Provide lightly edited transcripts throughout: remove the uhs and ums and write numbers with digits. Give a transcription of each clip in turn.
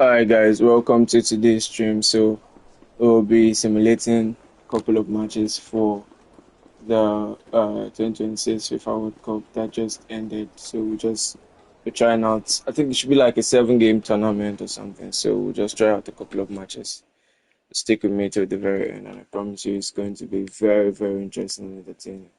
Alright guys, welcome to today's stream. So we'll be simulating a couple of matches for the 2026 FIFA World Cup that just ended. So we're trying out, I think it should be like a 7-game tournament or something. So we'll just try out a couple of matches. Stick with me till the very end, and I promise you it's going to be very, very interesting and entertaining.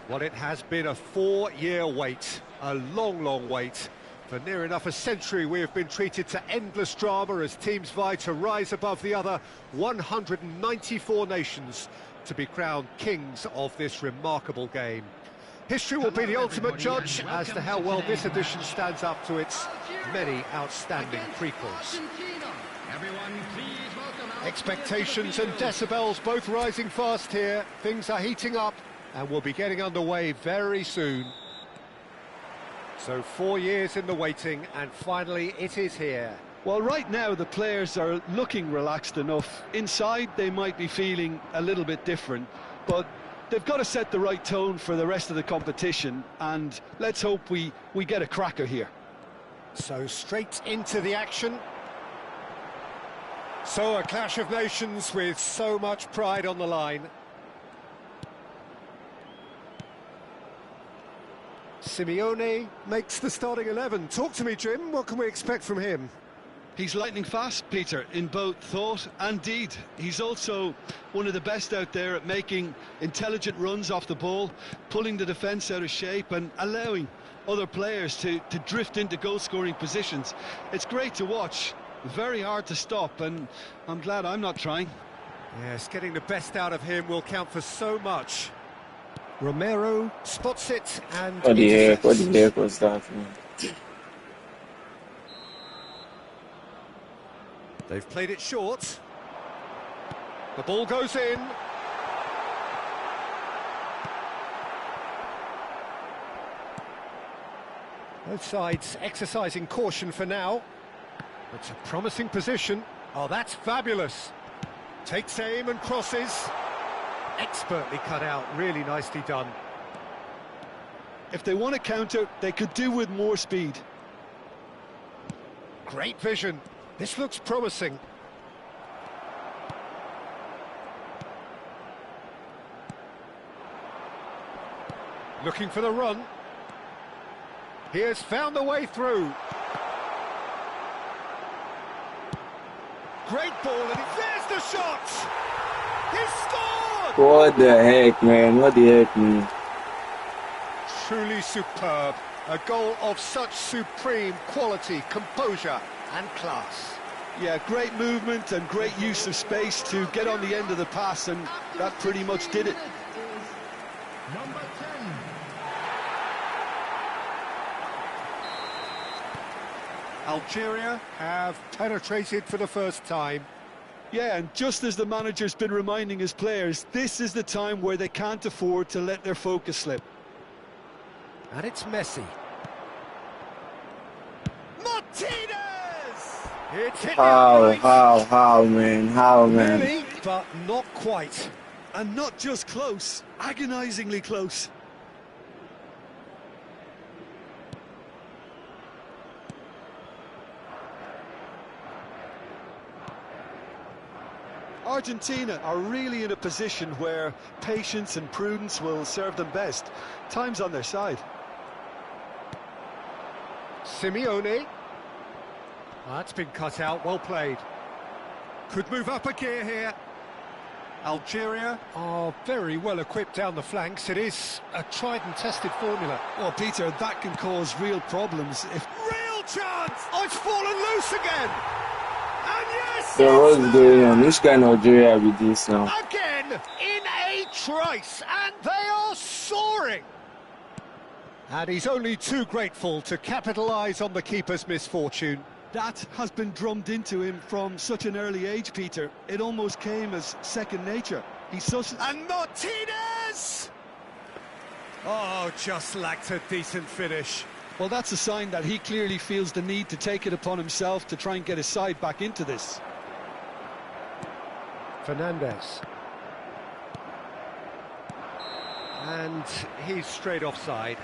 Well, it has been a 4-year wait, a long, long wait. For near enough a century, we have been treated to endless drama as teams vie to rise above the other 194 nations to be crowned kings of this remarkable game. History will be the ultimate judge as to how well this edition stands up to its many outstanding prequels. Expectations and decibels both rising fast here. Things are heating up, and we'll be getting underway very soon. So 4 years in the waiting, and finally it is here. Well, right now the players are looking relaxed enough. Inside they might be feeling a little bit different, but they've got to set the right tone for the rest of the competition, and let's hope we get a cracker here. So straight into the action. So a clash of nations with so much pride on the line. Simeone makes the starting 11. Talk to me, Jim. What can we expect from him? He's lightning fast, Peter, in both thought and deed. He's also one of the best out there at making intelligent runs off the ball, pulling the defence out of shape and allowing other players to drift into goal-scoring positions. It's great to watch, very hard to stop, and I'm glad I'm not trying. Yes, getting the best out of him will count for so much. Romero spots it and What the heck was that, man? They've played it short. The ball goes in. Both sides exercising caution for now. It's a promising position. Oh, that's fabulous. Takes aim and crosses. Expertly cut out, really nicely done. If they want to counter, they could do with more speed. Great vision. This looks promising. Looking for the run. He has found the way through. Great ball, and there's the shot! He scored! What the heck, man? What the heck, man? Truly superb. A goal of such supreme quality, composure and class. Yeah, great movement and great use of space to get on the end of the pass, and that pretty much did it. Number 10. Algeria have penetrated for the first time. Yeah, and just as the manager's been reminding his players, this is the time where they can't afford to let their focus slip. And it's Messi. Martinez! It's hit How, man? Really, but not quite. And not just close, agonizingly close. Argentina are really in a position where patience and prudence will serve them best. Time's on their side. Simeone. That's been cut out, well played. Could move up a gear here. Algeria are very well equipped down the flanks. It is a tried and tested formula. Well, Peter, that can cause real problems if... Real chance! Oh, it's fallen loose again! And yes! So what's going on? Which kind of Nigeria with this now? Again, in a trice, and they are soaring! And he's only too grateful to capitalise on the keeper's misfortune. That has been drummed into him from such an early age, Peter. It almost came as second nature. He's such... And Martinez! Oh, just lacked a decent finish. Well, that's a sign that he clearly feels the need to take it upon himself to try and get his side back into this. Fernandez. And he's straight offside.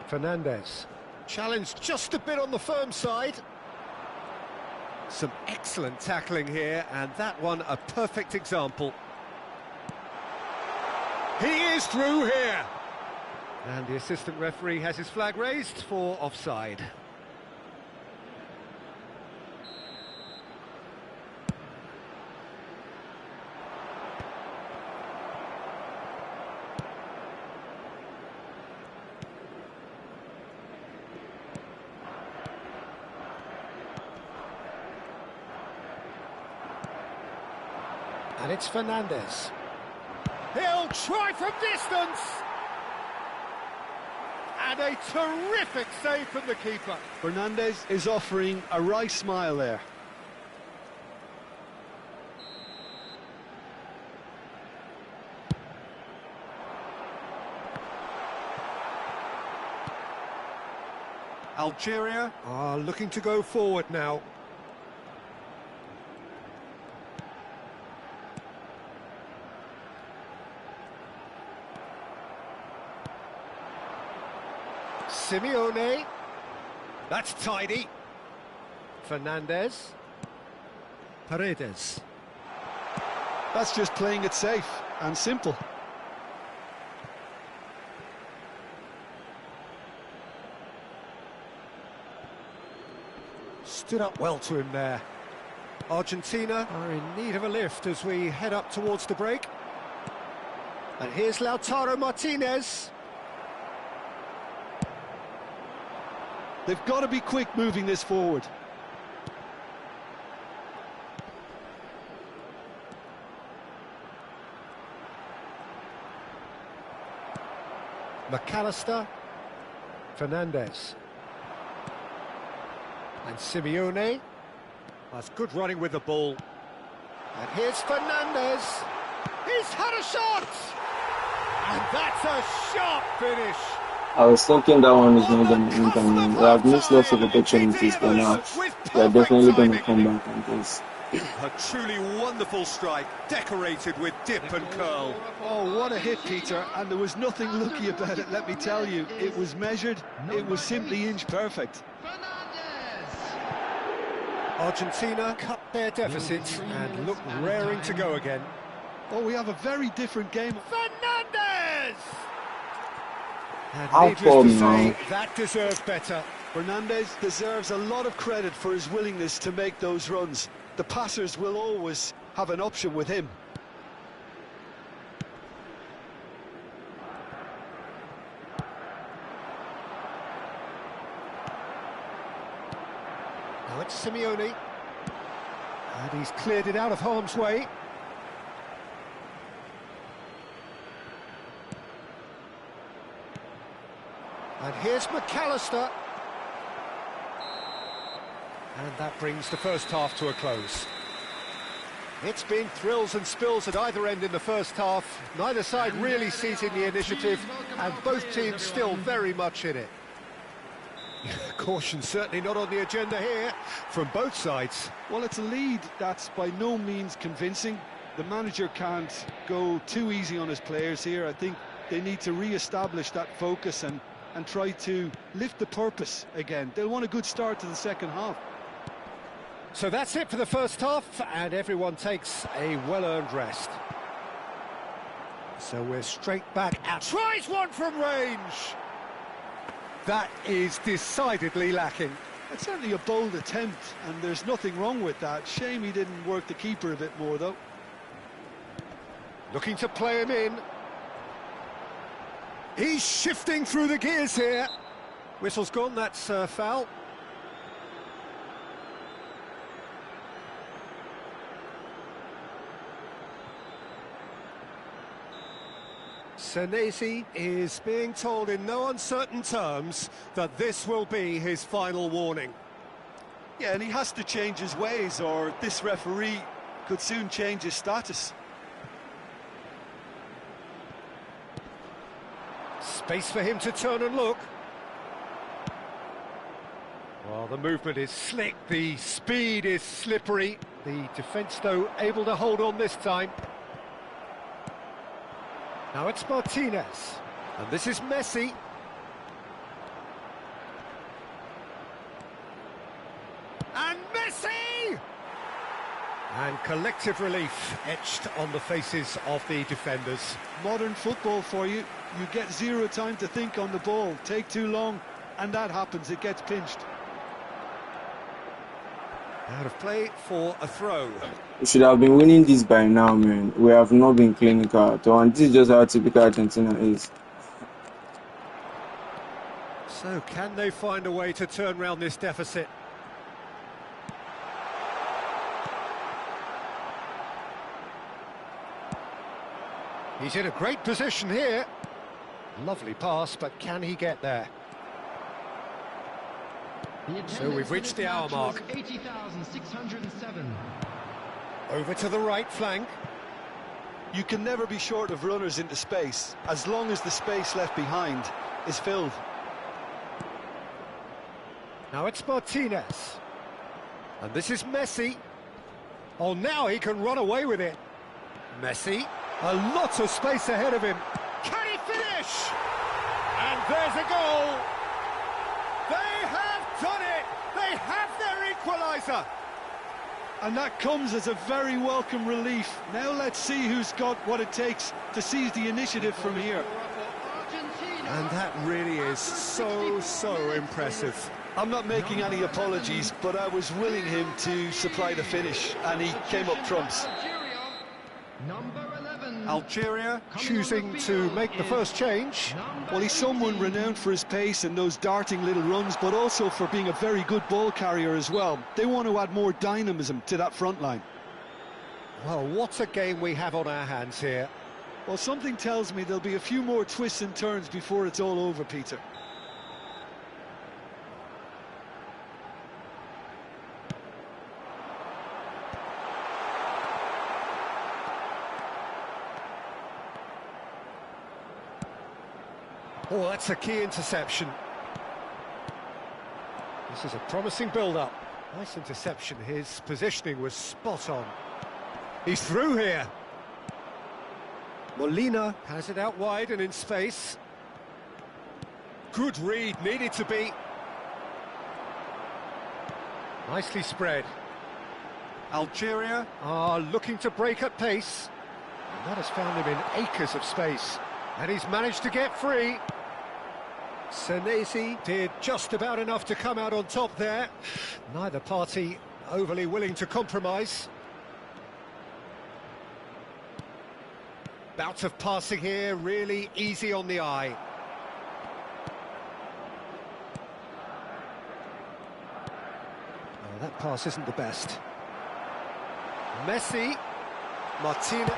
Fernandez. Challenged just a bit on the firm side. Some excellent tackling here, and that one a perfect example. He is through here. And the assistant referee has his flag raised for offside. And it's Fernandez. He'll try from distance! And a terrific save from the keeper. Fernandez is offering a wry smile there. Algeria are looking to go forward now. Simeone. That's tidy. Fernandez. Paredes. That's just playing it safe and simple. Stood up well to him there. Argentina are in need of a lift as we head up towards the break. And here's Lautaro Martinez. They've got to be quick moving this forward. McAllister. Fernandez. And Simeone. That's good running with the ball. And here's Fernandez. He's had a shot! And that's a sharp finish. I was thinking that one is not going to income. We have missed lots of opportunities, but now they're definitely going to come back and this. A truly wonderful strike, decorated with dip and curl. Oh, what a hit, Peter, and there was nothing lucky about it, let me tell you. It was measured, it was simply inch perfect. Argentina cut their deficit and look raring to go again. Oh, we have a very different game. Fernandez! And How needless to come say, now? that deserved better. Fernandez deserves a lot of credit for his willingness to make those runs. The passers will always have an option with him. Now it's Simeone. And he's cleared it out of harm's way. And here's McAllister. And that brings the first half to a close. It's been thrills and spills at either end in the first half. Neither side really seizing the initiative, and both teams still very much in it. Caution certainly not on the agenda here from both sides. Well, it's a lead that's by no means convincing. The manager can't go too easy on his players here. I think they need to re-establish that focus and try to lift the purpose again. They'll want a good start to the second half. So that's it for the first half, and everyone takes a well-earned rest. So we're straight back out. Tries one from range! That is decidedly lacking. It's certainly a bold attempt, and there's nothing wrong with that. Shame he didn't work the keeper a bit more, though. Looking to play him in. He's shifting through the gears here. Whistle's gone, that's foul. Senesi is being told in no uncertain terms that this will be his final warning. Yeah, and he has to change his ways, or this referee could soon change his status. Space for him to turn and look. Well, the movement is slick, the speed is slippery. The defence, though, able to hold on this time. Now it's Martinez, and this is Messi. And Messi! And collective relief etched on the faces of the defenders. Modern football for you. You get zero time to think on the ball. Take too long, and that happens. It gets pinched. Out of play for a throw. We should have been winning this by now, man. We have not been clinical at all, and this is just how typical Argentina is. So can they find a way to turn around this deficit? He's in a great position here. Lovely pass, but can he get there? So we've reached the hour mark. 80,607. Over to the right flank. You can never be short of runners into space, as long as the space left behind is filled. Now it's Martinez. And this is Messi. Oh, now he can run away with it. Messi. A lot of space ahead of him. Can he finish? And there's a goal. They have done it. They have their equaliser. And that comes as a very welcome relief. Now let's see who's got what it takes to seize the initiative from here. And that really is so impressive. I'm not making any apologies, but I was willing him to supply the finish, and he came up trumps. Algeria choosing to make the first change. Well, he's someone renowned for his pace and those darting little runs, but also for being a very good ball carrier as well. They want to add more dynamism to that front line. Well, what a game we have on our hands here. Well, something tells me there'll be a few more twists and turns before it's all over, Peter. Oh, that's a key interception. This is a promising build-up. Nice interception. His positioning was spot on. He's through here. Molina has it out wide and in space. Good read, needed to be. Nicely spread. Algeria are looking to break at pace. And that has found him in acres of space. And he's managed to get free. Senesi did just about enough to come out on top there. Neither party overly willing to compromise. Bout of passing here, really easy on the eye. Oh, that pass isn't the best. Messi. Martinez.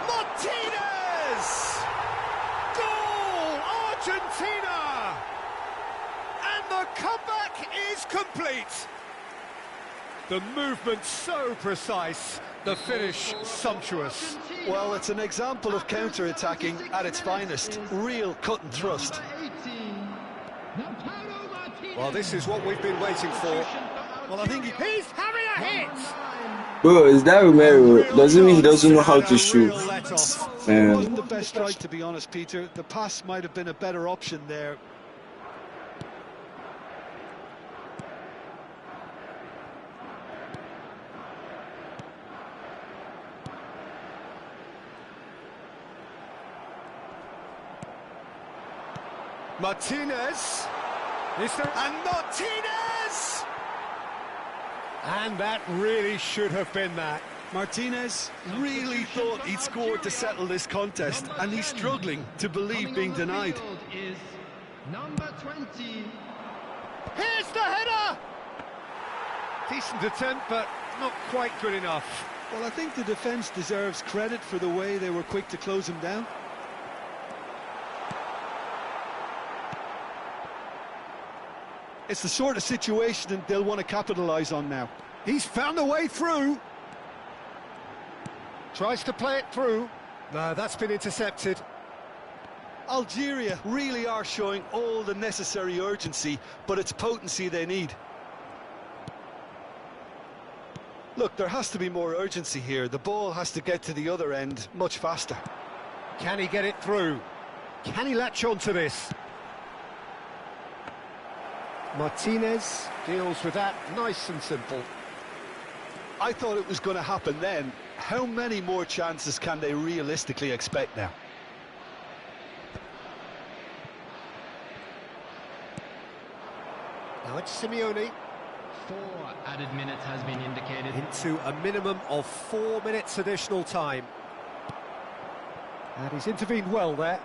Goal! Argentina! And the comeback is complete. The movement so precise, the finish sumptuous. Well, it's an example of counter-attacking at its finest. Real cut and thrust. Well, this is what we've been waiting for. Well, I think he's having a hit. Bro, is that Romero? Doesn't mean he doesn't know how to shoot. It wasn't the best strike, to be honest, Peter. The pass might have been a better option there. Martinez. And Martinez! And that really should have been that. Martinez really thought he'd scored to settle this contest, and he's struggling to believe being denied. Is number 20. Here's the header! Decent attempt, but not quite good enough. Well, I think the defence deserves credit for the way they were quick to close him down. It's the sort of situation they'll want to capitalise on now. He's found a way through. Tries to play it through. No, that's been intercepted. Algeria really are showing all the necessary urgency, but it's potency they need. Look, there has to be more urgency here. The ball has to get to the other end much faster. Can he get it through? Can he latch on to this? Martinez deals with that nice and simple. I thought it was going to happen then. How many more chances can they realistically expect now? Now it's Simeone. 4 added minutes has been indicated. Into a minimum of 4 minutes additional time. And he's intervened well there.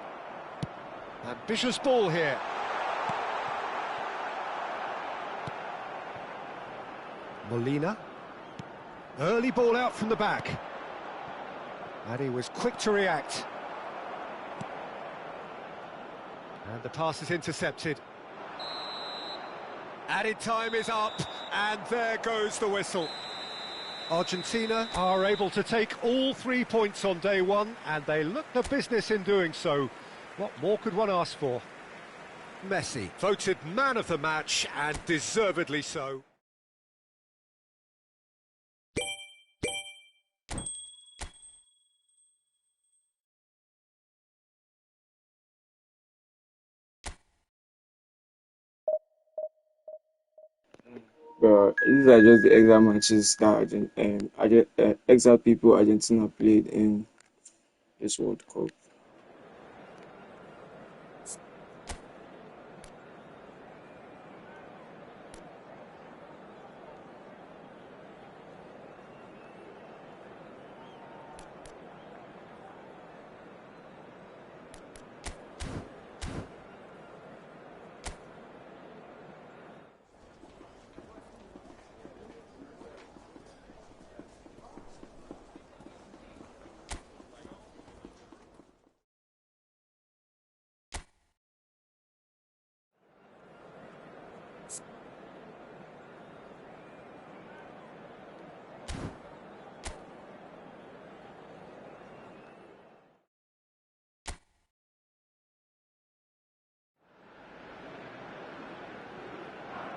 Ambitious ball here. Molina. Early ball out from the back. And he was quick to react. And the pass is intercepted. Added time is up, and there goes the whistle. Argentina are able to take all 3 points on day one, and they look the business in doing so. What more could one ask for? Messi, voted man of the match, and deservedly so. But these are just the extra matches that extra people Argentina played in this World Cup.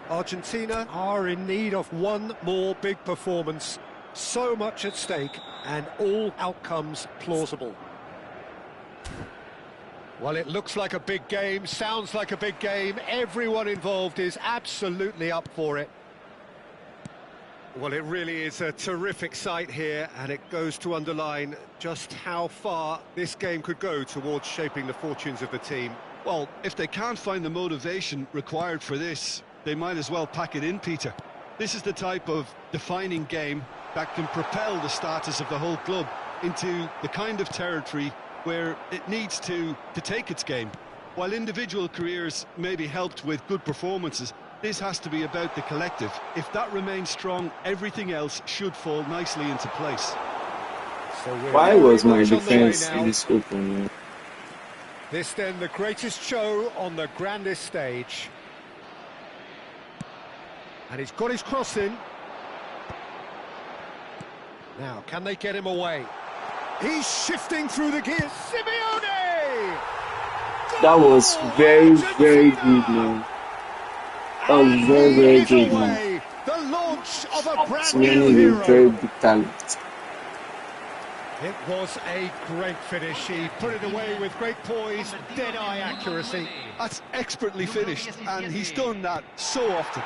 Argentina are in need of one more big performance. So much at stake, and all outcomes plausible. Well, it looks like a big game, sounds like a big game. Everyone involved is absolutely up for it. Well, it really is a terrific sight here, and it goes to underline just how far this game could go towards shaping the fortunes of the team. Well, if they can't find the motivation required for this, they might as well pack it in, Peter. This is the type of defining game that can propel the status of the whole club into the kind of territory where it needs to take its game. While individual careers may be helped with good performances, this has to be about the collective. If that remains strong, everything else should fall nicely into place. So why was my defense this open? This then the greatest show on the grandest stage. And he's got his cross in. Now, can they get him away? He's shifting through the gears. Simeone! That was very, very good, man. That was very, very good, man. The launch of a brand Simeone new is a hero. very big talent. It was a great finish. He put it away with great poise, dead-eye accuracy. That's expertly finished, and he's done that so often.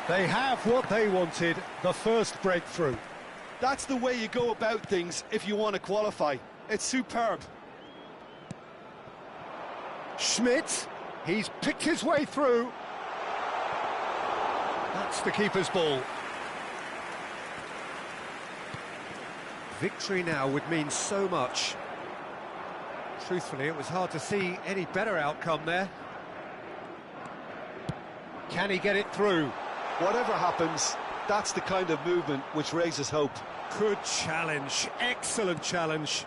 They have what they wanted, the first breakthrough. That's the way you go about things if you want to qualify. It's superb. Schmidt, he's picked his way through. That's the keeper's ball. Victory now would mean so much. Truthfully, it was hard to see any better outcome there. Can he get it through? Whatever happens, that's the kind of movement which raises hope. Good challenge, excellent challenge.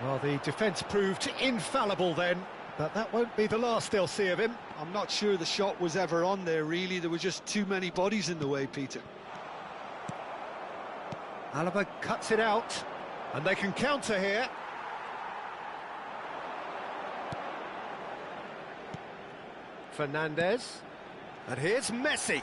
Well, the defence proved infallible then. But that won't be the last they'll see of him. I'm not sure the shot was ever on there, really. There were just too many bodies in the way, Peter. Alaba cuts it out, and they can counter here. Fernandez, and here's Messi.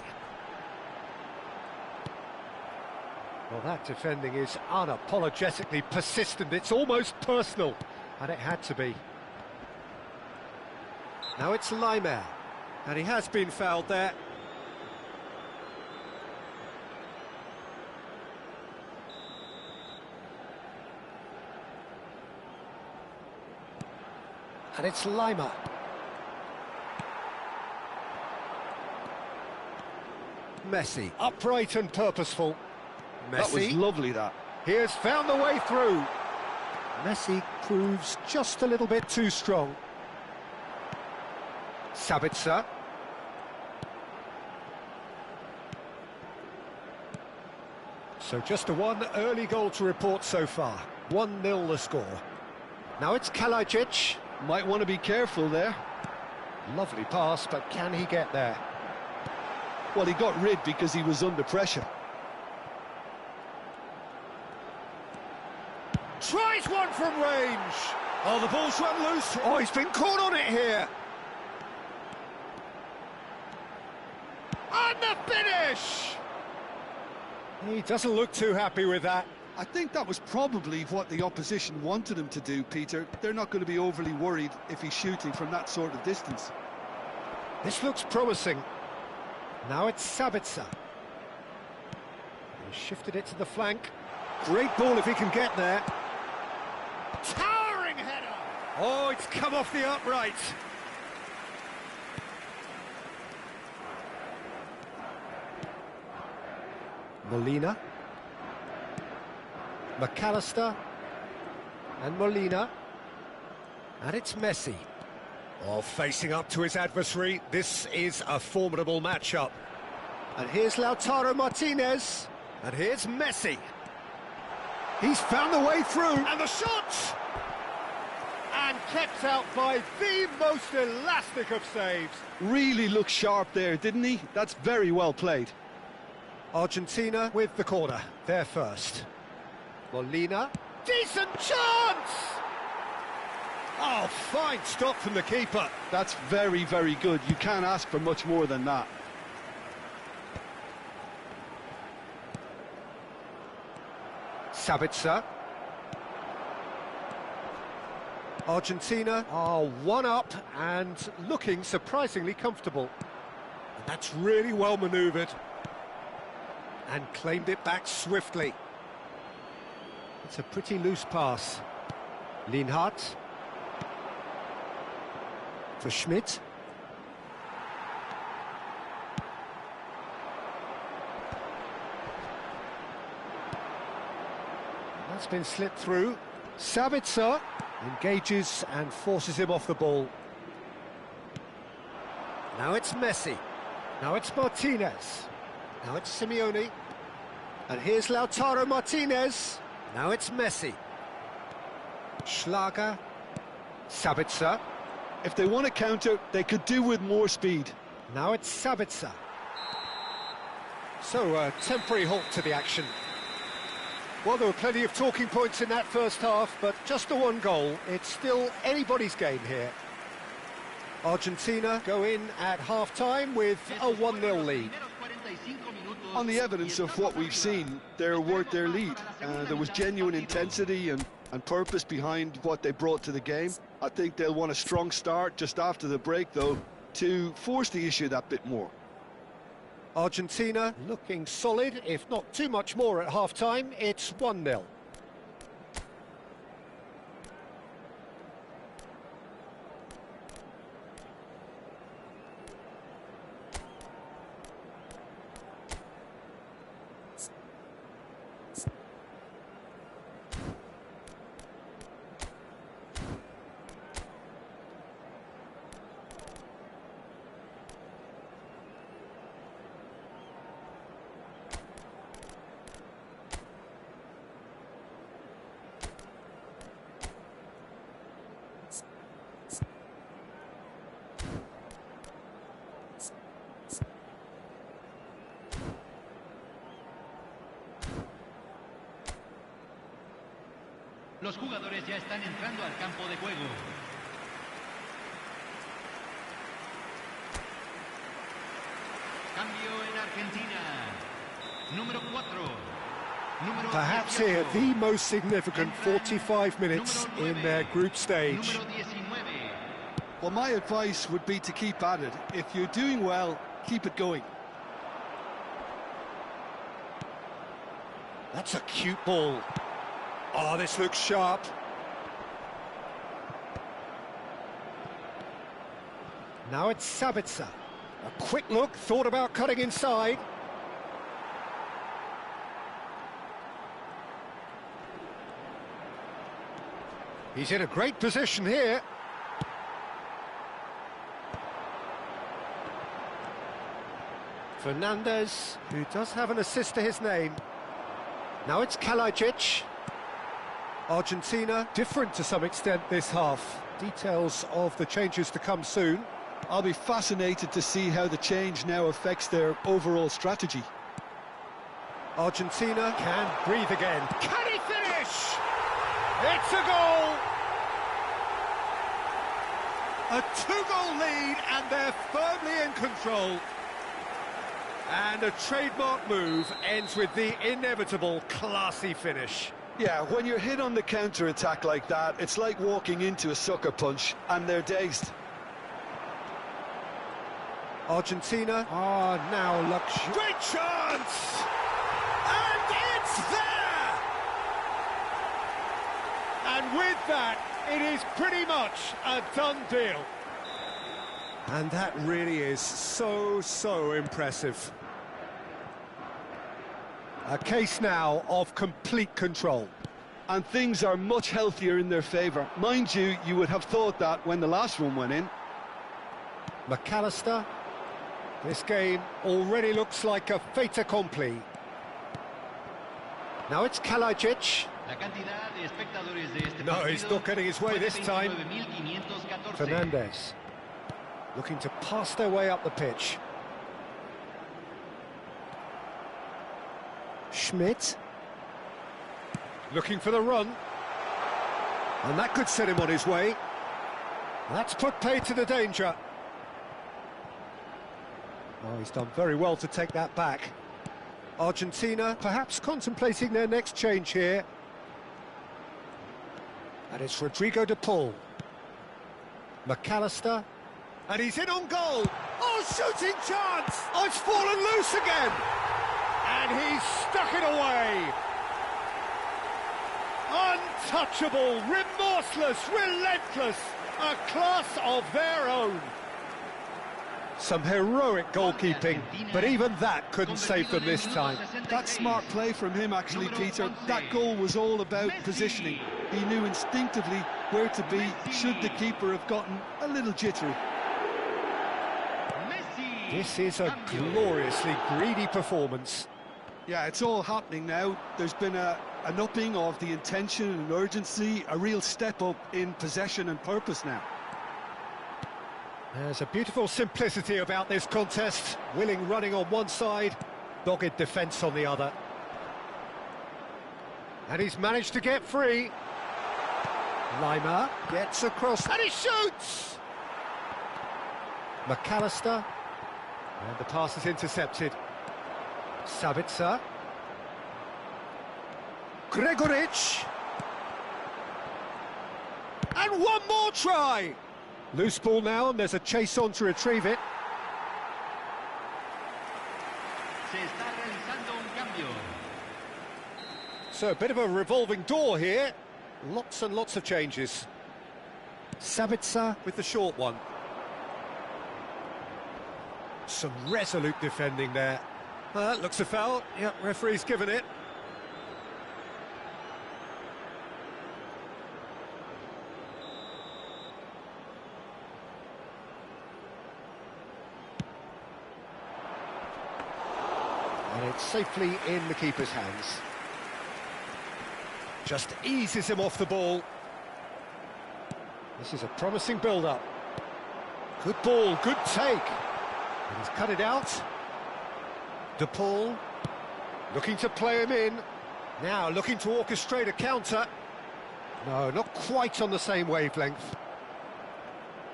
Well, that defending is unapologetically persistent. It's almost personal, and it had to be. Now it's Laimer, and he has been fouled there. And it's Laimer. Messi, upright and purposeful. Messi. That was lovely, that. He has found the way through. Messi proves just a little bit too strong. Sabitzer. So just a one early goal to report so far. 1-0 the score. Now it's Kalajic. Might want to be careful there. Lovely pass, but can he get there? Well, he got rid because he was under pressure. Tries one from range. Oh, the ball's run loose. Oh, he's been caught on it here. And the finish! He doesn't look too happy with that. I think that was probably what the opposition wanted him to do, Peter. They're not going to be overly worried if he's shooting from that sort of distance. This looks promising. Now it's Sabitzer. He shifted it to the flank. Great ball if he can get there. Towering header! Oh, it's come off the upright. Molina. McAllister. And Molina. And it's Messi. Oh, facing up to his adversary, this is a formidable matchup. And here's Lautaro Martinez. And here's Messi. He's found the way through. And the shot! And kept out by the most elastic of saves. Really looked sharp there, didn't he? That's very well played. Argentina with the corner. They're first. Molina. Decent chance! Oh, fine stop from the keeper. That's very, very good. You can't ask for much more than that. Sabitzer. Argentina are one up and looking surprisingly comfortable. And that's really well manoeuvred. And claimed it back swiftly. It's a pretty loose pass. Lienhardt. For Schmidt. That's been slipped through. Sabitzer engages and forces him off the ball. Now it's Messi. Now it's Martinez. Now it's Simeone. And here's Lautaro Martinez. Now it's Messi. Schlager. Sabitzer. If they want to counter, they could do with more speed. Now it's Sabitzer. So, a temporary halt to the action. Well, there were plenty of talking points in that first half, but just the one goal. It's still anybody's game here. Argentina go in at half-time with a 1-0 lead. On the evidence of what we've seen, they're worth their lead. There was genuine intensity and purpose behind what they brought to the game. I think they'll want a strong start just after the break, though, to force the issue that bit more. Argentina looking solid, if not too much more at half-time. It's 1-0. Los jugadores ya están entrando al campo de juego. Cambio en Argentina. Número 4. Perhaps here the most significant 45 minutes in their group stage. Well, my advice would be to keep at it. If you're doing well, keep it going. That's a cute ball. Oh, this looks sharp. Now it's Sabitzer. A quick look, thought about cutting inside. He's in a great position here. Fernandez, who does have an assist to his name. Now it's Kalajic. Argentina, different to some extent this half. Details of the changes to come soon. I'll be fascinated to see how the change now affects their overall strategy. Argentina can breathe again. Can he finish? It's a goal! A two-goal lead and they're firmly in control. And a trademark move ends with the inevitable classy finish. Yeah, when you're hit on the counter-attack like that, it's like walking into a sucker punch, and they're dazed. Argentina are now luxury. Great chance! And it's there! And with that, it is pretty much a done deal. And that really is so impressive. A case now of complete control. And things are much healthier in their favour. Mind you, you would have thought that when the last one went in. McAllister. This game already looks like a fait accompli. Now it's Kalajic. No, he's not getting his way this time. Fernandez. Looking to pass their way up the pitch. Schmidt. Looking for the run. And that could set him on his way. That's put paid to the danger. Oh, he's done very well to take that back. Argentina perhaps contemplating their next change here. And it's Rodrigo de Paul. McAllister. And he's in on goal. Oh, shooting chance! Oh, it's fallen loose again! And he's stuck it away! Untouchable, remorseless, relentless, a class of their own. Some heroic goalkeeping, but even that couldn't save them this time. That's smart play from him, actually, Peter. That goal was all about positioning. He knew instinctively where to be should the keeper have gotten a little jittery. This is a gloriously greedy performance. Yeah, it's all happening now. There's been an upping of the intention and urgency, a real step up in possession and purpose now. There's a beautiful simplicity about this contest. Willing running on one side, dogged defence on the other. And he's managed to get free. Lima gets across and he shoots! McAllister. And the pass is intercepted. Sabitzer. Gregoric. And one more try! Loose ball now, and there's a chase on to retrieve it. So a bit of a revolving door here. Lots and lots of changes. Sabitzer with the short one. Some resolute defending there. That looks a foul. Yep, referee's given it. And it's safely in the keeper's hands. Just eases him off the ball. This is a promising build-up. Good ball, good take. And he's cut it out. De Paul looking to play him in. Now looking to orchestrate a counter. No, not quite on the same wavelength.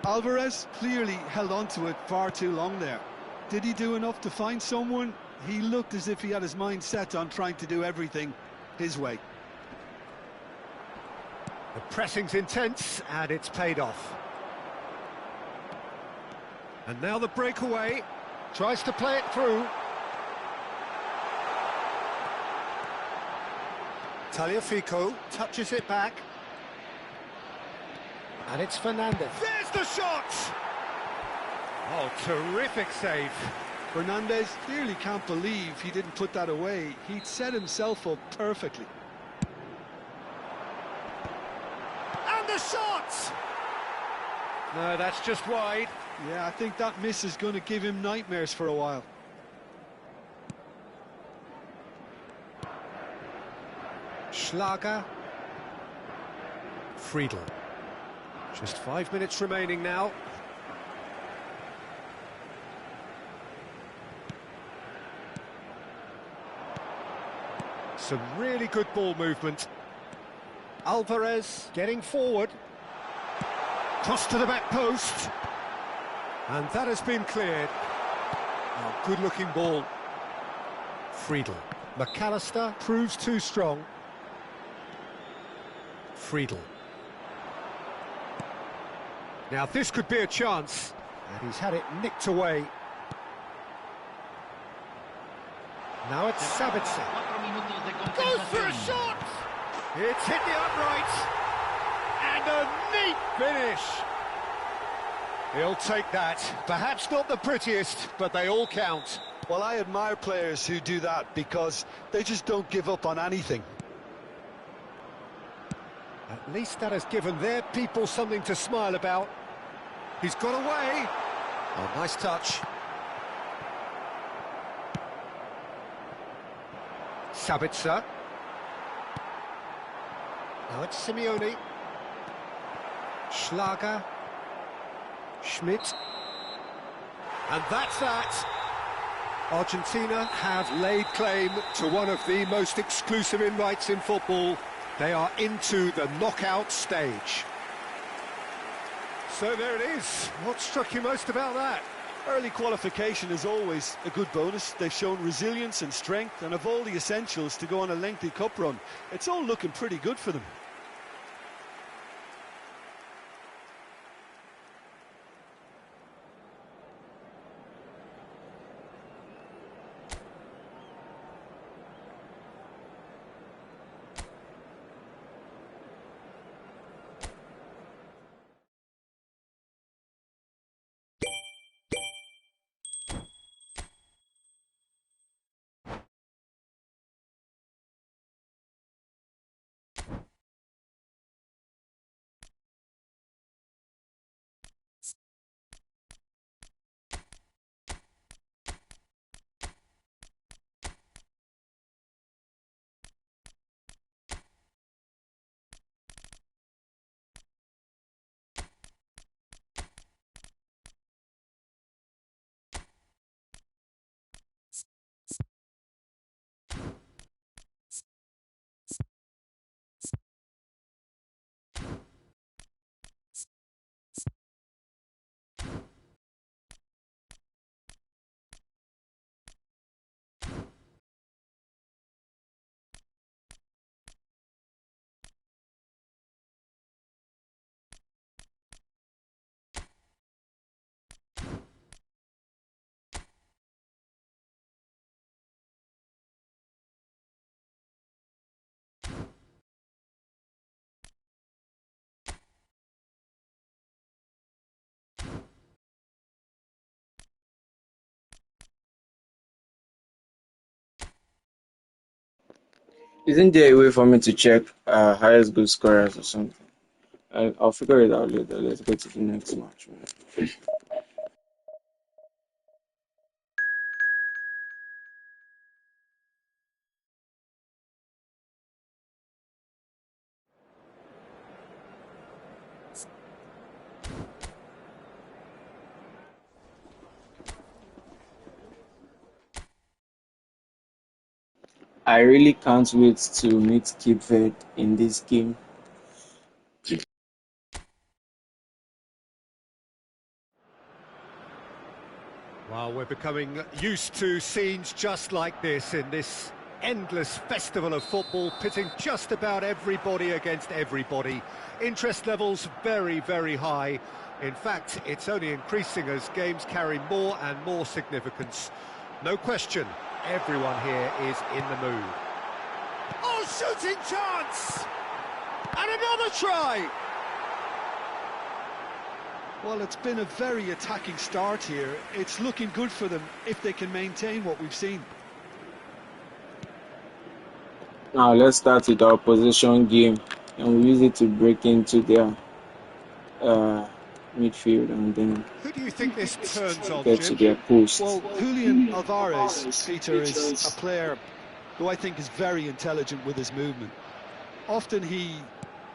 Alvarez clearly held on to it far too long there. Did he do enough to find someone? He looked as if he had his mind set on trying to do everything his way. The pressing's intense, and it's paid off. And now the breakaway. Tries to play it through. Tagliafico touches it back. And it's Fernandez. There's the shot! Oh, terrific save. Fernandez clearly can't believe he didn't put that away. He'd set himself up perfectly. And the shot! No, that's just wide. Yeah, I think that miss is going to give him nightmares for a while. Schlager. Friedel. Just 5 minutes remaining now. Some really good ball movement. Alvarez getting forward. Cross to the back post. And that has been cleared. Oh, good-looking ball. Friedel. McAllister proves too strong. Friedel. Now this could be a chance. And he's had it nicked away. Now it's Sabitzer. Goes for a shot! It's hit the upright. And a neat finish. He'll take that. Perhaps not the prettiest, but they all count. Well, I admire players who do that because they just don't give up on anything. At least that has given their people something to smile about. He's got away. Oh, nice touch. Sabitzer. Now it's Simeone. Schlager. Schmidt. And that's that. Argentina have laid claim to one of the most exclusive invites in football. They are into the knockout stage. So there it is. What struck you most about that? Early qualification is always a good bonus. They've shown resilience and strength and have all the essentials to go on a lengthy cup run. It's all looking pretty good for them. Isn't there a way for me to check highest goal scorers or something? I'll figure it out later. Let's go to the next match, man. I really can't wait to meet Cape Verde in this game. Well, we're becoming used to scenes just like this in this endless festival of football, pitting just about everybody against everybody. Interest levels very, very high. In fact, it's only increasing as games carry more and more significance. No question, everyone here is in the mood. Oh, shooting chance! And another try! Well, it's been a very attacking start here. It's looking good for them if they can maintain what we've seen. Now let's start with our possession game, and we use it to break into their midfield and then Who do you think this turns on, get to Jim? their post. Well, Julian Alvarez, Peter, is a player who I think is very intelligent with his movement. Often he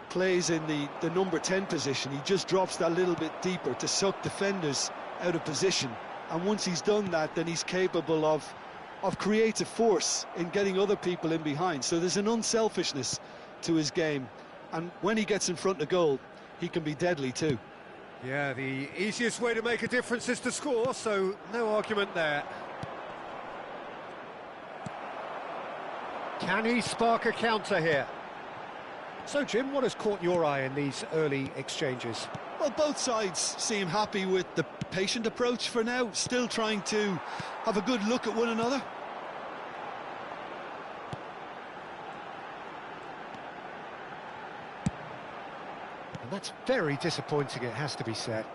plays in the number 10 position. He just drops that little bit deeper to suck defenders out of position. And once he's done that, then he's capable of creative force in getting other people in behind. So there's an unselfishness to his game. And when he gets in front of goal, he can be deadly too. Yeah, the easiest way to make a difference is to score, so no argument there. Can he spark a counter here? So, Jim, what has caught your eye in these early exchanges? Well, both sides seem happy with the patient approach for now, still trying to have a good look at one another. And that's very disappointing, it has to be said.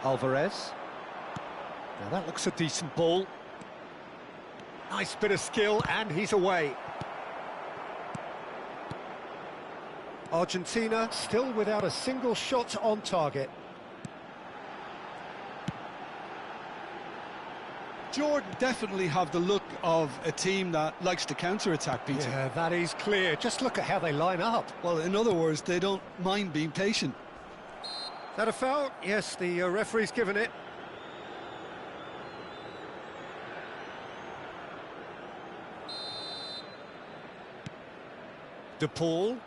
Alvarez. Now that looks a decent ball. Nice bit of skill, and he's away. Argentina still without a single shot on target. Jordan definitely have the look of a team that likes to counter-attack, Peter. Yeah, that is clear. Just look at how they line up. Well, in other words, they don't mind being patient. Is that a foul? Yes, the referee's given it. De Paul.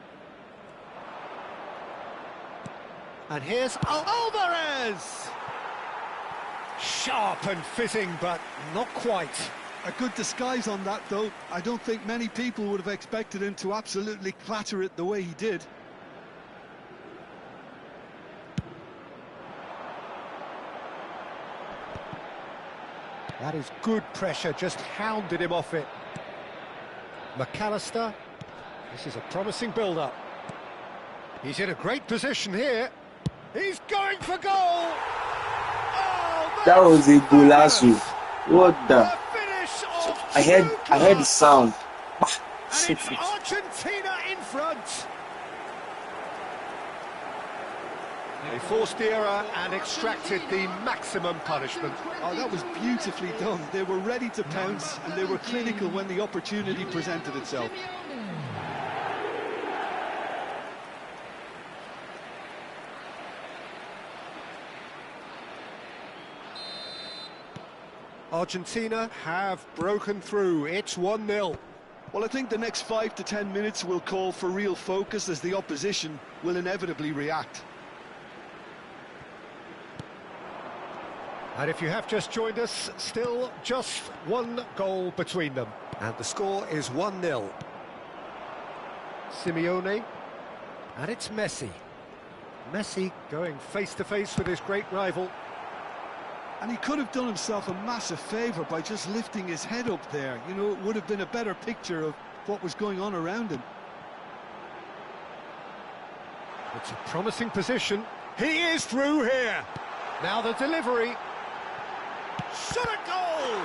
And here's Alvarez! Sharp and fitting, but not quite. A good disguise on that, though. I don't think many people would have expected him to absolutely clatter it the way he did. That is good pressure, just hounded him off it. McAllister. This is a promising build-up. He's in a great position here. He's going for goal! Oh, That was a golazo. What the? finish of I heard the sound. And it's Argentina in front. They forced the error and extracted the maximum punishment. Oh, that was beautifully done. They were ready to pounce, and they were clinical when the opportunity presented itself. Argentina have broken through. It's 1-0. Well, I think the next 5 to 10 minutes will call for real focus, as the opposition will inevitably react. And if you have just joined us, still just one goal between them. And the score is 1-0. Simeone. And it's Messi. Messi going face-to-face with his great rival. And he could have done himself a massive favour by just lifting his head up there. You know, it would have been a better picture of what was going on around him. It's a promising position. He is through here. Now the delivery. Shot a goal!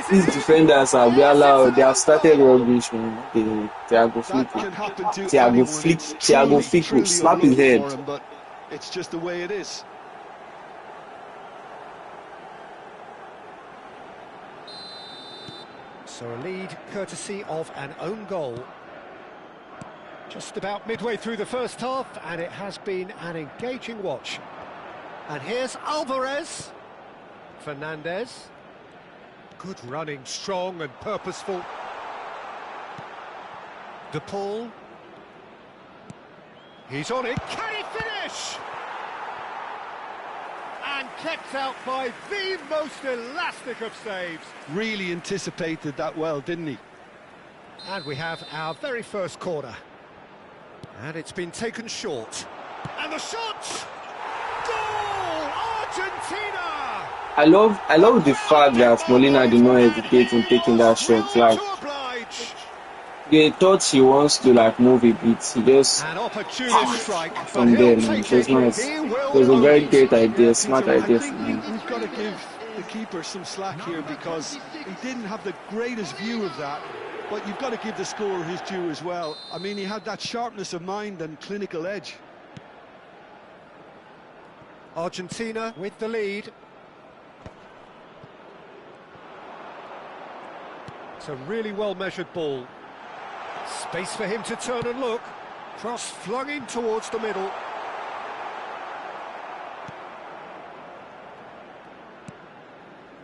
These defenders are allowed. They have started rubbish, man. Thiago That can happen to Thiago anyone. Flick, It's Thiago truly, Fico, truly slap his unlucky head. for him, but it's just the way it is. So a lead courtesy of an own goal. Just about midway through the first half, and it has been an engaging watch. And here's Alvarez. Fernandez. Good running, strong and purposeful. De Paul. He's on it. Can he finish? kept out by the most elastic of saves. Really anticipated that well, didn't he? And we have our very first corner. And it's been taken short. And the shot! Goal! Argentina! I love the fact that Molina did not hesitate in taking that shot. Like, they thought he wants to like move a bit. He just An opportunist strike from there, man. It was nice. It was a very great idea, smart idea from him. We've got to give the keeper some slack here because he didn't have the greatest view of that. But you've got to give the scorer his due as well. I mean, he had that sharpness of mind and clinical edge. Argentina with the lead. It's a really well-measured ball. Space for him to turn and look. Cross flung in towards the middle.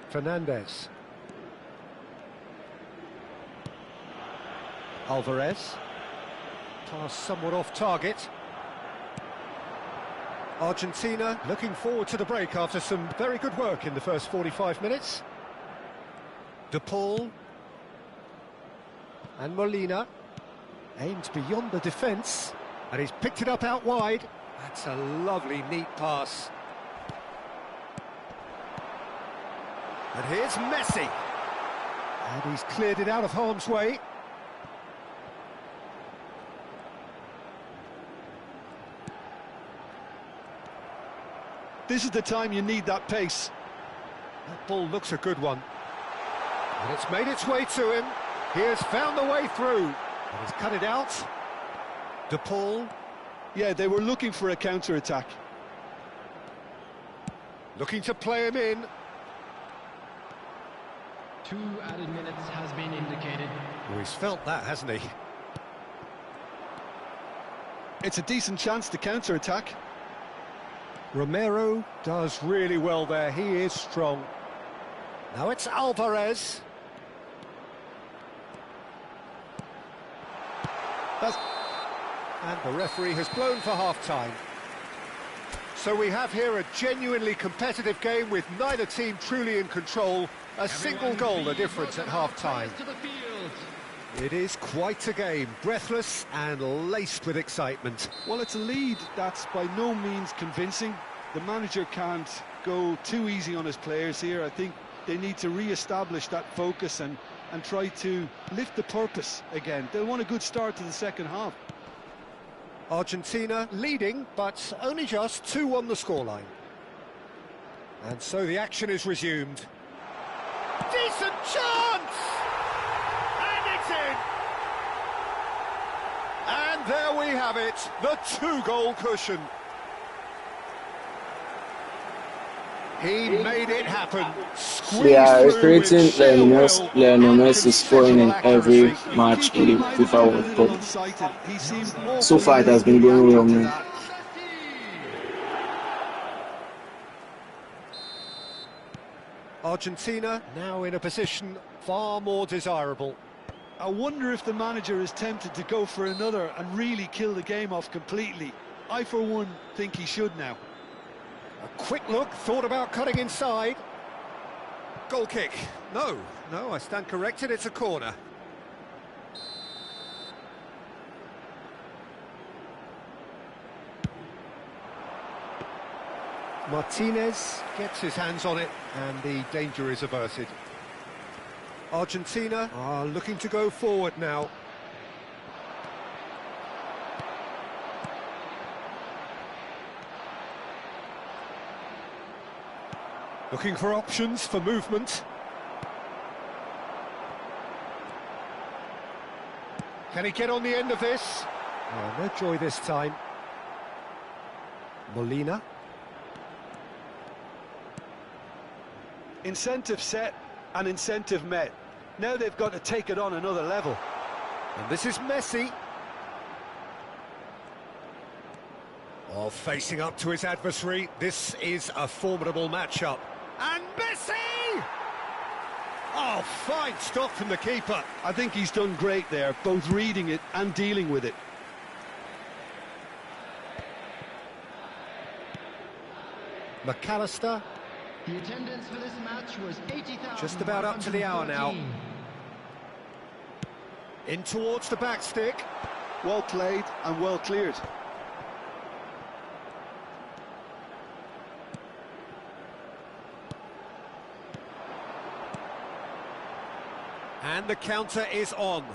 Fernandez. Alvarez. Pass somewhat off target. Argentina looking forward to the break after some very good work in the first 45 minutes. De Paul. And Molina. Aimed beyond the defence. And he's picked it up out wide. That's a lovely, neat pass. And here's Messi. And he's cleared it out of harm's way. This is the time you need that pace. That ball looks a good one. And it's made its way to him. He has found the way through. And he's cut it out. De Paul. Yeah, they were looking for a counter-attack. Looking to play him in. 2 added minutes has been indicated. Oh, he's felt that, hasn't he? It's a decent chance to counter-attack. Romero does really well there. He is strong. Now it's Alvarez. And the referee has blown for half-time. So we have here a genuinely competitive game with neither team truly in control. A single goal the difference at half-time. It is quite a game, breathless and laced with excitement. Well, it's a lead that's by no means convincing. The manager can't go too easy on his players here. I think they need to re-establish that focus and try to lift the purpose again. They'll want a good start to the second half. Argentina leading, but only just 2 on the scoreline. And so the action is resumed. Decent chance! And it's in! And there we have it, the 2-goal cushion. He made it happen. They are recruiting Lionel Messi scoring in every match in the FIFA World Cup. So far it has been going well, man. Argentina now in a position far more desirable. I wonder if the manager is tempted to go for another and really kill the game off completely. I, for one, think he should now. A quick look, thought about cutting inside. Goal kick. No, I stand corrected, it's a corner. Martinez gets his hands on it and the danger is averted. Argentina are looking to go forward now. Looking for options for movement. Can he get on the end of this? Oh, no joy this time. Molina. Incentive set and incentive met. Now they've got to take it on another level. And this is Messi. Oh, facing up to his adversary. This is a formidable matchup. And Messi! Oh, fine stop from the keeper. I think he's done great there, both reading it and dealing with it. McAllister. The attendance for this match was 80,000. Just about up to the hour now. In towards the back stick. Well played and well cleared. And the counter is on.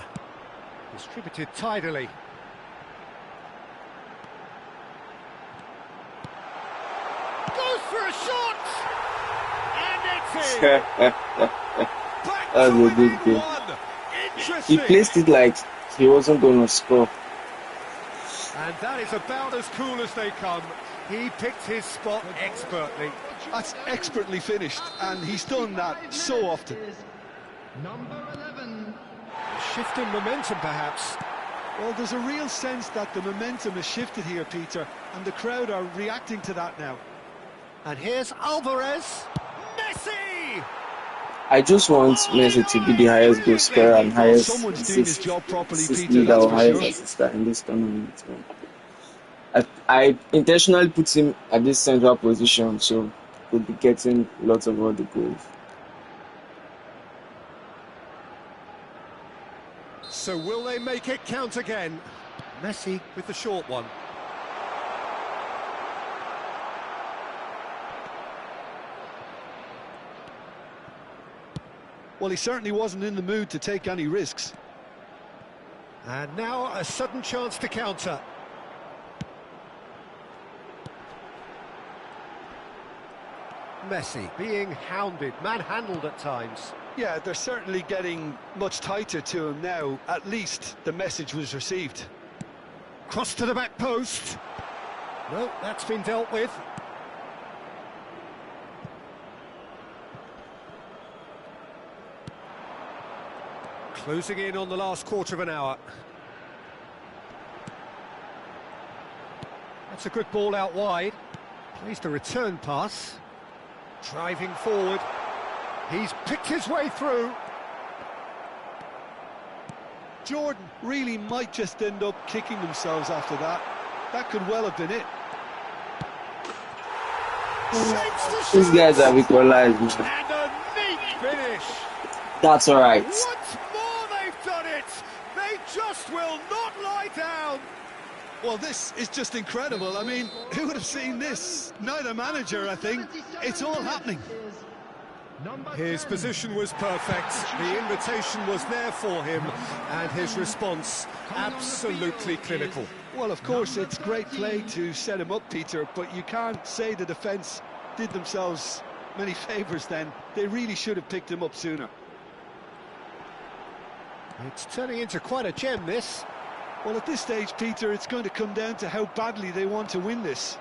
Distributed tidily. Goes for a shot! And it's in! That was a good game. He placed it like he wasn't going to score. And that is about as cool as they come. He picked his spot expertly. That's expertly finished, and he's done that so often. Number 11. Shifting momentum, perhaps. Well, there's a real sense that the momentum has shifted here, Peter, and the crowd are reacting to that now. And here's Alvarez. Messi! I just want Messi to be the highest goal scorer and highest Someone's doing his job properly, assist Peter, leader that's or for highest sure. assister in this tournament. I intentionally put him at this central position so he'll be getting lots of all the goals. So will they make it count again? Messi with the short one. Well, he certainly wasn't in the mood to take any risks. And now a sudden chance to counter. Messi being hounded, manhandled at times. Yeah, they're certainly getting much tighter to him now. At least the message was received. Cross to the back post. No, that's been dealt with. Closing in on the last quarter of an hour. That's a good ball out wide. Plays the return pass. Driving forward. He's picked his way through. Jordan really might just end up kicking themselves after that. That could well have been it. These guys have equalized. And a neat finish. That's alright. Once more they've done it. They just will not lie down. Well, this is just incredible. I mean, who would have seen this? Neither manager, I think. It's all happening. His position was perfect, the invitation was there for him, and his response absolutely clinical. Well, of course, it's great play to set him up, Peter, but you can't say the defence did themselves many favours then. They really should have picked him up sooner. It's turning into quite a gem, this. Well, at this stage, Peter, it's going to come down to how badly they want to win this.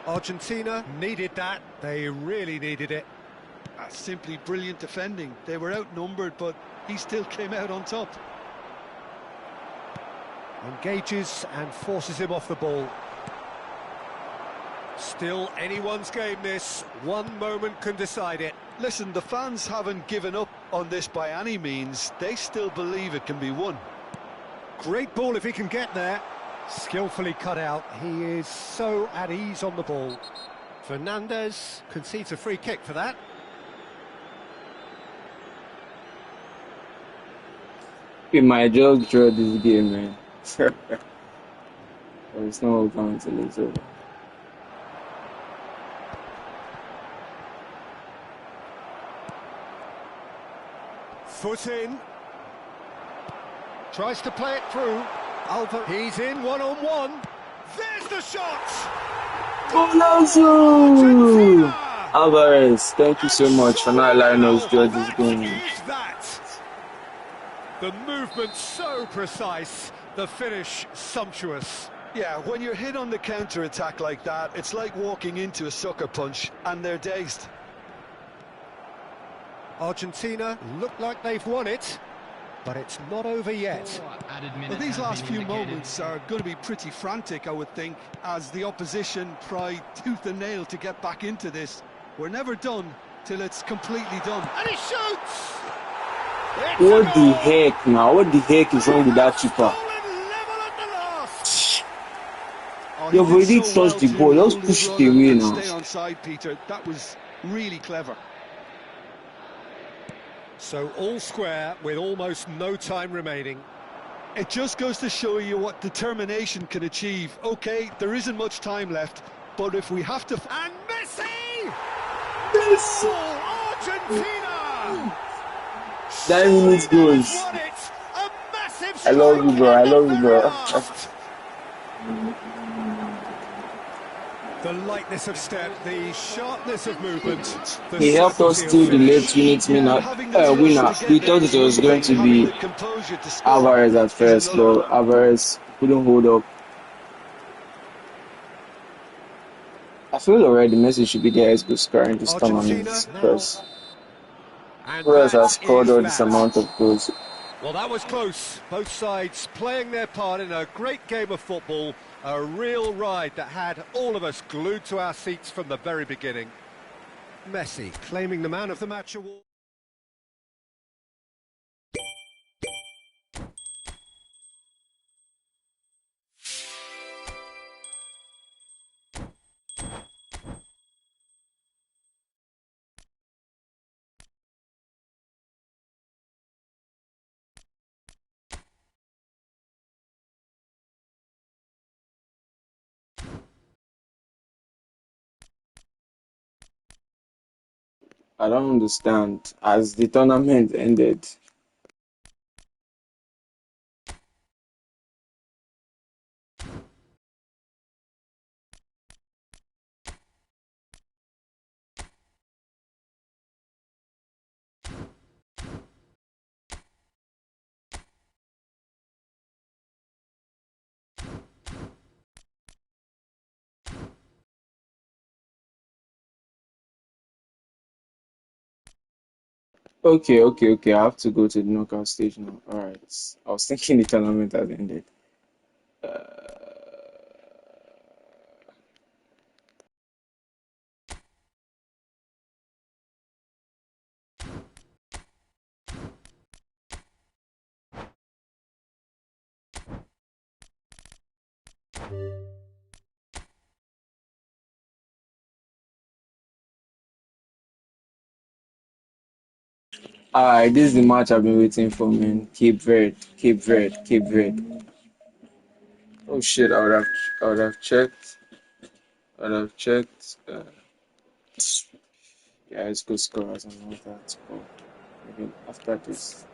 Argentina needed that, they really needed it. That's simply brilliant defending. They were outnumbered, but he still came out on top. Engages and forces him off the ball. Still anyone's game, this. One moment can decide it. Listen, the fans haven't given up on this by any means. They still believe it can be won. Great ball if he can get there. Skillfully cut out. He is so at ease on the ball. Fernandez concedes a free kick for that. We might just draw this game, man. But it's not over until it's over. Foot in. Tries to play it through. Alvarez. He's in one-on-one. There's the shot! Golazo! Alvarez, thank you so much for not allowing us to draw this game. Is that? The movement so precise, the finish sumptuous. Yeah, when you're hit on the counter-attack like that, it's like walking into a sucker punch, and they're dazed. Argentina look like they've won it, but it's not over yet. Well, these last few moments are going to be pretty frantic, I would think, as the opposition try tooth and nail to get back into this. We're never done till it's completely done. And he shoots! What the heck now? What the heck is wrong with that keeper? You've already touched the ball, just push it away now. Stay onside, Peter. That was Really clever. So all square with almost no time remaining. It just goes to show you what determination can achieve. Okay, there isn't much time left, but if we have to... And Messi! Yes! Oh, Argentina! 9 minutes goes. Won it! A massive I love you, strike bro. I in the love you, very bro. last. The lightness of step, the sharpness of movement. The He helped us certainty steal of the late finish. winner. Having the trust Winner. to get We there thought is it was one going thing, to having be the composure to score Alvarez at is first, another. but Alvarez couldn't hold up. I feel already Messi should be the highest goal scorer in this Argentina tournament now. because And who else has that scored is all this that. amount of goals? Well, that was close. Both sides playing their part in a great game of football. A real ride that had all of us glued to our seats from the very beginning. Messi claiming the Man of the Match award. I don't understand. As the tournament ended, okay. I have to go to the knockout stage now. All right. I was thinking the tournament had ended. All right. This is the match I've been waiting for, man. Cape Verde. Oh shit! I would have checked. I would have checked. Yeah, it's good scorers and all that. But maybe after this.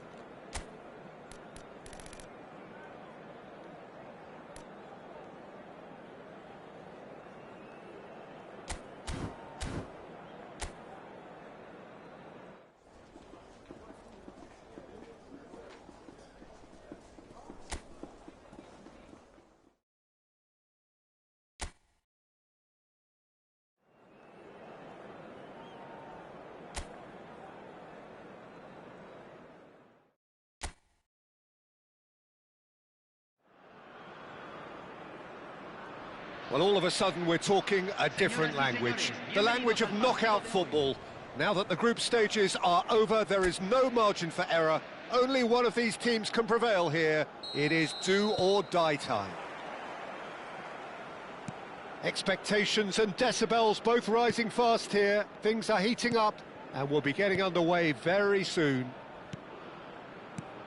Well, all of a sudden we're talking a different language. The language of knockout football. Now that the group stages are over, there is no margin for error. Only one of these teams can prevail here. It is do or die time. Expectations and decibels both rising fast here. Things are heating up and we'll be getting underway very soon.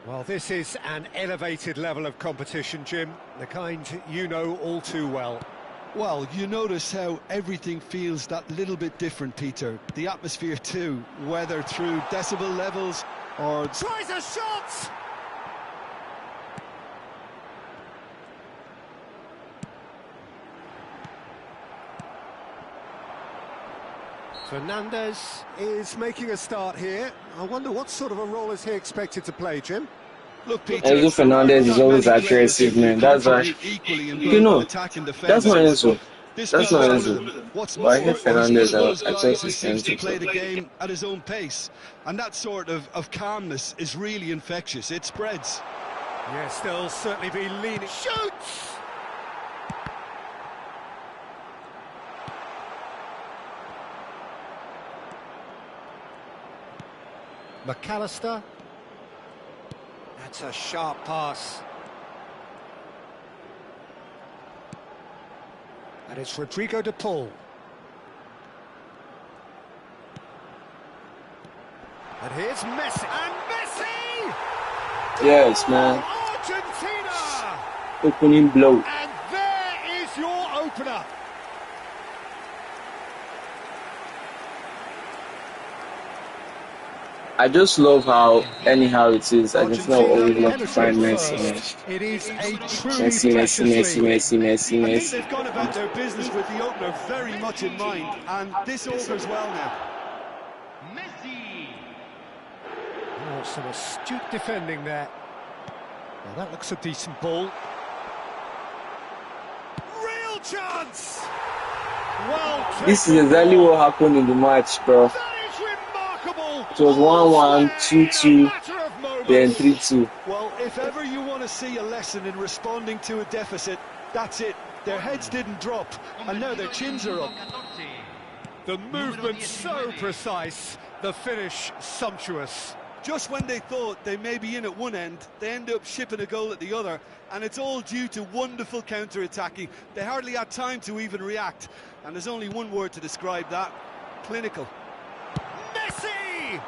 Well, this is an elevated level of competition, Jim. The kind you know all too well. Well, you notice how everything feels that little bit different, Peter. The atmosphere too, whether through decibel levels or... Tries a shot! Fernandez is making a start here. I wonder what sort of a role is he expected to play, Jim? Look, Peter, Enzo Fernandez is not always many players aggressive, who man. That's why. contribute equally in You both know, attack and that's defence. not Enzo. This That's not fella's one of Enzo. them. What's But I more, hate he's one Fernandez. of those I guys thought who he's seems to Enzo. play the game at his own pace. And that sort of calmness is really infectious. It spreads. Yes, they'll certainly be leaning. Shoots! McAllister. That's a sharp pass. And it's Rodrigo de Paul. And here's Messi. And Messi! Yes, man. Argentina! Opening blow. And there is your opener. I just love how, anyhow it is, Argentina will always want to find Penetrate Messi, man. first. It is a truly Messi, precious Messi, lead. Messi, Messi, I think Messi. they've gone about their business with the opener very much in mind, and this augurs well now. Messi. Oh, some astute defending there. Well, that looks a decent ball. Real chance! Well, This is exactly what happened in the match, bro. that is remarkable. It was 1-1, 2-2, then 3-2. Well, if ever you want to see a lesson in responding to a deficit, that's it. Their heads didn't drop, and now their chins are up. The movement so precise, the finish sumptuous. Just when they thought they may be in at one end, they end up shipping a goal at the other, and it's all due to wonderful counter-attacking. They hardly had time to even react, and there's only one word to describe that: clinical. Messi!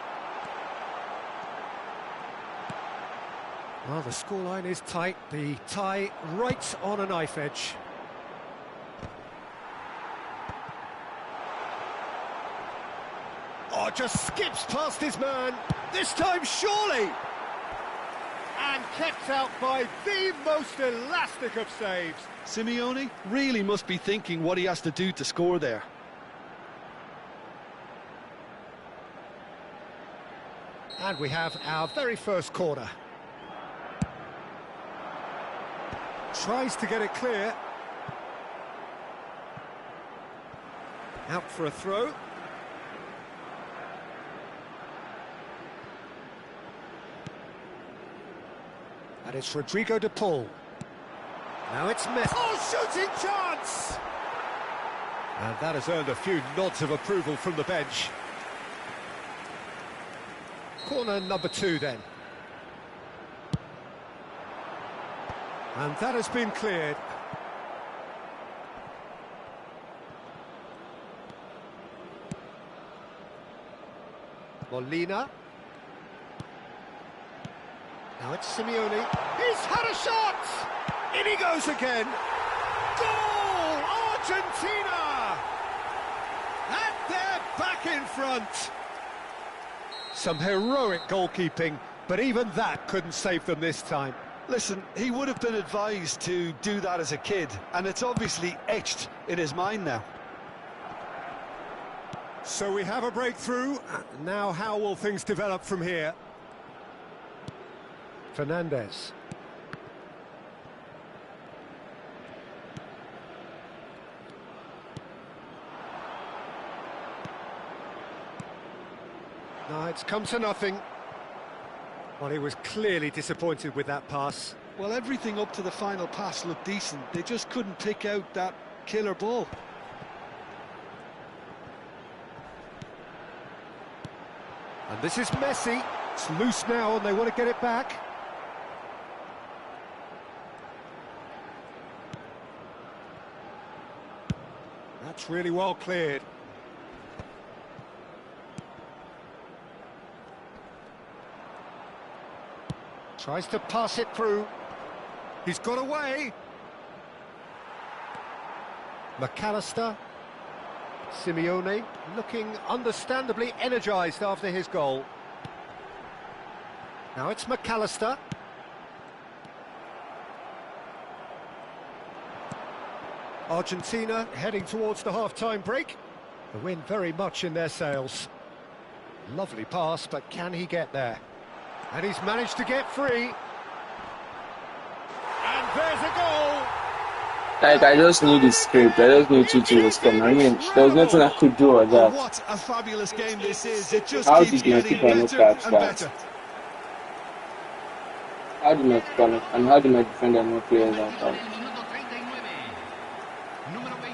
Well, the scoreline is tight, the tie right on a knife edge. Oh, just skips past his man, this time surely! And kept out by the most elastic of saves. Simeone really must be thinking what he has to do to score there. And we have our very first corner. Tries to get it clear. Out for a throw. And it's Rodrigo de Paul. Now it's Messi. Oh, shooting chance! And that has earned a few nods of approval from the bench. Corner number 2 then. And that has been cleared. Molina. Now it's Simeone. He's had a shot! In he goes again. Goal! Argentina! And they're back in front. Some heroic goalkeeping, but even that couldn't save them this time. Listen, he would have been advised to do that as a kid, and it's obviously etched in his mind now. So we have a breakthrough. Now how will things develop from here? Fernandez. No, it's come to nothing. Well, he was clearly disappointed with that pass. Well, everything up to the final pass looked decent. They just couldn't pick out that killer ball. And this is Messi. It's loose now and they want to get it back. That's really well cleared. Tries to pass it through. He's got away. McAllister. Simeone looking understandably energised after his goal. Now it's McAllister. Argentina heading towards the half-time break. The wind very much in their sails. Lovely pass, but can he get there? And he's managed to get free. And there's a goal! Like, I just knew the script. I just knew 2-2 was coming. I mean, there was nothing I could do with Oh, that. what a fabulous game this is. It just How keeps did my getting keeper not better catch and that? better. How did my keeper not, and how did my defender not clear that out? Minuto 39. Número 20.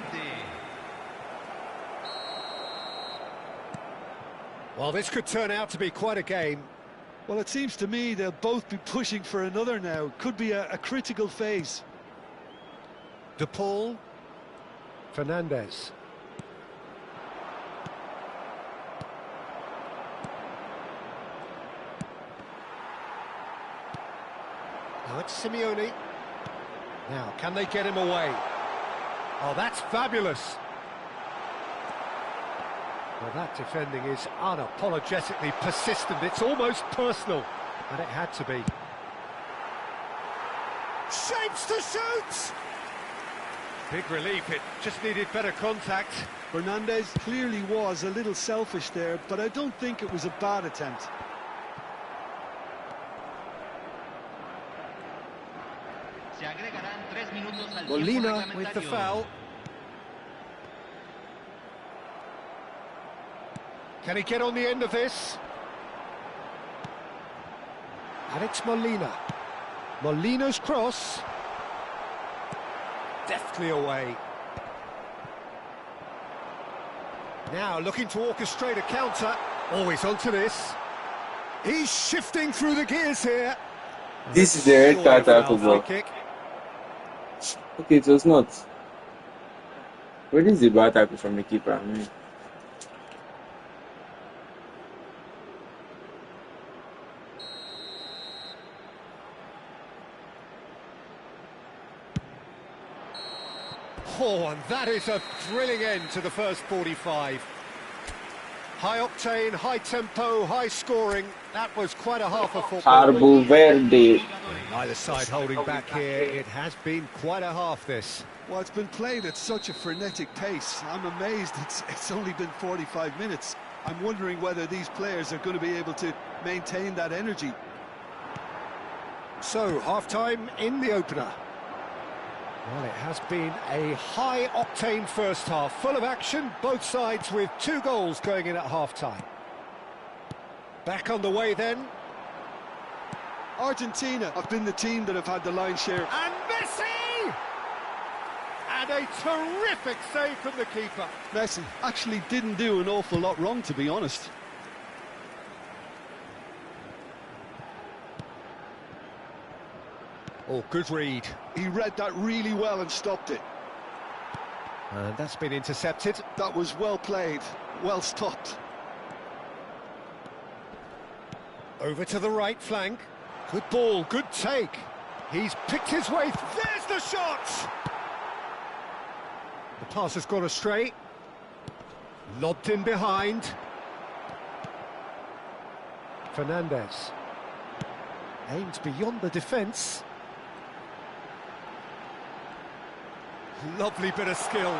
Well, this could turn out to be quite a game. Well, it seems to me they'll both be pushing for another now. Could be a critical phase. De Paul. Fernandez. Now it's Simeone. Now, can they get him away? Oh, that's fabulous. Well, that defending is unapologetically persistent. It's almost personal, and it had to be. Shapes to shoot! Big relief, it just needed better contact. Fernandez clearly was a little selfish there, but I don't think it was a bad attempt. Se agregarán 3 minutos al tiempo Molina with the reglamentario. foul. Can he get on the end of this? And it's Molina. Molina's cross. Deftly away. Now looking to orchestrate a counter. Always onto this. He's shifting through the gears here. This is the red card tackle, bro. Kick. Okay, it was not. Where is the bad tackle from the keeper? I mean, Oh, and that is a thrilling end to the first 45. High octane, high tempo, high scoring. That was quite a half of football. Arbo Verde. Either side holding back here. It has been quite a half, this. Well, it's been played at such a frenetic pace. I'm amazed it's only been 45 minutes. I'm wondering whether these players are going to be able to maintain that energy. So, half-time in the opener. Well, it has been a high-octane first half, full of action, both sides with 2 goals going in at half-time. Back on the way then. Argentina have been the team that have had the lion's share. And Messi! And a terrific save from the keeper. Messi actually didn't do an awful lot wrong, to be honest. Oh, good read. He read that really well and stopped it. And that's been intercepted. That was well played, well stopped. Over to the right flank. Good ball, good take. He's picked his way. There's the shot! The pass has gone astray. Lobbed in behind. Fernandez. Aimed beyond the defence. Lovely bit of skill.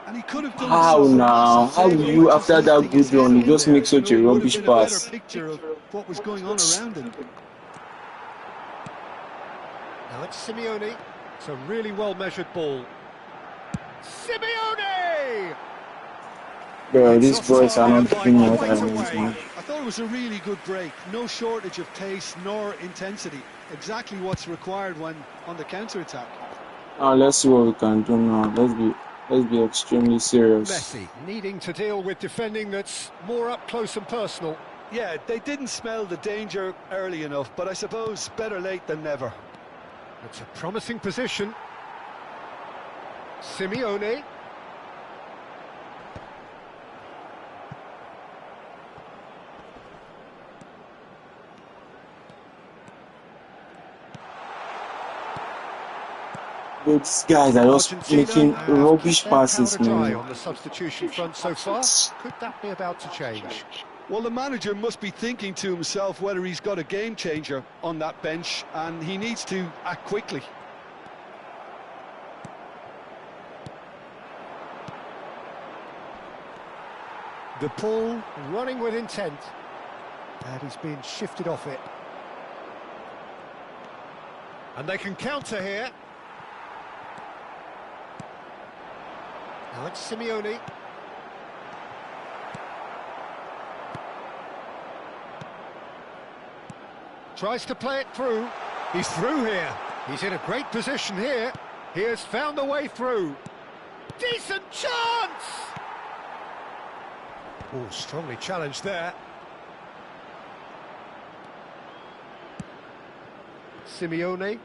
And he could have done How so. now? How will you, after that good run, you just make such a rubbish pass? Picture of what was going on around him. Now it's Simeone. It's a really well-measured ball. Simeone! Bro, these boys are not doing what I want, man. I thought it was a really good break. No shortage of pace nor intensity. Exactly what's required when on the counter-attack. Let's see what we can do now. Let's be extremely serious. Messi needing to deal with defending that's more up close and personal. Yeah, they didn't smell the danger early enough, but I suppose better late than never. It's a promising position. Simeone. These guys are just making rubbish passes, man. On the substitution front so far. Could that be about to change? Well, the manager must be thinking to himself whether he's got a game changer on that bench, and he needs to act quickly. The ball running with intent, and he's been shifted off it. And they can counter here. Now it's Simeone. Tries to play it through. He's through here. He's in a great position here. He has found a way through. Decent chance! Oh, strongly challenged there. Simeone.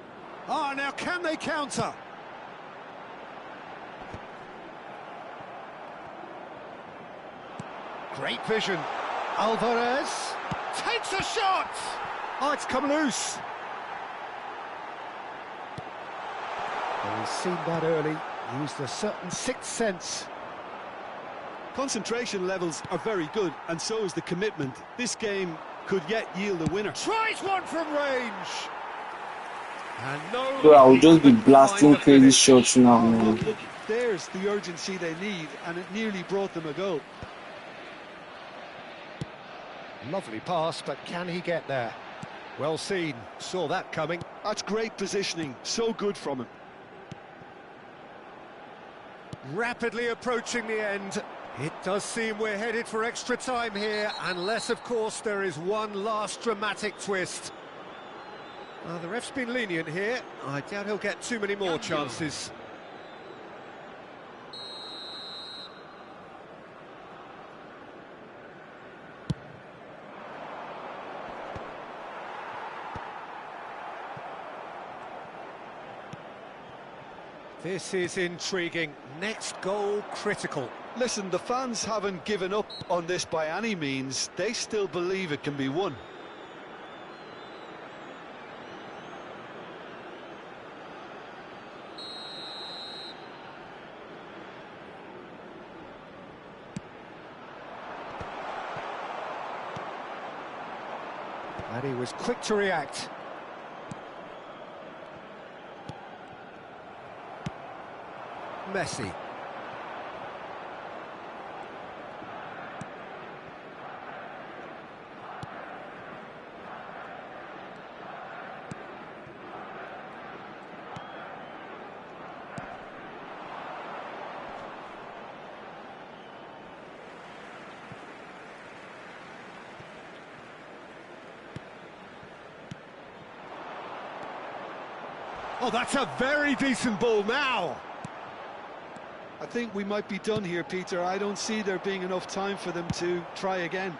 Ah, now can they counter? Great vision. Alvarez takes a shot! Oh, it's come loose. Well, he's seen that early, used a certain sixth sense. Concentration levels are very good, and so is the commitment. This game could yet yield a winner. Tries one from range. And no... So I'll just be couldn't blasting find the crazy finish. shots now, Oh, man. look, there's the urgency they need, and it nearly brought them a goal. Lovely pass, but can he get there? Well seen, saw that coming. That's great positioning, so good from him. Rapidly approaching the end. It does seem we're headed for extra time here, unless, of course, there is one last dramatic twist. The ref's been lenient here. I doubt he'll get too many more chances. This is intriguing. Next goal critical. Listen, the fans haven't given up on this by any means. They still believe it can be won. And he was quick to react. Messi. Oh, that's a very decent ball now. I think we might be done here, Peter. I don't see there being enough time for them to try again.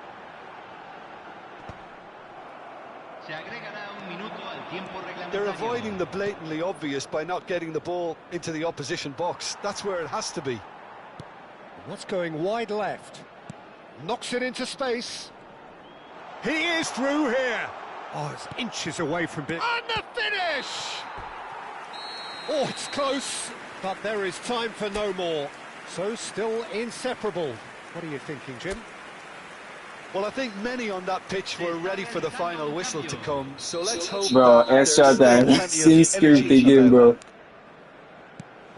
They're avoiding the blatantly obvious by not getting the ball into the opposition box. That's where it has to be. That's going wide left. Knocks it into space. He is through here. Oh, it's inches away from it. And the finish! Oh, it's close, but there is time for no more. So still inseparable. What are you thinking, Jim? Well, I think many on that pitch were ready for the final whistle to come, so let's hope Bro, that extra there's time. plenty of Seems script energy again, about bro. that.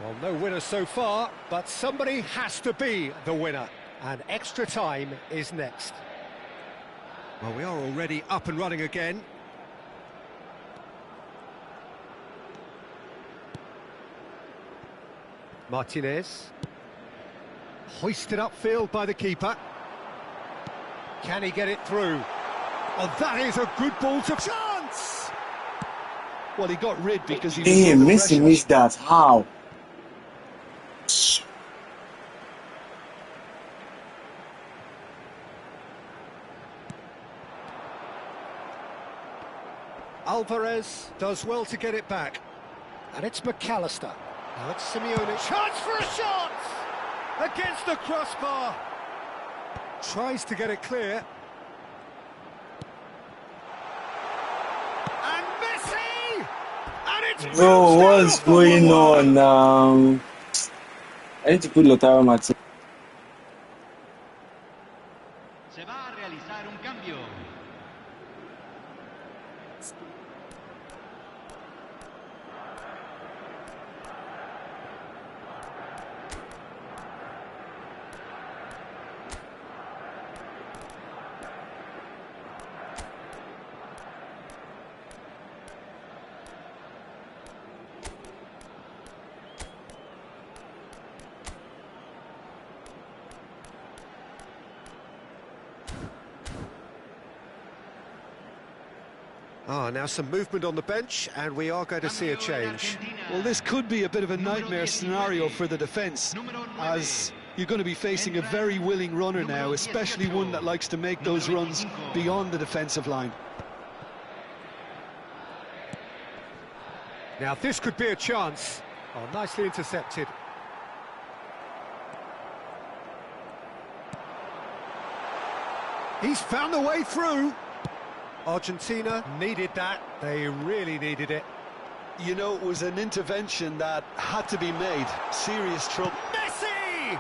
Well, no winner so far, but somebody has to be the winner. And extra time is next. Well, we are already up and running again. Martinez. Hoisted upfield by the keeper. Can he get it through? Oh, that is a good ball to chance! Well, he got rid because he was Damn, under Messi pressure. missed that. How? Alvarez does well to get it back. And it's McAllister. Now it's Simeone. Chance for a shot! Against the crossbar. Tries to get it clear. And Messi! And it's... Bro, what's going on now? I need to put Lautaro Martinez. Se va a realizar un cambio. Now some movement on the bench, and we are going to see a change. Well, this could be a bit of a nightmare scenario for the defence, as you're going to be facing a very willing runner now, especially one that likes to make those runs beyond the defensive line. Now this could be a chance. Oh, nicely intercepted. He's found the way through. Argentina needed that. They really needed it. You know, it was an intervention that had to be made. Serious trouble. Messi!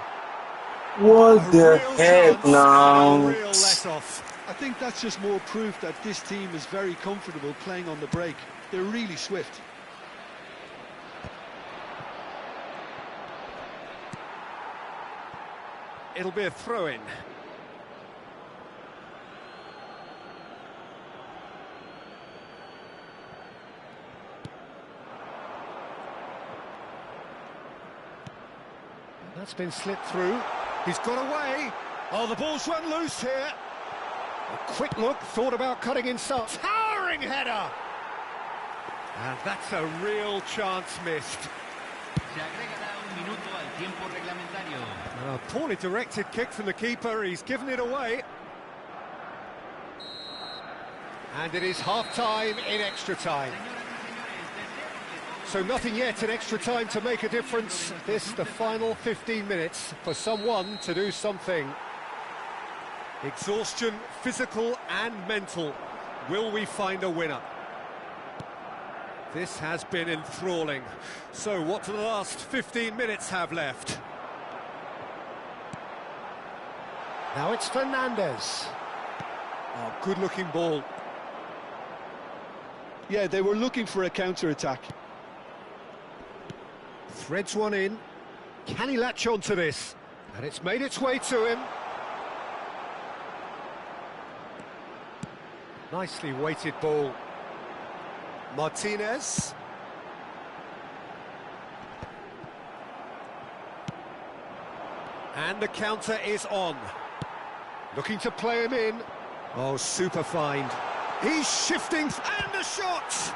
What A the real heck chance now? and a real let-off. I think that's just more proof that this team is very comfortable playing on the break. They're really swift. It'll be a throw-in. That's been slipped through. He's got away. Oh, the ball's run loose here. A quick look, thought about cutting inside. Towering header! And that's a real chance missed. Se agregará un minuto al tiempo reglamentario. A poorly directed kick from the keeper. He's given it away. And it is half-time in extra time. So nothing yet in extra time to make a difference. This, the final 15 minutes for someone to do something. Exhaustion, physical and mental. Will we find a winner? This has been enthralling. So what do the last 15 minutes have left? Now it's Fernandez. Oh, good-looking ball. Yeah, they were looking for a counter-attack. Threads one in. Can he latch on to this? And it's made its way to him. Nicely weighted ball. Martinez. And the counter is on. Looking to play him in. Oh, super find. He's shifting, and a shot!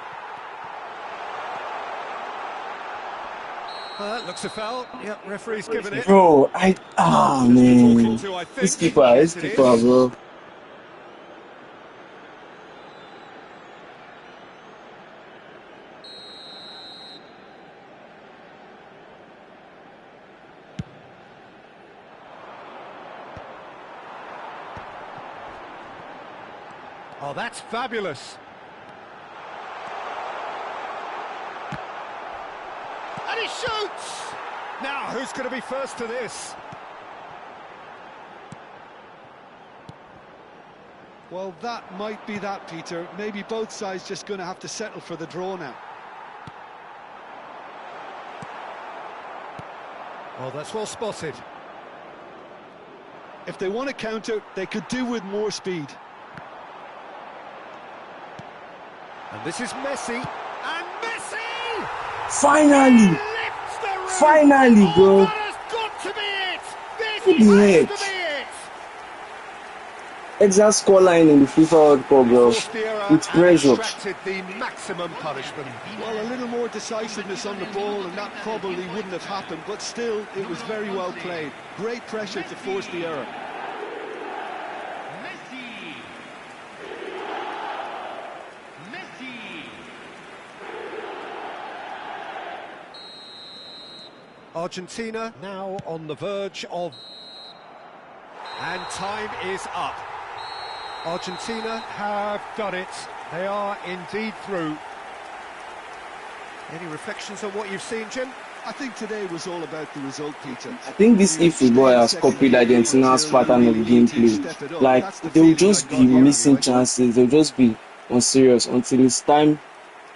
Looks a foul. Yep, referee's given it. Bro, man. This keeper, bro. Oh, that's fabulous. And he shoots! Now, who's going to be first to this? Well, that might be that, Peter. Maybe both sides just going to have to settle for the draw now. Oh, that's well spotted. If they want to counter, they could do with more speed. And this is Messi. And Messi! Finally! Finally, bro! Oh, that has got to be it! What This the has heck? to be it! Exact scoreline in the FIFA World Cup, bro. With pressure. Extracted the maximum punishment. Well, a little more decisiveness on the ball, and that probably wouldn't have happened, but still, it was very well played. Great pressure to force the error. Messi. Messi. Argentina now on the verge of... And time is up. Argentina have done it. They are indeed through. Any reflections on what you've seen, Jim? I think today was all about the result, Peter. I think this Efootball has copied Argentina's pattern of gameplay. Like, they'll just be missing chances, they'll just be unserious until it's time,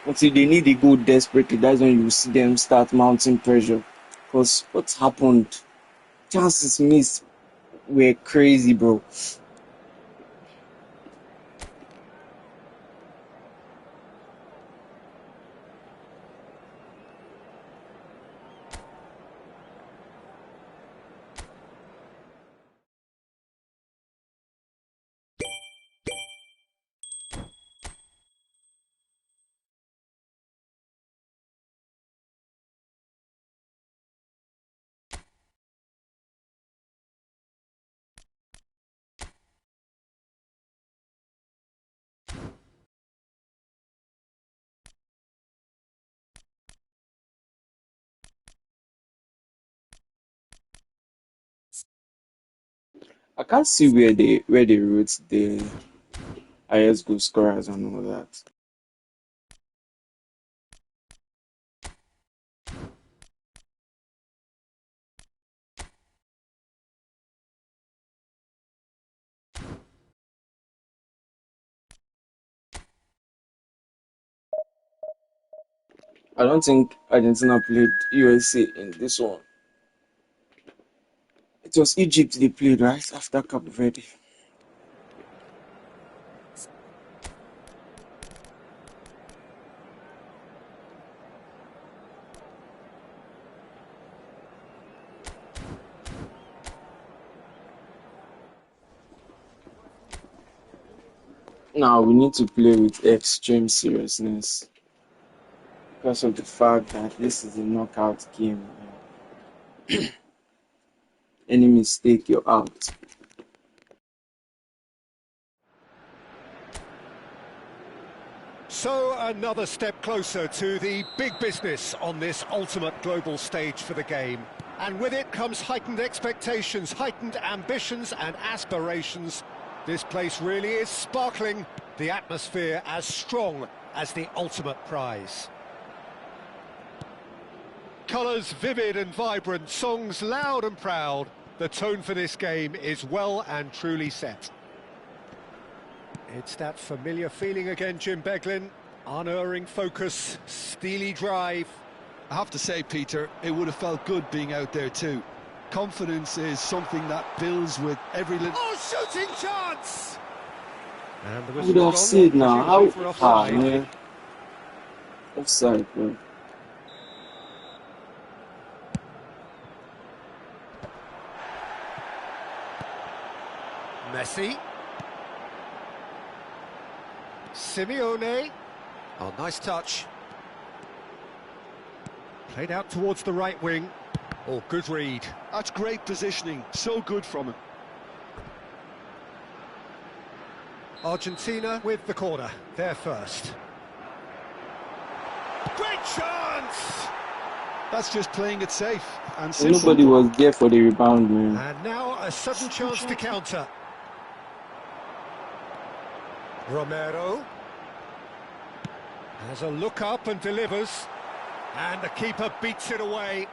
until they need a goal desperately. That's when you see them start mounting pressure. Because what's happened? Chances missed were crazy, bro. I can't see where they wrote the highest goal scorers and all that. I don't think Argentina played USA in this one. It was Egypt they played right after Cape Verde. Now we need to play with extreme seriousness because of the fact that this is a knockout game. Any mistake, you're out. So another step closer to the big business on this ultimate global stage for the game. And with it comes heightened expectations, heightened ambitions and aspirations. This place really is sparkling, the atmosphere as strong as the ultimate prize. Colours vivid and vibrant, songs loud and proud. The tone for this game is well and truly set. It's that familiar feeling again, Jim Beglin. Unerring focus, steely drive. I have to say, Peter, it would have felt good being out there too. Confidence is something that builds with every little... Oh, shooting chance! And the I would whistle's have gone, said now. How? presumably for offside. Man. Offside, bro. Messi. Simeone. Oh, nice touch. Played out towards the right wing. Oh, good read. That's great positioning, so good from him. Argentina with the corner, they're first. Great chance! That's just playing it safe and simple. Nobody was there for the rebound, man. And now a sudden chance to counter. Romero has a look up and delivers, and the keeper beats it away.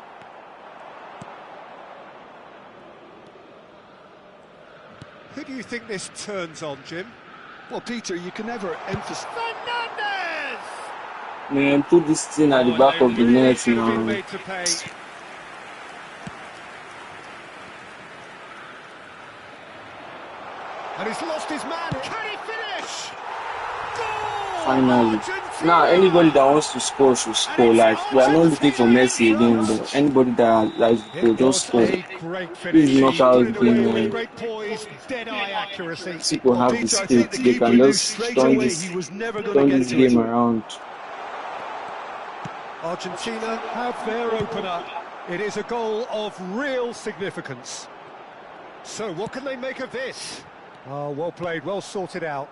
Who do you think this turns on, Jim? Well, Peter, you can never emphasize... Fernandez! Man, put this thing at the back of the net Should have been now. made to pay. And he's lost his man. Can he finish? Goal! Finally. Argentina! Now, anybody that wants to score should score. Like, we are not looking for Messi again, but anybody that likes to It just was score. a great This finish. is not He how put it's it away been, with man. great poise, dead-eye accuracy. People have the Peter, I think spirit. the They keeper can knew just straight turn away this, he was never going turn to this get to game it. around. Argentina have their opener. It is a goal of real significance. So what can they make of this? Oh, well played, well sorted out.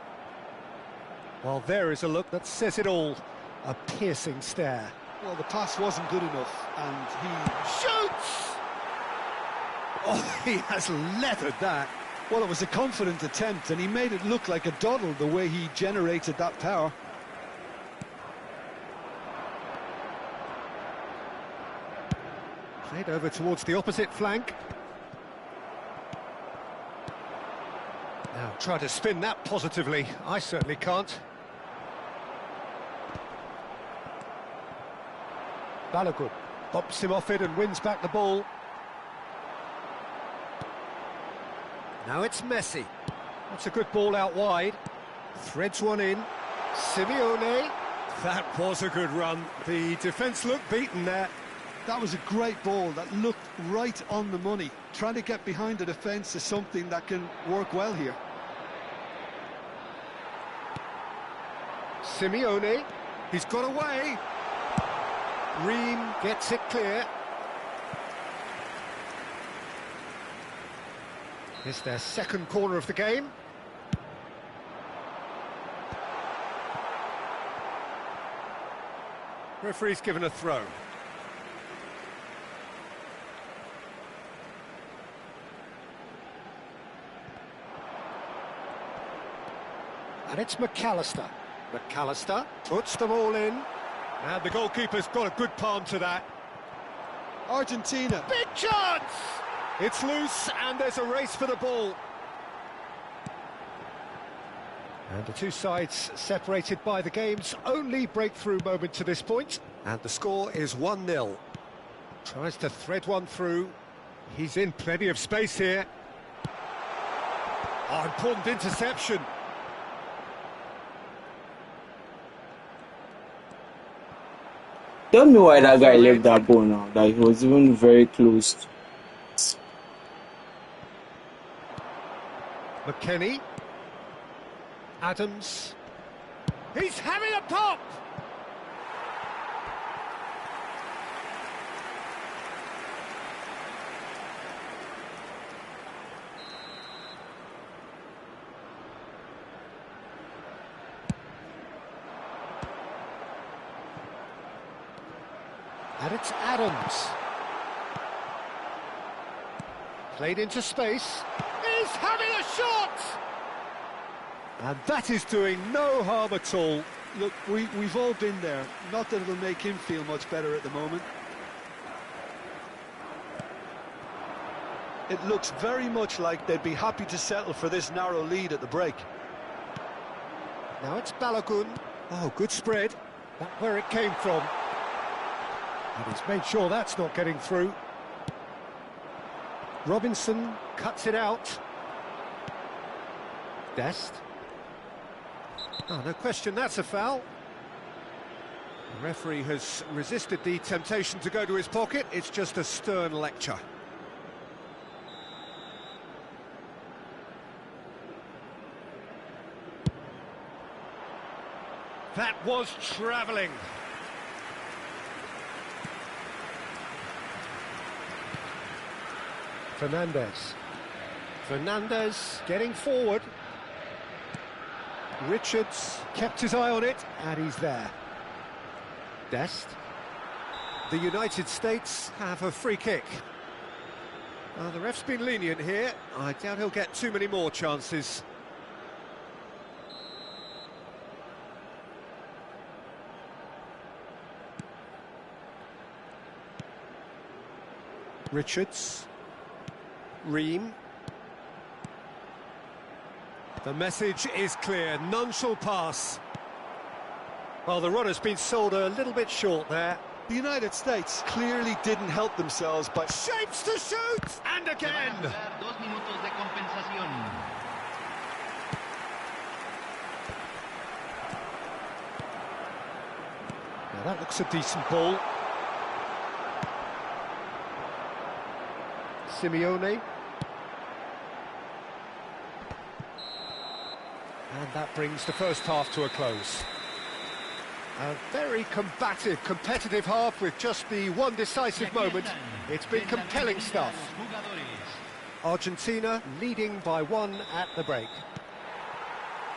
Well, there is a look that says it all. A piercing stare. Well, the pass wasn't good enough, and he... Shoots! Oh, he has leathered that. Well, it was a confident attempt, and he made it look like a doddle the way he generated that power. Played over towards the opposite flank. Now try to spin that positively. I certainly can't. Balogun bops him off it and wins back the ball. Now it's Messi. That's a good ball out wide. Threads one in. Simeone. That was a good run. The defence looked beaten there. That was a great ball that looked right on the money. Trying to get behind the defence is something that can work well here. Simeone. He's got away. Ream gets it clear. It's their second corner of the game. Referee's given a throw. And it's McAllister. McAllister puts them all in. And the goalkeeper's got a good palm to that. Argentina. Big chance! It's loose and there's a race for the ball. And the two sides separated by the game's only breakthrough moment to this point. And the score is 1-0. Tries to thread one through. He's in plenty of space here. Oh, important interception. Tell me why that guy left that ball now, that he was even very close. McKennie. Adams. He's having a pop! And it's Adams. Played into space. He's having a shot! And that is doing no harm at all. Look, we've all been there. Not that it'll make him feel much better at the moment. It looks very much like they'd be happy to settle for this narrow lead at the break. Now it's Balogun. Oh, good spread. That's where it came from. And he's made sure that's not getting through. Robinson cuts it out. Dest. Oh, no question, that's a foul. The referee has resisted the temptation to go to his pocket. It's just a stern lecture. That was travelling. Fernandez getting forward. Richards kept his eye on it, and he's there. Dest. The United States have a free kick. The ref's been lenient here. I doubt he'll get too many more chances. Richards. Ream. The message is clear, none shall pass. Well, the run has been sold a little bit short there. The United States clearly didn't help themselves by... Shapes to shoot! And again! Now that looks a decent ball. Simeone. And that brings the first half to a close. A very combative, competitive half with just the one decisive moment. It's been compelling stuff. Argentina leading by 1 at the break.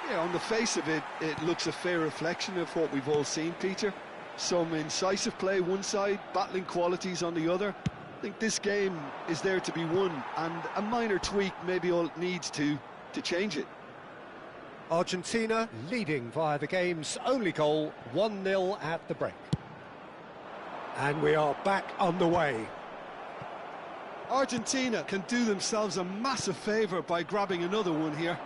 Yeah, on the face of it, it looks a fair reflection of what we've all seen, Peter. Some incisive play one side, battling qualities on the other. I think this game is there to be won, and a minor tweak maybe all it needs to change it. Argentina leading via the game's only goal, 1-0 at the break. And we are back underway. Argentina can do themselves a massive favour by grabbing another one here.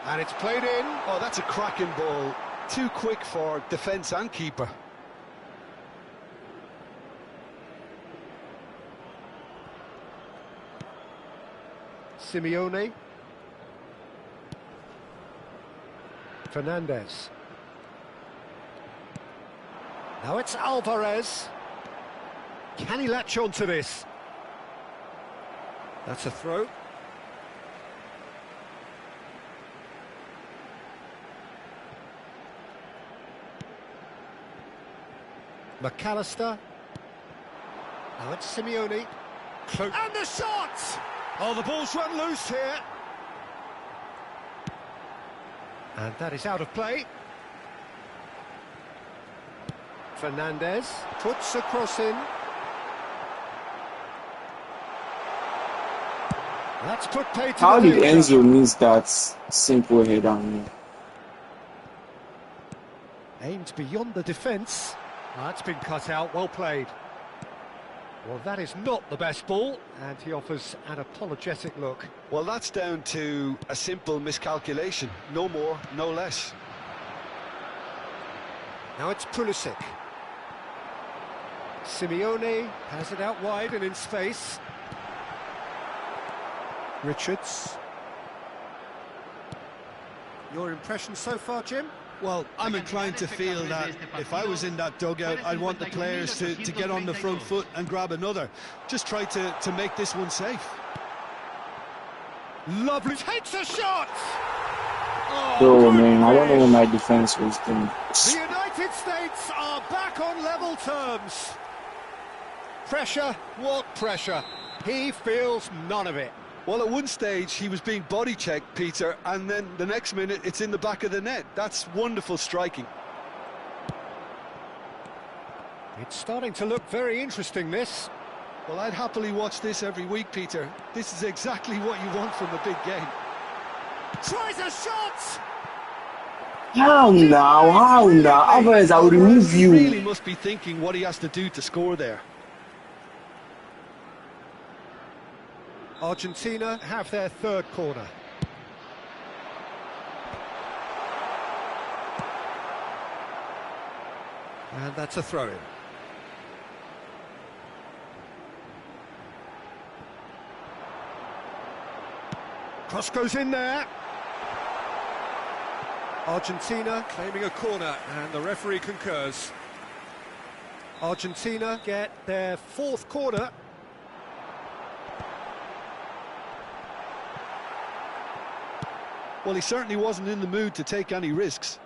And it's played in. Oh, that's a cracking ball. Too quick for defence and keeper. Simeone. Fernandez. Now it's Alvarez. Can he latch on to this? That's a throw. McAllister. Now it's Simeone. And the shot! Oh, the ball's run loose here. And that is out of play. Fernandez puts a cross in. That's put play to How the did danger. Enzo miss that simple header? Man? Aimed beyond the defence. That's been cut out, well played. Well, that is not the best ball, and he offers an apologetic look. Well, that's down to a simple miscalculation. No more, no less. Now it's Pulisic. Simeone has it out wide and in space. Richards. Your impression so far, Jim? Well, I'm inclined to feel that if I was in that dugout, I'd want the players to get on the front foot and grab another. Just try to make this one safe. Lovely. Takes a shot! Oh man, I don't know what my defense was doing. The United States are back on level terms. Pressure, what pressure? He feels none of it. Well, at one stage, he was being body-checked, Peter, and then the next minute, it's in the back of the net. That's wonderful striking. It's starting to look very interesting, this. Well, I'd happily watch this every week, Peter. This is exactly what you want from a big game. Tries a shot! How now? Otherwise, I will remove He you. really must be thinking what he has to do to score there. Argentina have their third corner. And that's a throw-in. Cross goes in there. Argentina claiming a corner, and the referee concurs. Argentina get their fourth corner. Well, he certainly wasn't in the mood to take any risks.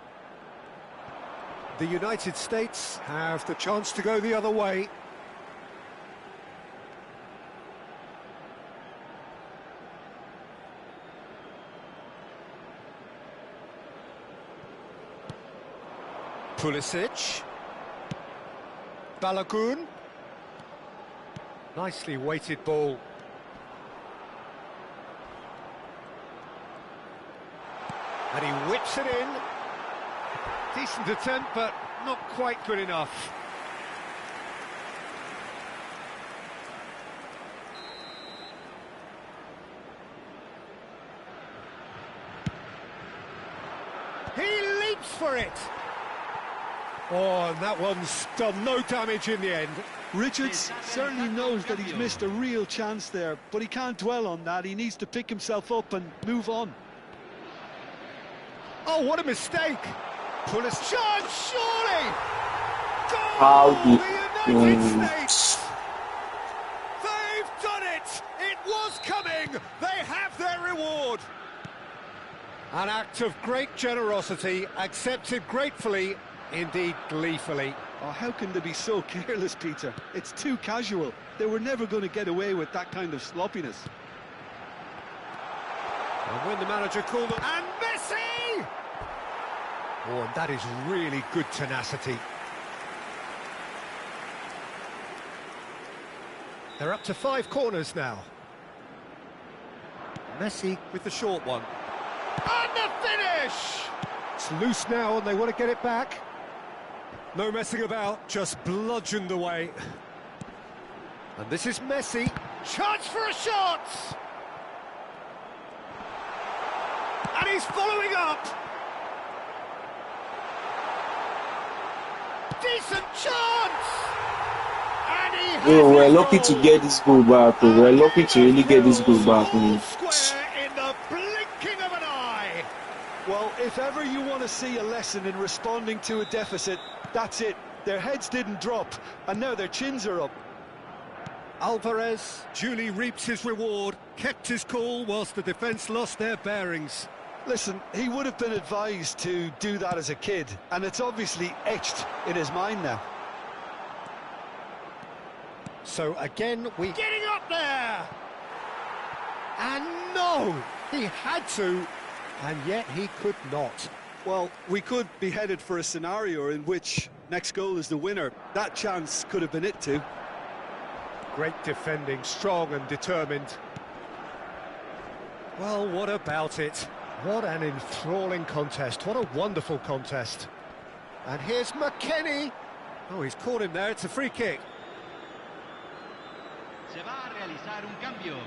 The United States have the chance to go the other way. Pulisic. Balogun. Nicely weighted ball. And he whips it in. Decent attempt, but not quite good enough. He leaps for it. Oh, and that one's done no damage in the end. Richards certainly knows that he's missed a real chance there, but he can't dwell on that. He needs to pick himself up and move on. Oh, what a mistake! Pulisic, chance, surely! Goal! How did The United States! They've done it! It was coming! They have their reward! An act of great generosity, accepted gratefully, indeed gleefully. Oh, how can they be so careless, Peter? It's too casual. They were never going to get away with that kind of sloppiness. And when the manager called them... And Messi! Oh, and that is really good tenacity. They're up to 5 corners now. Messi with the short one. And the finish! It's loose now and they want to get it back. No messing about, just bludgeoned away. And this is Messi. Chance for a shot! And he's following up. Decent chance! And he has Oh, we're his lucky goal. to get this goal back. We're lucky to really get this goal back. Man. Square in the blinking of an eye. Well, if ever you want to see a lesson in responding to a deficit, that's it. Their heads didn't drop, and now their chins are up. Alvarez duly reaps his reward, kept his cool whilst the defence lost their bearings. Listen, he would have been advised to do that as a kid, and it's obviously etched in his mind now. So again, getting up there! And no! He had to, and yet he could not. Well, we could be headed for a scenario in which next goal is the winner. That chance could have been it too. Great defending, strong and determined. Well, what about it? What an enthralling contest. What a wonderful contest. And here's McKennie. Oh, he's caught him there. It's a free kick. Se va a realizar un cambio.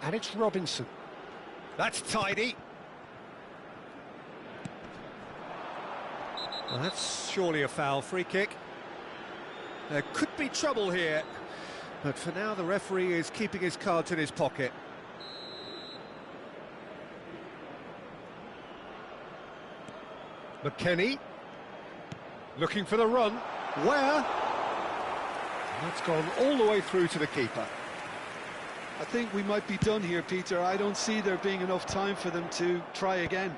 And it's Robinson. That's tidy. Well, that's surely a foul. Free kick. There could be trouble here, but for now the referee is keeping his cards in his pocket. McKennie looking for the run. Where? That's gone all the way through to the keeper. I think we might be done here, Peter. I don't see there being enough time for them to try again.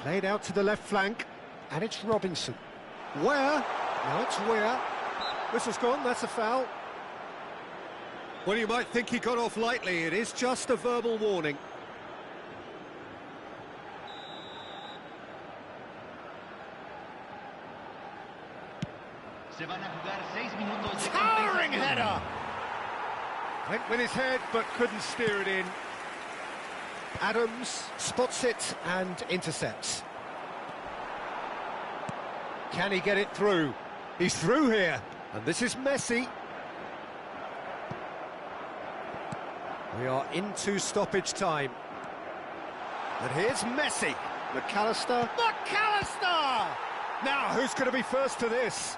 Played out to the left flank, and it's Robinson. Where? Now it's Weir. Whistle's gone, that's a foul. Well, you might think he got off lightly. It is just a verbal warning. Se van a jugar 6 minutos de Towering compensación. header! Went with his head, but couldn't steer it in. Adams spots it and intercepts. Can he get it through? He's through here, and this is Messi. We are into stoppage time. And here's Messi. McAllister. McAllister! Now, who's going to be first to this?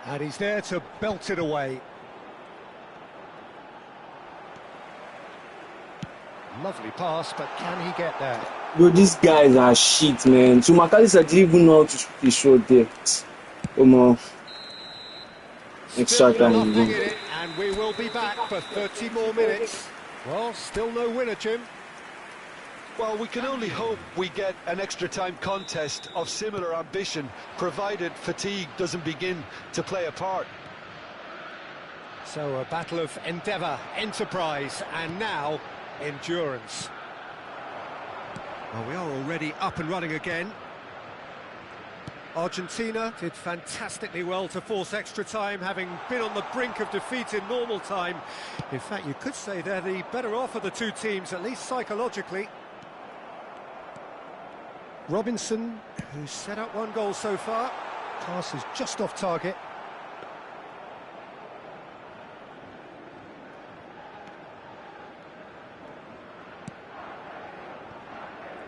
And he's there to belt it away. Lovely pass, but can he get there? Bro, these guys are shit, man. So McAllister didn't even know how to shoot the shot there. Come on. Extra Still time. nothing in it, and we will be back for 30 more minutes. Well, still no winner, Jim. Well, we can only hope we get an extra time contest of similar ambition, provided fatigue doesn't begin to play a part. So a battle of endeavour, enterprise, and now endurance. Well, we are already up and running again. Argentina did fantastically well to force extra time, having been on the brink of defeat in normal time. In fact, you could say they're the better off of the two teams, at least psychologically. Robinson, who's set up one goal so far. Pass is just off target.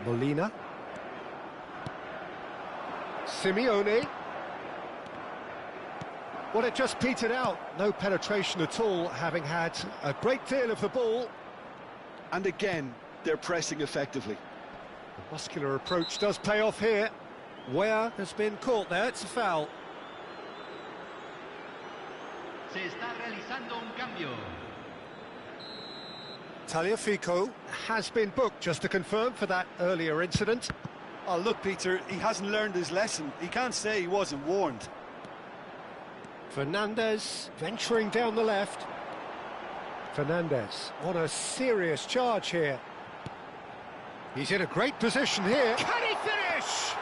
Molina. Simeone. Well, it just petered out. No penetration at all, having had a great deal of the ball. And again, they're pressing effectively. The muscular approach does pay off here. Weir has been caught there, it's a foul. Se está realizando un cambio. Tagliafico has been booked, just to confirm, for that earlier incident. Oh, look, Peter, he hasn't learned his lesson. He can't say he wasn't warned. Fernandez venturing down the left. Fernandez on a serious charge here. He's in a great position here. Can he finish?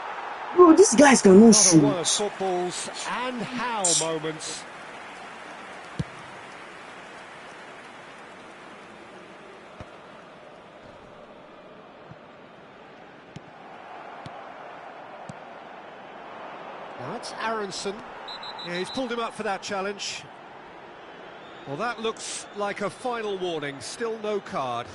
Bro, these guys cannot Another one of shoot. football's and how moments. Now it's Aronson. Yeah, he's pulled him up for that challenge. Well, that looks like a final warning. Still no card.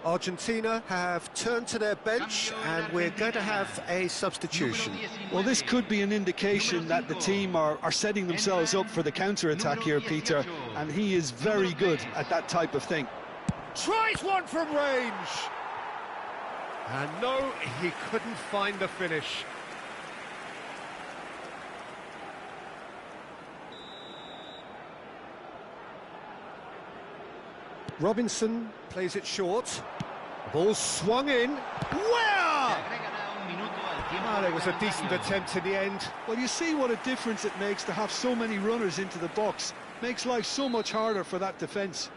Argentina have turned to their bench and we're going to have a substitution. Well, this could be an indication that the team are setting themselves up for the counter-attack here, Peter, and he is very good at that type of thing. Tries one from range! And no, he couldn't find the finish. Robinson plays it short. The ball swung in. Where? Ah, it was a decent attempt in the end. Well, you see what a difference it makes to have so many runners into the box. Makes life so much harder for that defence.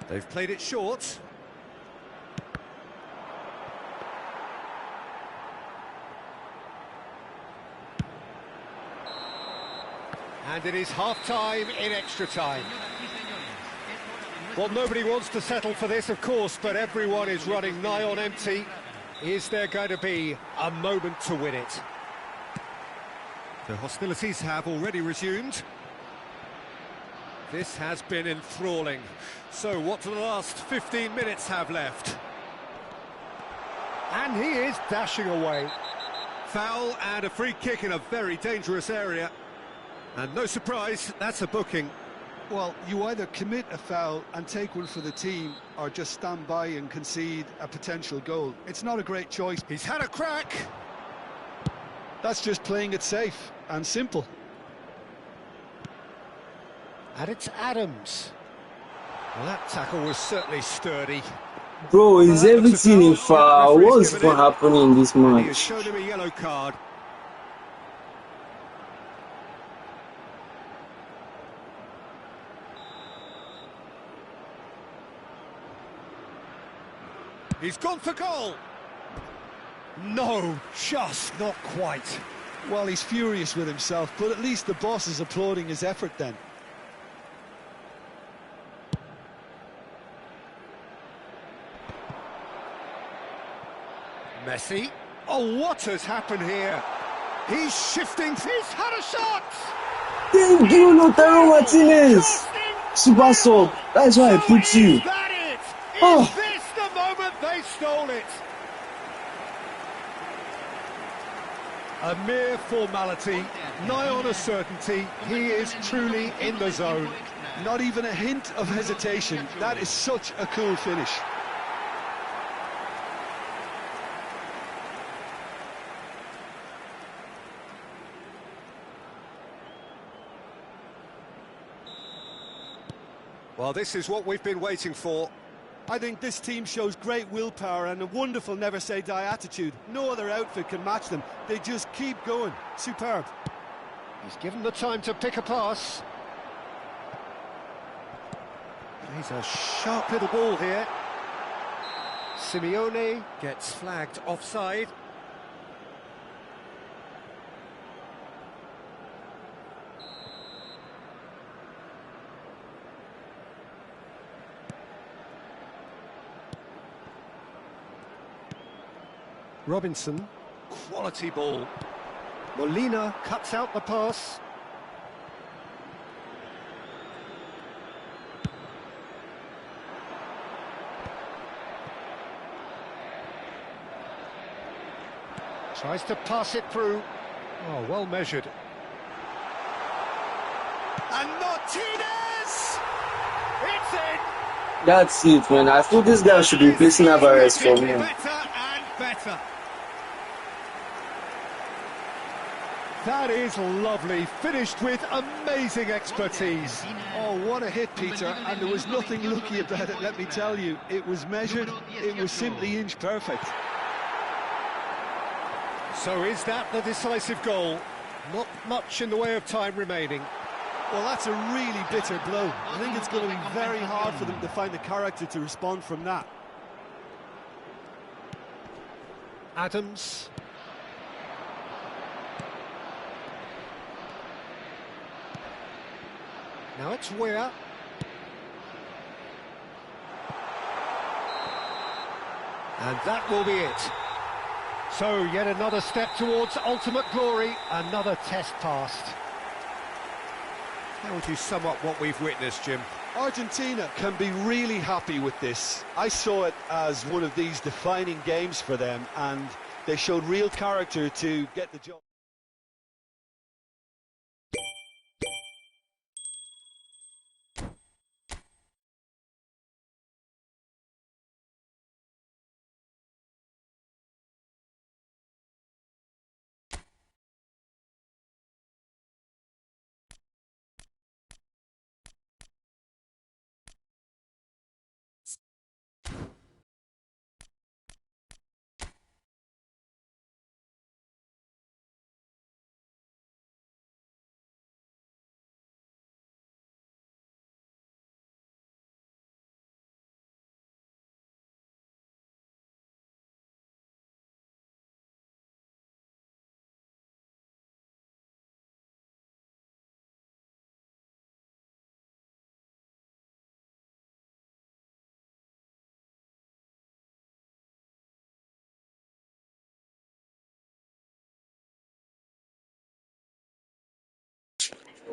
They've played it short. And it is half-time in extra time. Well, nobody wants to settle for this, of course, but everyone is running nigh on empty. Is there going to be a moment to win it? The hostilities have already resumed. This has been enthralling. So what do the last 15 minutes have left? And he is dashing away. Foul and a free kick in a very dangerous area. And no surprise, that's a booking. Well, you either commit a foul and take one for the team, or just stand by and concede a potential goal. It's not a great choice. He's had a crack. That's just playing it safe and simple. And it's Adams. Well, that tackle was certainly sturdy. Bro, is everything in foul? What's happening in this He has match? shown him a yellow card. He's gone for goal. No, just not quite. Well, he's furious with himself, but at least the boss is applauding his effort then. Messi. Oh, what has happened here? He's shifting. He's had a shot. Thank you, Lautaro Martinez. Super sub. That's why I put you. Is that it? Is Oh. this the moment they stole it? A mere formality, nigh on a certainty. He is truly in the zone. Not even a hint of hesitation. That is such a cool finish. Well, this is what we've been waiting for. I think this team shows great willpower and a wonderful never-say-die attitude. No other outfit can match them. They just keep going. Superb. He's given the time to pick a pass. He's a sharp little ball here. Simeone gets flagged offside. Robinson, quality ball. Molina cuts out the pass. Tries to pass it through. Oh, well measured. And Martinez! It's in! That's it, man. I thought this guy should be replacing Alvarez for me. Better and better. That is lovely, finished with amazing expertise. Oh, what a hit, Peter, and there was nothing lucky about it, let me tell you. It was measured, it was simply inch perfect. So is that the decisive goal? Not much in the way of time remaining. Well, that's a really bitter blow. I think it's going to be very hard for them to find the character to respond from that. Adams. Now it's Weir. And that will be it. So yet another step towards ultimate glory, another test passed. How would you sum up what we've witnessed, Jim? Argentina can be really happy with this. I saw it as one of these defining games for them, and they showed real character to get the job.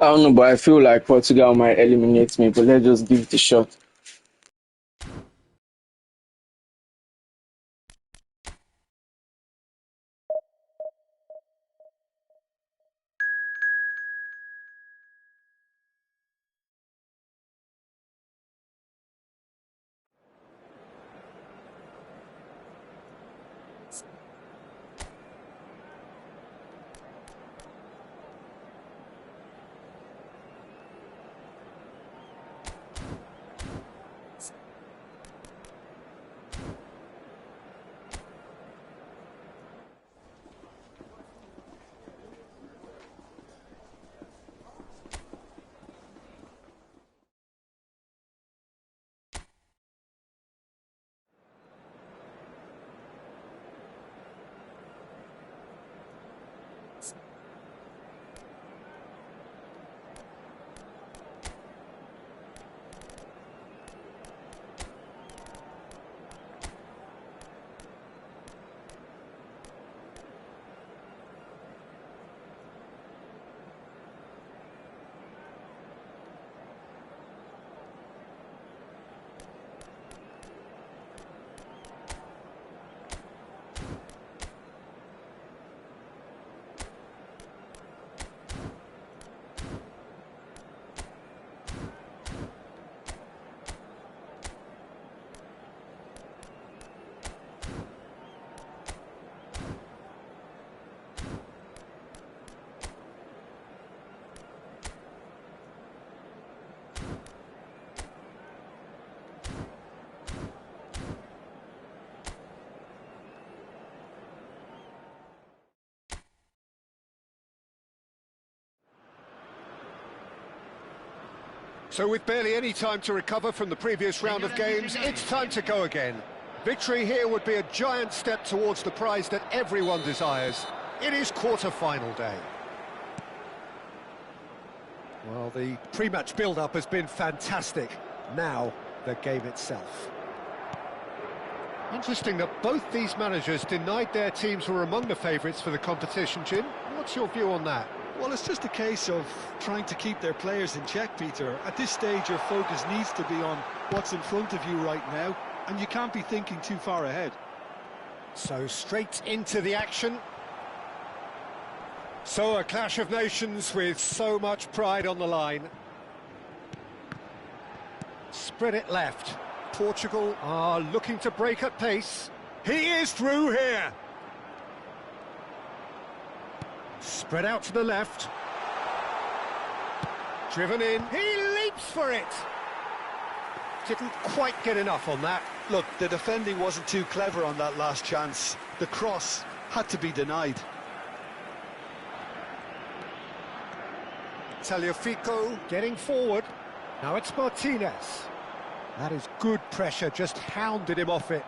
I don't know, but I feel like Portugal might eliminate me, but let's just give it a shot. So with barely any time to recover from the previous round of games, it's time to go again. Victory here would be a giant step towards the prize that everyone desires. It is quarter-final day. Well, the pre-match build-up has been fantastic. Now, the game itself. Interesting that both these managers denied their teams were among the favourites for the competition, Jim. What's your view on that? Well, it's just a case of trying to keep their players in check, Peter. At this stage, your focus needs to be on what's in front of you right now, and you can't be thinking too far ahead. So straight into the action. So a clash of nations with so much pride on the line. Spread it left. Portugal are looking to break at pace. He is through here. Spread out to the left. Driven in. He leaps for it. Didn't quite get enough on that. Look, the defending wasn't too clever on that last chance. The cross had to be denied. Tagliafico getting forward. Now it's Martinez. That is good pressure, just hounded him off it.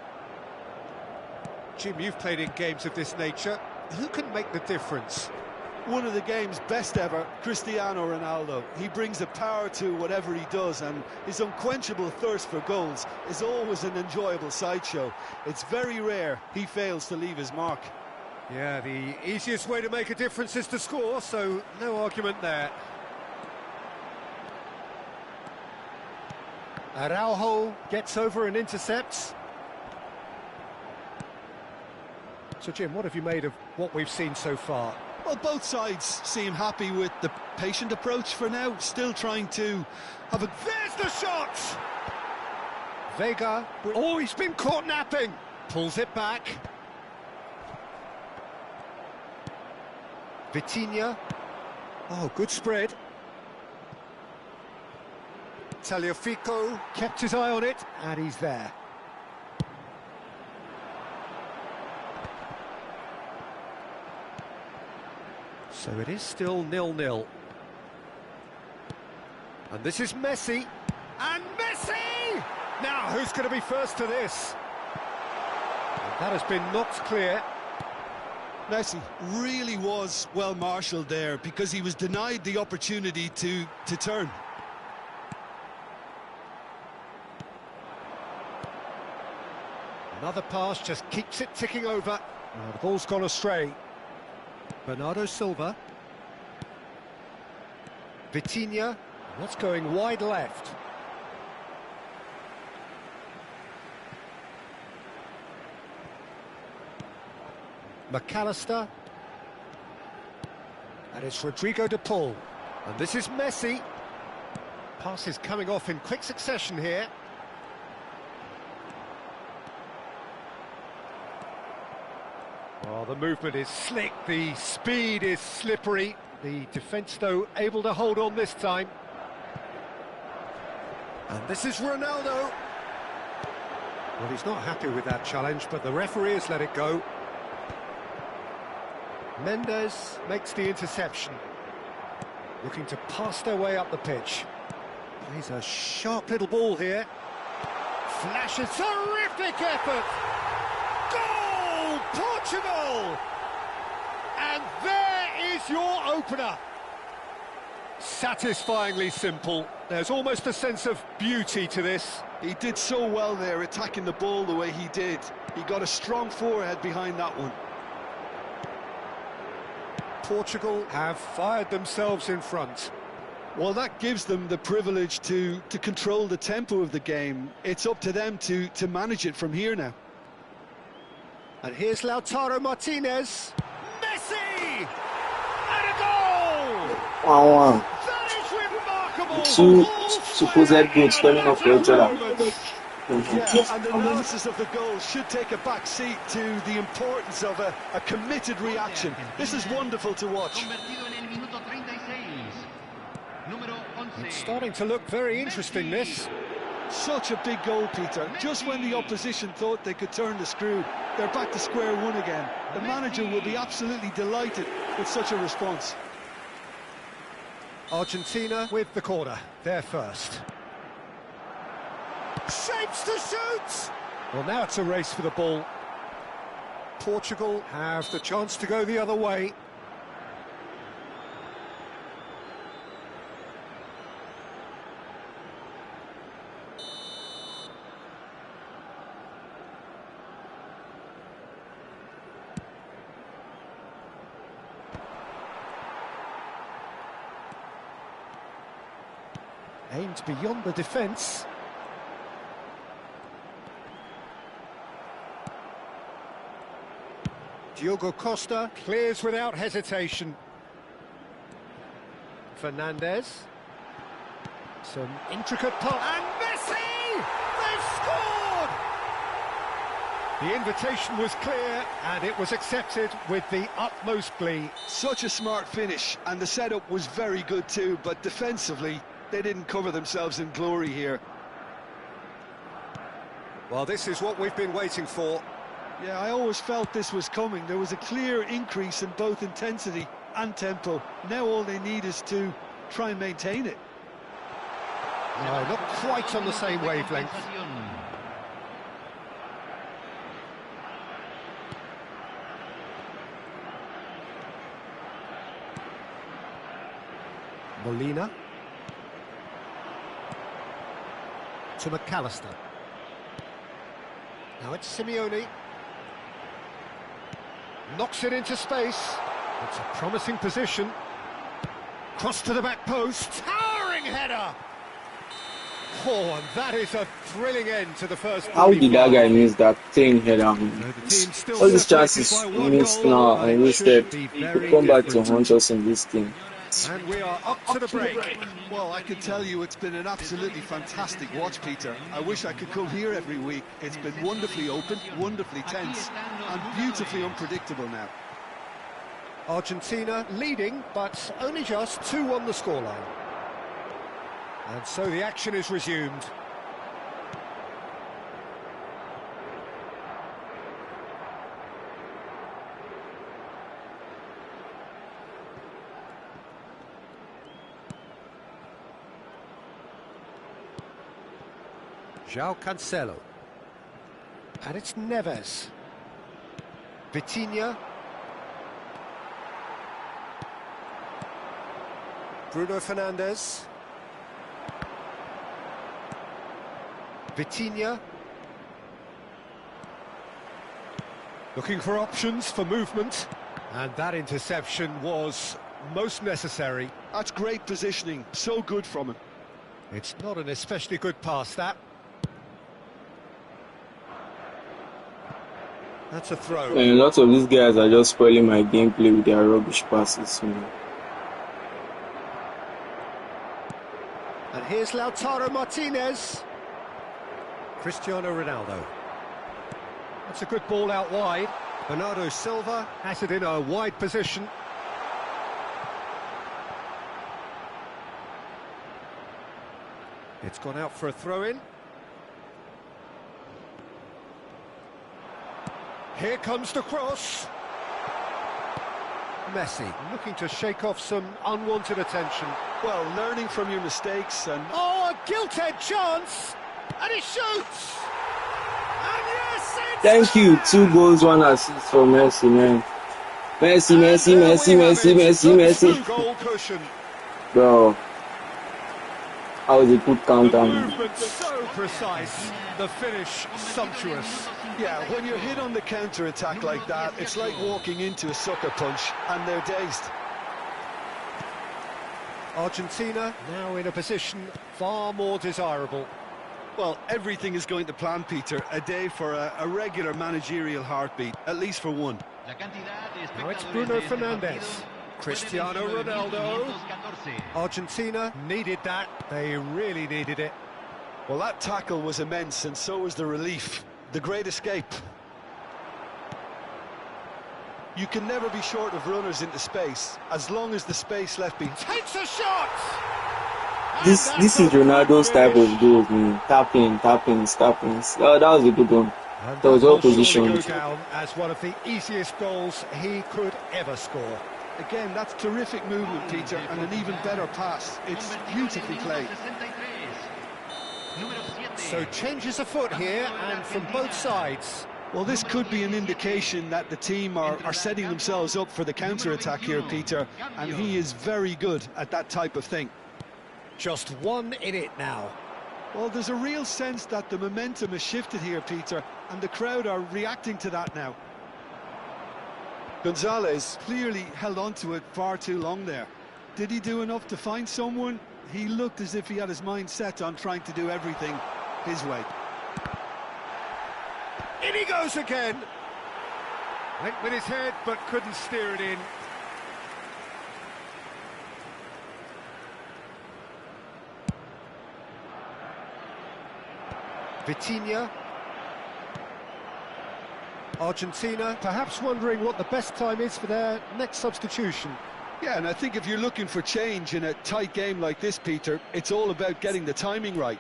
Jim, you've played in games of this nature. Who can make the difference? One of the game's best ever, Cristiano Ronaldo. He brings a power to whatever he does, and his unquenchable thirst for goals is always an enjoyable sideshow. It's very rare he fails to leave his mark. Yeah, the easiest way to make a difference is to score, so no argument there. Araujo gets over and intercepts. So Jim, what have you made of what we've seen so far? Well, both sides seem happy with the patient approach for now, still trying to have a... There's the shot! Vega, oh, he's been caught napping. Pulls it back. Vitinha. Oh, good spread. Tagliafico kept his eye on it, and he's there. So it is still 0-0. And this is Messi. And Messi! Now, who's going to be first to this? And that has been knocked clear. Messi really was well marshalled there because he was denied the opportunity to turn. Another pass just keeps it ticking over. Oh, the ball's gone astray. Bernardo Silva. Vitinha. That's going wide left. McAllister. And it's Rodrigo de Paul. And this is Messi. Passes coming off in quick succession here. Oh, the movement is slick, the speed is slippery. The defence, though, able to hold on this time. And this is Ronaldo. Well, he's not happy with that challenge, but the referee has let it go. Mendes makes the interception. Looking to pass their way up the pitch. Plays a sharp little ball here. Flashes, terrific effort! Goal, Portugal! And there is your opener. Satisfyingly simple. There's almost a sense of beauty to this. He did so well there, attacking the ball the way he did. He got a strong forehead behind that one. Portugal have fired themselves in front. Well, that gives them the privilege to control the tempo of the game. It's up to them to manage it from here now. And here's Lautaro Martinez. Messi! And a goal! Wow. That is remarkable! Two supposed goals turning off for each other. Yeah, and the analysis of the goal should take a back seat to the importance of a committed reaction. This is wonderful to watch. It's starting to look very interesting, this. Such a big goal, Peter. Just when the opposition thought they could turn the screw, they're back to square one again. The manager will be absolutely delighted with such a response. Argentina with the corner. They're first. Shapes to shoot! Well, now it's a race for the ball. Portugal have the chance to go the other way. Aimed beyond the defence. Diogo Costa clears without hesitation. Fernandez. Some intricate pass. And Messi! They've scored! The invitation was clear, and it was accepted with the utmost glee. Such a smart finish, and the setup was very good too, but defensively, they didn't cover themselves in glory here. Well, this is what we've been waiting for. Yeah, I always felt this was coming. There was a clear increase in both intensity and tempo. Now all they need is to try and maintain it. No, not quite on the same wavelength. Molina. To McAllister. Now it's Simeone. Knocks it into space. It's a promising position. Cross to the back post. Towering header! Oh, and that is a thrilling end to the first How did that 45. guy miss that thing head on? So the team still All these separated chances by one missed goal, now but and it should wasted. be He could very come back to different. haunt us in this game. And we are up to the break. Well, I can tell you it's been an absolutely fantastic watch, Peter. I wish I could come here every week. It's been wonderfully open, wonderfully tense, and beautifully unpredictable now. Argentina leading, but only just 2 on the scoreline. And so the action is resumed. João Cancelo. And it's Neves. Vitinha. Bruno Fernandes. Vitinha. Looking for options for movement. And that interception was most necessary. That's great positioning, so good from him. It's not an especially good pass, that. That's a throw. And lots of these guys are just spoiling my gameplay with their rubbish passes. And here's Lautaro Martinez. Cristiano Ronaldo. That's a good ball out wide. Bernardo Silva has it in a wide position. It's gone out for a throw-in. Here comes the cross. Messi looking to shake off some unwanted attention. Well, learning from your mistakes and... Oh, a gilt-edged chance! And he shoots! And yes, it's Thank you. there! 2 goals, 1 assist for Messi, man. Messi, Messi, And there Messi, we have Messi, it, Messi, the Messi. two-goal cushion. Bro, that was a good The counter. movement so precise, the finish sumptuous. Yeah, when you're hit on the counter-attack like that, it's like walking into a sucker punch, and they're dazed. Argentina now in a position far more desirable. Well, everything is going to plan, Peter. A day for a regular managerial heartbeat, at least for one. Now it's Bruno Fernandes. Cristiano Ronaldo. Argentina needed that. They really needed it. Well, that tackle was immense, and so was the relief. The great escape. You can never be short of runners into space, as long as the space left behind. Takes a shot! This is Ronaldo's type of goal, man. Tapping, tapping, tapping. Oh, that was a good one. And That was will well surely positioned. go down as one of the easiest goals he could ever score. Again, that's terrific movement, Peter, and an even better pass. It's beautifully played. So changes afoot here, and from both sides. Well, this could be an indication that the team are setting themselves up for the counter-attack here, Peter, and he is very good at that type of thing. Just one in it now. Well, there's a real sense that the momentum has shifted here, Peter, and the crowd are reacting to that now. Gonzalez clearly held on to it far too long there. Did he do enough to find someone? He looked as if he had his mind set on trying to do everything his way. In he goes again. Went with his head, but couldn't steer it in. Vitinha. Argentina perhaps wondering what the best time is for their next substitution. Yeah, and I think if you're looking for change in a tight game like this, Peter, it's all about getting the timing right.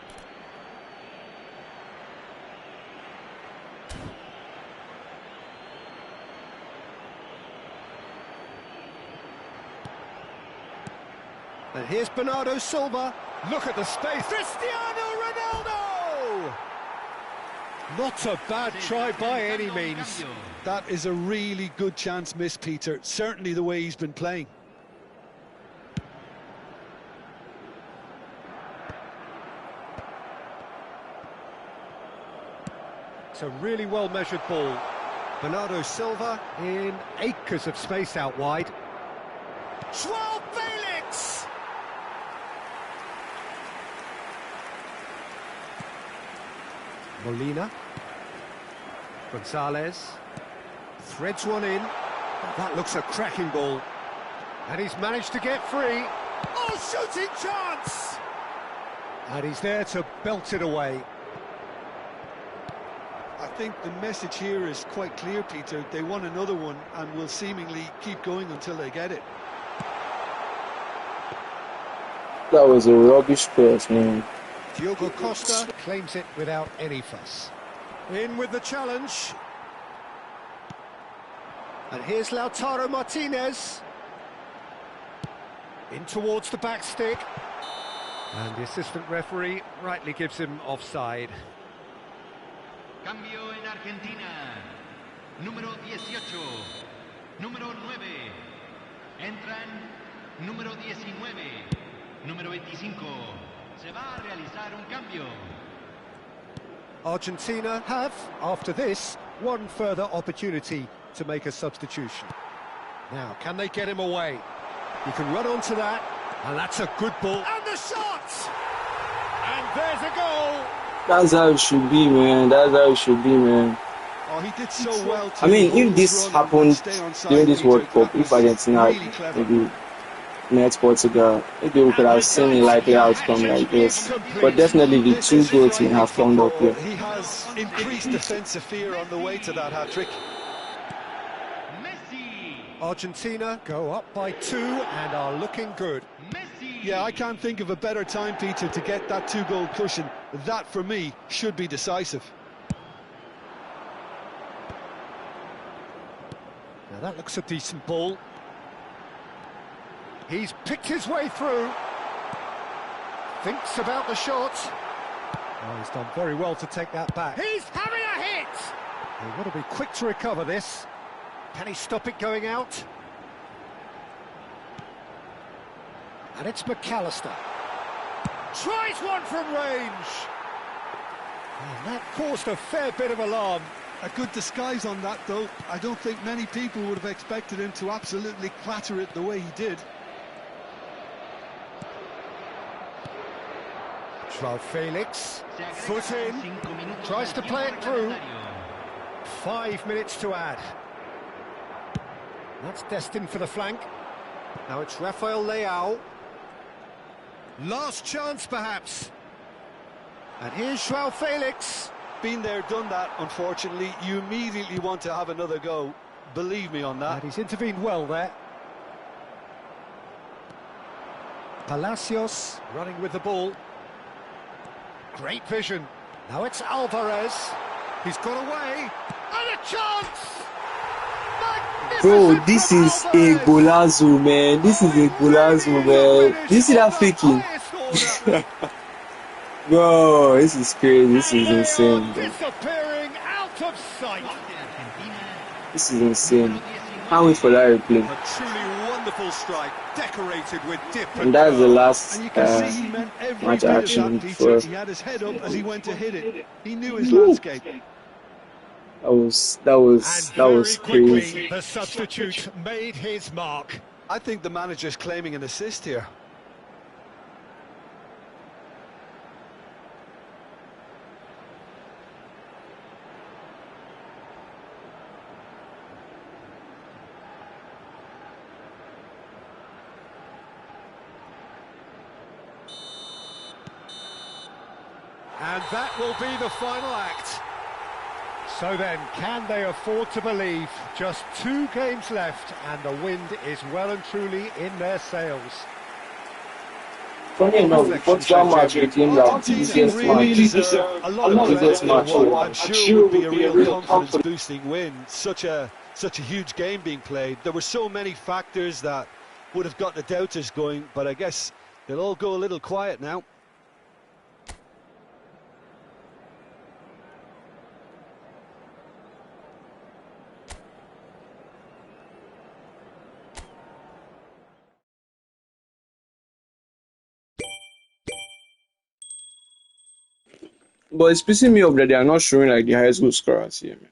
And here's Bernardo Silva. Look at the space. Cristiano Ronaldo! Not a bad try by any means. That is a really good chance missed, Peter. Certainly the way he's been playing. It's a really well-measured ball. Bernardo Silva in acres of space out wide. João Felix! Molina. Gonzalez. Threads one in. Oh, that looks a cracking ball. And he's managed to get free. Oh, shooting chance! And he's there to belt it away. I think the message here is quite clear, Peter. They want another one and will seemingly keep going until they get it. That was a rubbish pass, man. Diogo Costa claims it without any fuss. In with the challenge. And here's Lautaro Martinez. In towards the back stick. And the assistant referee rightly gives him offside. Cambio en Argentina. Número 18. Número 9. Entran número 19. Número 25. Se va a realizar un cambio. Argentina have, after this, one further opportunity to make a substitution. Now, can they get him away? You can run onto that, and that's a good ball. And the shot! And there's a goal! That's how it should be, man. That's how it should be, man. Oh, he did so well. I mean, if this happened during this World Cup, if Argentina maybe met Portugal, maybe we could have seen a likely outcome like this. But definitely the two goals may have turned up here. He has increased defensive fear on the way to that hat-trick. Argentina go up by 2 and are looking good. Yeah, I can't think of a better time, Peter, to get that 2-goal cushion. That, for me, should be decisive. Now that looks a decent ball. He's picked his way through. Thinks about the shot. Oh, he's done very well to take that back. He's having a hit! He'll want to be quick to recover this. Can he stop it going out? And it's McAllister. Tries one from range. And that caused a fair bit of alarm. A good disguise on that, though. I don't think many people would have expected him to absolutely clatter it the way he did. Joao Felix, foot in, tries to play it through. 5 minutes to add. That's destined for the flank. Now it's Rafael Leao. Last chance, perhaps. And here's Joao Felix. Been there, done that, unfortunately. You immediately want to have another go. Believe me on that. And he's intervened well there. Palacios running with the ball. Great vision. Now it's Alvarez. He's got away. And a chance! Bro, this is a golazo, man. This is a golazo, man. Do you see that faking? Bro, this is crazy. This is insane, bro. Disappearing out of sight. This is insane. Can't wait for that replay. A truly wonderful strike, decorated with different. And that's the last And you can see he meant every match bit of action that, for Peter. He had his head up as he went to hit it. He knew his landscape. that was crazy. The substitute made his mark. I think the manager's claiming an assist here. And that will be the final act. So then, can they afford to believe? Just 2 games left and the wind is well and truly in their sails. Funny enough, the Portugal match became the easiest match. A lot of easiest match. I'm sure it would be a real confidence-boosting win. Such a huge game being played. There were so many factors that would have got the doubters going, but I guess they'll all go a little quiet now. But it's pissing me off that they are not showing like the highest goal scorers here, man.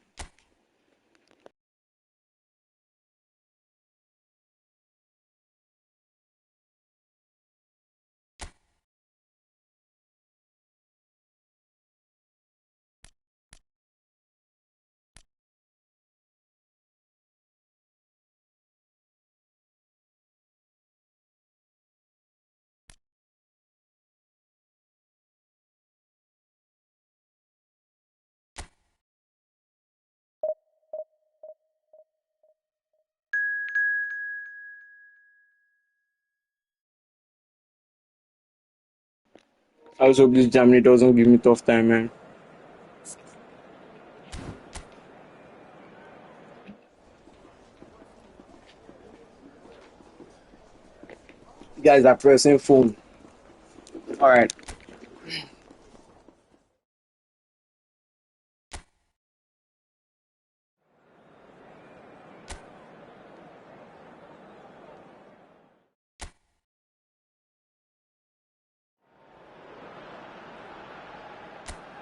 I also hope this Germany doesn't give me tough time, man. You guys are pressing phone. All right.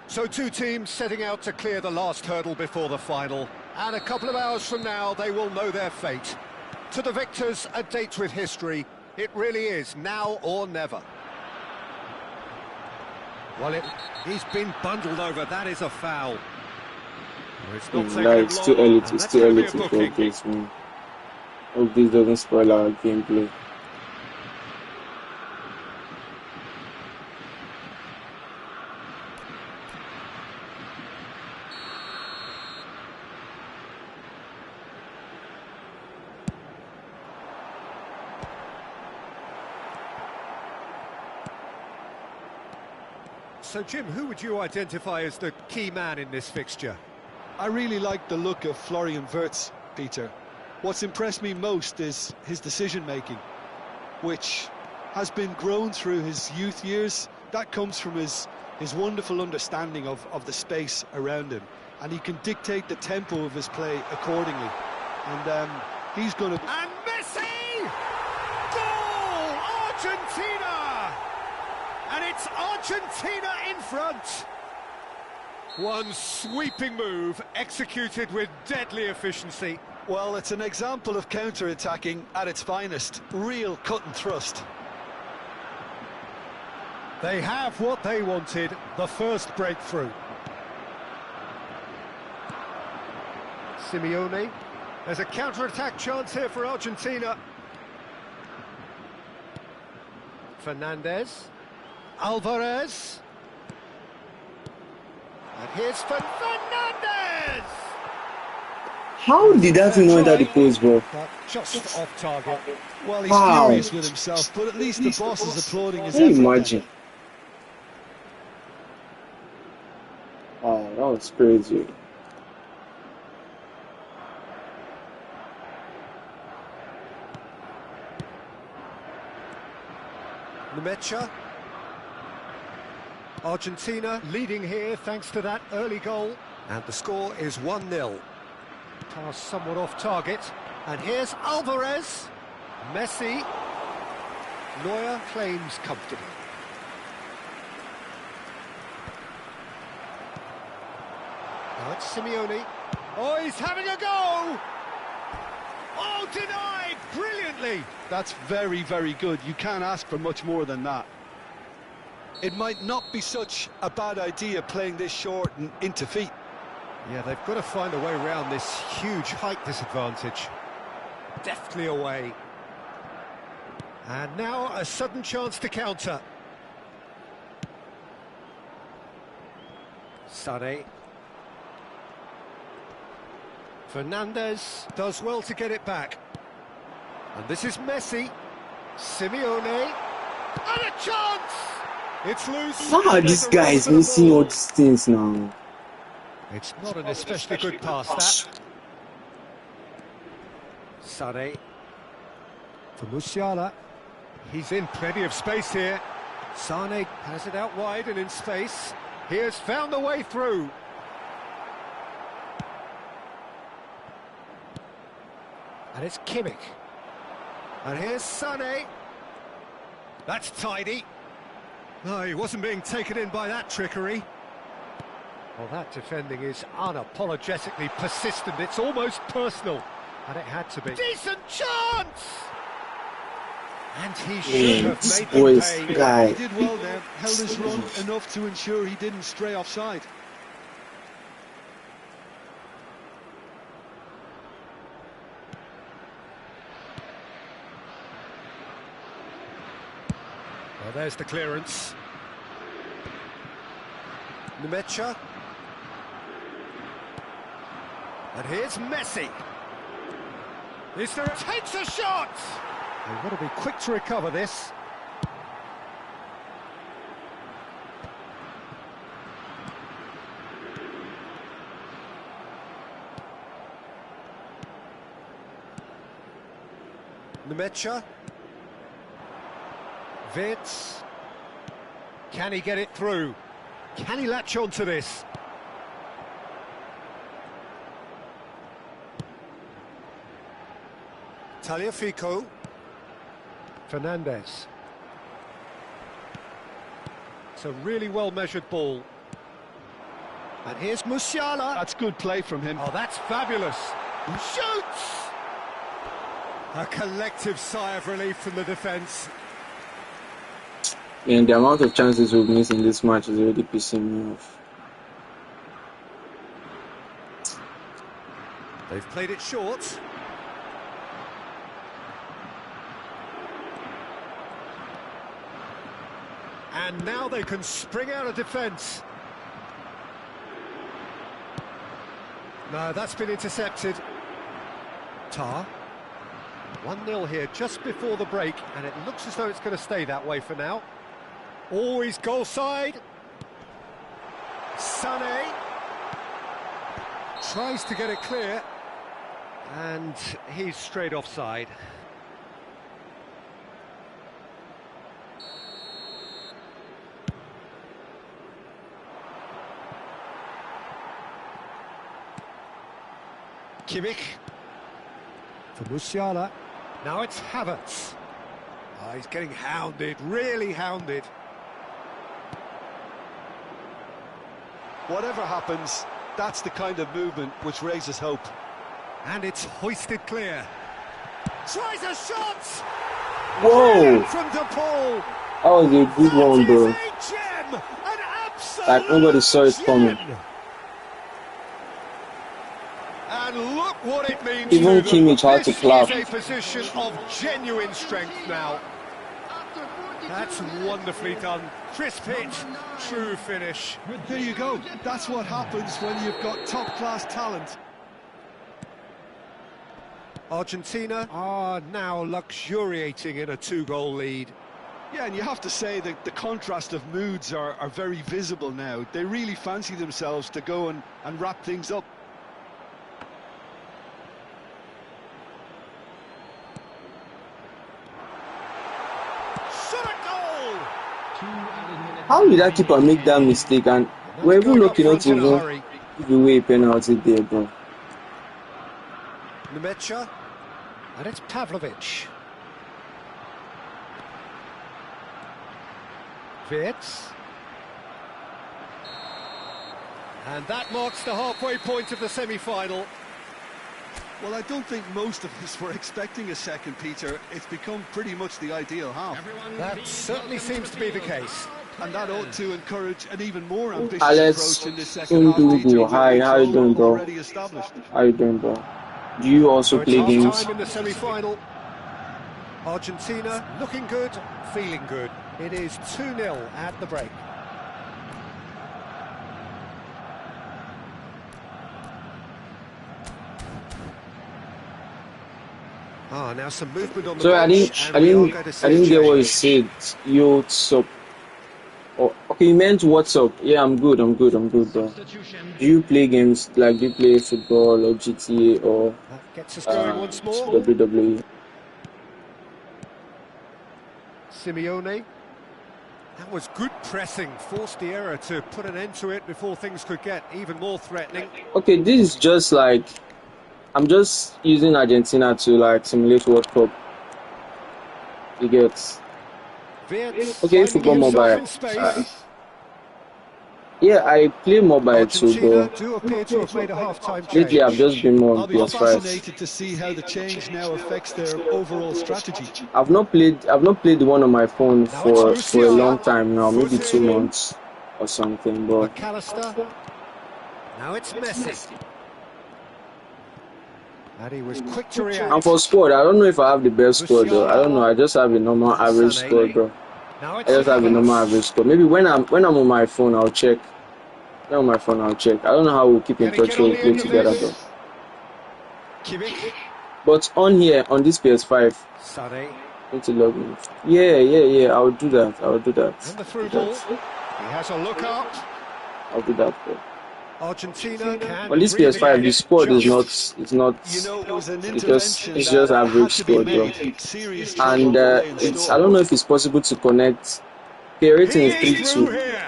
So two teams setting out to clear the last hurdle before the final. And a couple of hours from now, they will know their fate. To the victors, a date with history. It really is now or never. Well, he's been bundled over. That is a foul. Well, it's not taken It's too early. It's too early to booking. focus, man. Hope this doesn't spoil our gameplay. So, Jim, who would you identify as the key man in this fixture? I really like the look of Florian Wirtz, Peter. What's impressed me most is his decision-making, which has been grown through his youth years. That comes from his wonderful understanding of the space around him, and he can dictate the tempo of his play accordingly. And he's going to... And Messi! Goal! Argentina! And it's Argentina in front. One sweeping move executed with deadly efficiency. Well, it's an example of counter-attacking at its finest. Real cut and thrust. They have what they wanted, the first breakthrough. Simeone. There's a counter-attack chance here for Argentina. Fernandez. Alvarez. And here's Fernandez! How did that thing go into the post, bro? But just off target. Well, he's Wow. furious with himself, but at least the boss is applauding his Can you effort. imagine? Oh, that was crazy. Nemecha. Argentina leading here thanks to that early goal. And the score is 1-0. Pass somewhat off target. And here's Alvarez. Messi. Neuer claims comfortably. Now it's Simeone. Oh, he's having a go! Oh, denied brilliantly! That's very, very good. You can't ask for much more than that. It might not be such a bad idea playing this short and into feet. Yeah, they've got to find a way around this huge height disadvantage. Deftly away. And now a sudden chance to counter. Sané. Fernandez does well to get it back. And this is Messi. Simeone. And a chance! It's loose. How are these guys missing all these things now? It's not an especially good pass, that. Sané. For Musiala. He's in plenty of space here. Sané has it out wide and in space. He has found the way through. And it's Kimmich. And here's Sané. That's tidy. No, he wasn't being taken in by that trickery. Well, that defending is unapologetically persistent. It's almost personal. And it had to be. Decent chance! And he should have made them Boys, pay. guy. He did well there, held his run enough to ensure he didn't stray offside. Well, there's the clearance. Nemecha. And here's Messi. Is there a... Takes a shot! They've got to be quick to recover this. Nemecha. Vitz. Can he get it through? Can he latch on to this? Tagliafico. Fernandez. It's a really well-measured ball. And here's Musiala. That's good play from him. Oh, that's fabulous. He shoots! A collective sigh of relief from the defence. And the amount of chances we've missed in this match is already pissing me off. They've played it short. And now they can spring out of defence. No, that's been intercepted. Tar. 1-0 here just before the break, and it looks as though it's going to stay that way for now. Always goal side. Sané tries to get it clear, and he's straight offside. Kimmich for Musiala. Now it's Havertz. Oh, he's getting hounded, really hounded. Whatever happens, that's the kind of movement which raises hope. And it's hoisted clear. Tries a shot! Whoa! Brilliant from De Paul! That was a good one, bro. That is a gem! An absolute Like nobody saw it coming. gem! And look what it means Even to Kimmich them. had to clap. This is a position of genuine strength now. That's wonderfully done. Crisp hit, true finish. There you go. That's what happens when you've got top-class talent. Argentina are now luxuriating in a 2-goal lead. Yeah, and you have to say that the contrast of moods are very visible now. They really fancy themselves to go and wrap things up. How did that keeper make that mistake? And we're even lucky not to even give away a penalty there, bro. Nemecha, and it's Pavlovic. Vitz. And that marks the halfway point of the semi-final. Well, I don't think most of us were expecting a second, Peter. It's become pretty much the ideal half. That certainly seems to be the case. And that ought to encourage an even more ambitious Alex, approach in this second half, Peter. hi, how you doing, bro? Already established. How you doing, bro? Do you also play It's games? half-time in the semi-final. Argentina looking good, feeling good. It is 2-0 at the break. Ah, now some movement on the So I bench. didn't get what you said. Yo, what's up? Oh, okay, you meant what's up? Yeah, I'm good, bro. Do you play games like do you play football or GTA or That gets us going once more. WWE? Simeone. That was good pressing, forced the error to put an end to it before things could get even more threatening. Okay, this is just like I'm just using Argentina to like simulate World Cup. You get. Vitz Okay, finding football himself mobile. in space. Yeah, I play mobile too, Argentina bro. do appear to have made a half-time change. Lately, I've just been more I'll on be PS5. fascinated to see how the change now affects their overall strategy. I've not played the one on my phone for a long time now, maybe 2 months or something. But McAllister. Now it's Messi. And he was quick to react. and for squad, I don't know if I have the best squad though. I don't know. I just have a normal average squad, bro. Now I it's just have a normal Havertz. average squad. Maybe when I'm on my phone, I'll check. When I'm on my phone, I'll check. I don't know how we'll keep in Can he touch get on when we the play end of together, this? bro. Kimmich. But on here, on this PS5, Sané. I need to log in. Yeah. I'll do that. And the through ball. He has a look up. I'll do that, bro. Argentina can On this really PS5, the get squad is not, just. You know, it was an it's intervention just that had average to be squad, bro. made. Serious trouble And lay in it's, I store. don't know if it's possible to connect. Okay, rating He is is through 3-2. here.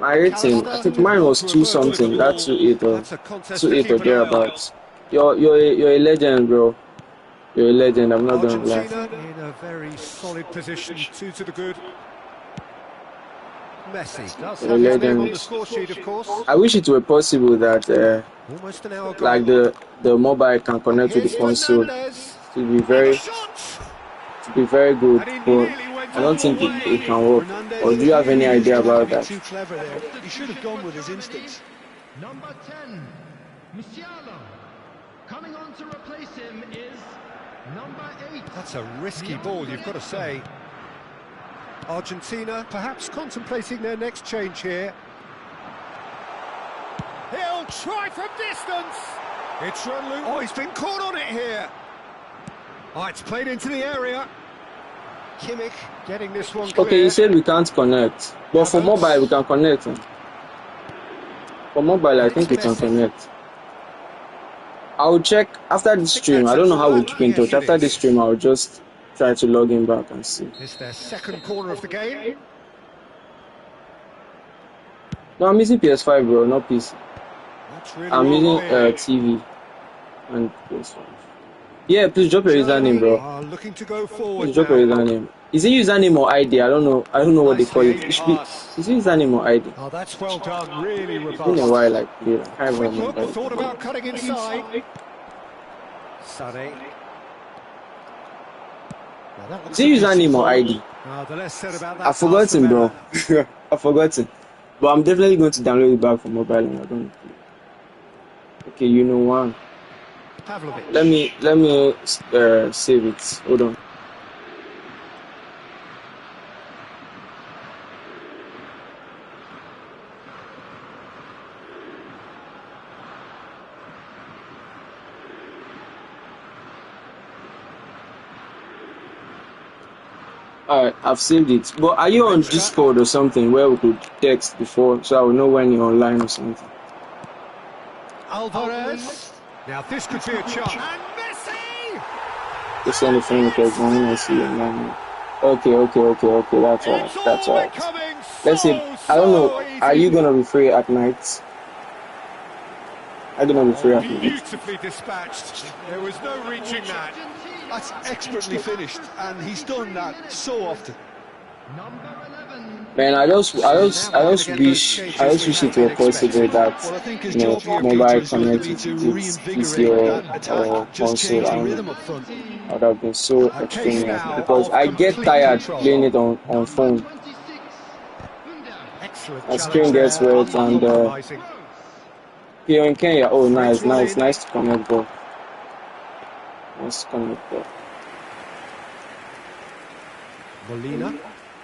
My rating, I think mine was 2 something. That's 2-8 or That's a contest to 2-8 or keep an eye on. thereabouts. You're a legend, bro. You're a legend. I'm not gonna lie. Argentina in a very solid position, 2 to the good. Messi does You're a have his name on legend. the score sheet, of course. I wish it were possible that Almost an hour like gone. the mobile can connect with Here's the console Fernandez. to be And the very shot! good, And he but nearly went I don't all think the it way. can work. Fernandez Or do you have any clearly idea trying to about be that? too clever there. He should have gone with his instincts. Number 10, Musiala. Coming on to replace him is number 8. That's a risky ball, you've got to say. Argentina perhaps contemplating their next change here. He'll try from distance. It's run loose. Oh, he's been caught on it here. Oh, it's played into the area. Kimmich getting this one clear. Okay, you said we can't connect, but for mobile we can connect. For mobile, I think we can connect. I'll check after the stream. I don't know how we keep in touch. After this stream, I'll just try to log in back and see. It's their second corner of the game. No, I'm using PS5, bro, not PC. That's really I'm using well TV and PS5. Yeah, please drop your username, bro. are looking to go forward Please drop your now. username. Is it username or ID? I don't know. I don't know what they call it. Nicely It should be. pass. Is it username or ID? Oh, that's well done. Really It's been a robust. while, like, yeah, I can't Quick remember. look, thought about cutting inside. Sané. Now that looks Is it a decent username or ball. ID? The less said about that I've forgotten, pass, the bro. better. I've forgotten. But I'm definitely going to download it back from mobile and I don't. Okay, you know one. Pavlovic. Let me save it. Hold on. Alright, I've saved it. But are you on Discord or something where we could text before so I will know when you're online or something? Alvarez. Now this could be a chance. And Messi! Just send a friend request when I see you online. Okay, that's alright. It's That's all alright. becoming Let's see. I don't know. Are you gonna be free at night? I'm gonna be free at night. Beautifully dispatched. There was no reaching that. That's expertly finished, and he's done that so often. Number 11. Man, I just wish it were possible that Well, I think his you know job here, mobile Peter, is going to be connected to to PC reinvigorate that or attack, just console. change the And rhythm up front. I would have been so A case extremely now happy because of I get complete tired control. playing it on phone. 26. Under. Excellent My challenge screen gets there, wet and uncompromising. here in Kenya. Oh, nice Free ball in. to connect ball. Nice to connect ball. Molina.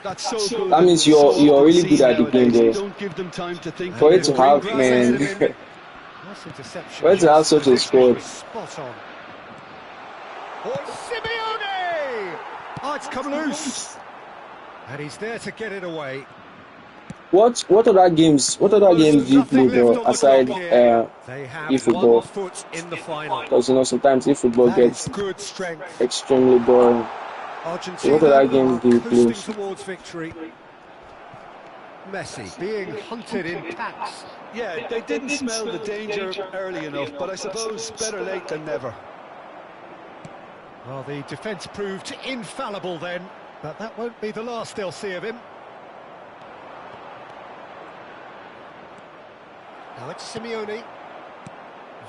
That's so good. That means you're really good at the game, nowadays. though. Don't give them time to think. For it to have, Green man, glass ahead of him. Nice interception. for it to have such a Positioning squad. was spot on. Oh, Simeone! Oh, it's come loose. And he's there to get it away. What other games do you play, bro, aside They have eFootball? one foot in the final. Because you know sometimes eFootball That is gets good strength. extremely boring. Argentina What other games do you play? coasting towards victory. Messi being hunted in packs. Yeah, they didn't smell the danger early enough, but I suppose better late than never. Well, the defence proved infallible then, but that won't be the last they'll see of him. Now it's Simeone.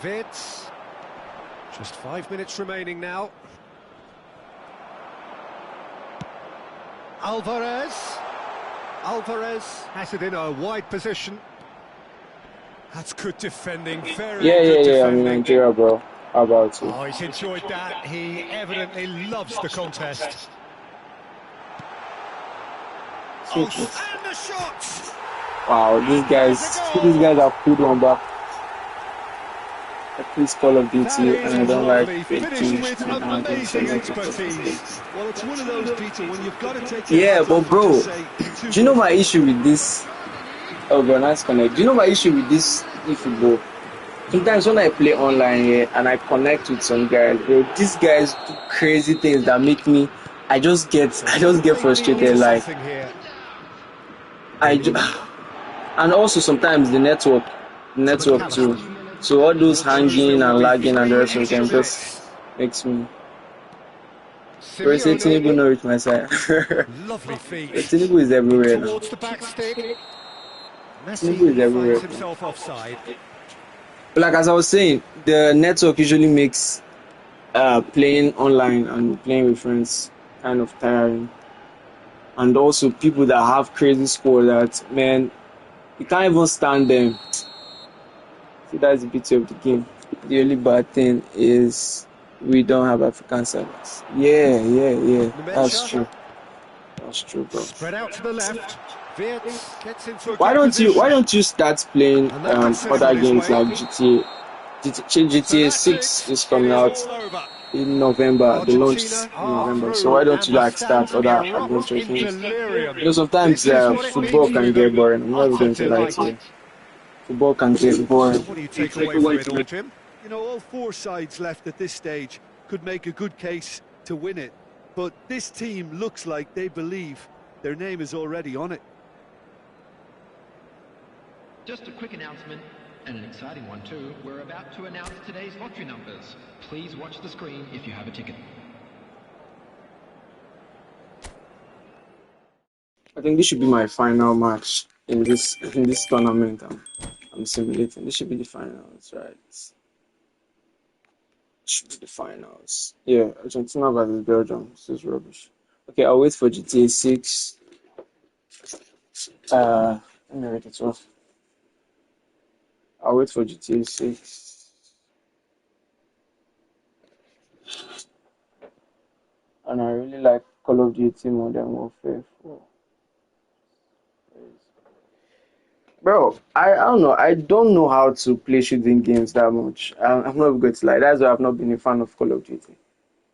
Vids. Just 5 minutes remaining now. Alvarez has it in a wide position. That's good defending, very good Yeah. defending. I'm in Nigeria, bro. How about you? Oh, he's enjoyed that. He evidently loves the contest. Oh, and the shot! Wow, these guys have pulled one back. I play Call of Duty and I don't like finished with amazing expertise. Well, it's one of those, Peter, when you've got to take Yeah, your but hands off bro, and just say, do you know my issue with this? Oh, bro, nice connect. Do you know my issue with this eFootball? Sometimes when I play online here and I connect with some guys, bro, these guys do crazy things that make me. I just get They need frustrated. Like something here. I, ju- and also sometimes the network too. So all those Well, Bruce, there hanging will and be lagging and the 3 rest of extra them just minutes. makes me. Bro, say Tinubu Simeone, know reach my side. lovely feet. Tinubu is In everywhere now. towards the back stick. Tinubu is Messi finds everywhere. himself offside. But like as I was saying, the network usually makes playing online and playing with friends kind of tiring. And also people that have crazy score that, man, you can't even stand them. See, that's the beauty of the game. The only bad thing is we don't have African servers. Yeah. That's Numecha, true. That's true, bro. spread out to the left. Wirtz gets into a Why good why position. don't you start playing And that gets sent other on his games like way. GTA? So GTA that's 6 it. is It coming is out all over. in November. The launch is Argentina in are November. So through, why don't and you the like start stands other erupt adventure in games? delirium. You know, sometimes This is what it football means can to get be boring. I'm not even utter going to lie to delight. you. Football can get So boring. what do you take away from it all, Jim? You know, all four sides left at this stage could make a good case to win it. But this team looks like they believe their name is already on it. Just a quick announcement, and an exciting one too. We're about to announce today's lottery numbers. Please watch the screen if you have a ticket. I think this should be my final match in this tournament. I'm simulating. This should be the finals, right? Should be the finals. Yeah, Argentina versus Belgium. This is rubbish. Okay, I'll wait for GTA 6. Let me read it off. I'll wait for GTA 6. And I really like Call of Duty Modern Warfare 4. Bro, I don't know. I don't know how to play shooting games that much. I'm not going to lie. That's why I've not been a fan of Call of Duty.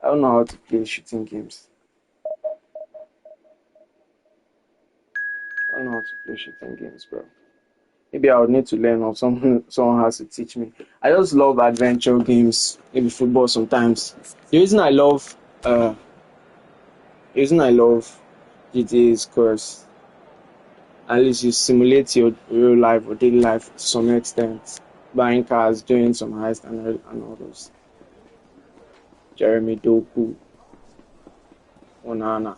I don't know how to play shooting games. I don't know how to play shooting games, bro. Maybe I would need to learn or someone has to teach me. I just love adventure games, maybe football sometimes. The reason I love GTA is because at least you simulate your real life or daily life to some extent. Buying cars, doing some heist and all those. Jeremy Doku, Onana.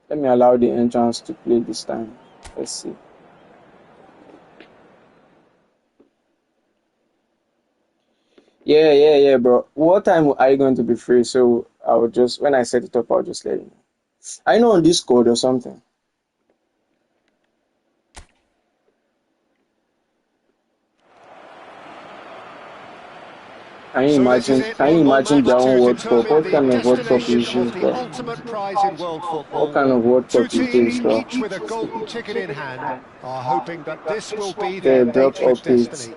Let me allow the entrance to play this time. Let's see. Yeah, bro. What time are you going to be free? So I will just, when I set it up, I'll just let you know. I know on Discord or something. So this is it, Can you one imagine match their own to World Cup? determine What the kind of World Cup destination is of this, the bro? ultimate prize in world What football. kind of World Two Cup is this, teams, bro? each with a golden ticket in hand, are hoping that this will be their They drop patron updates. destiny.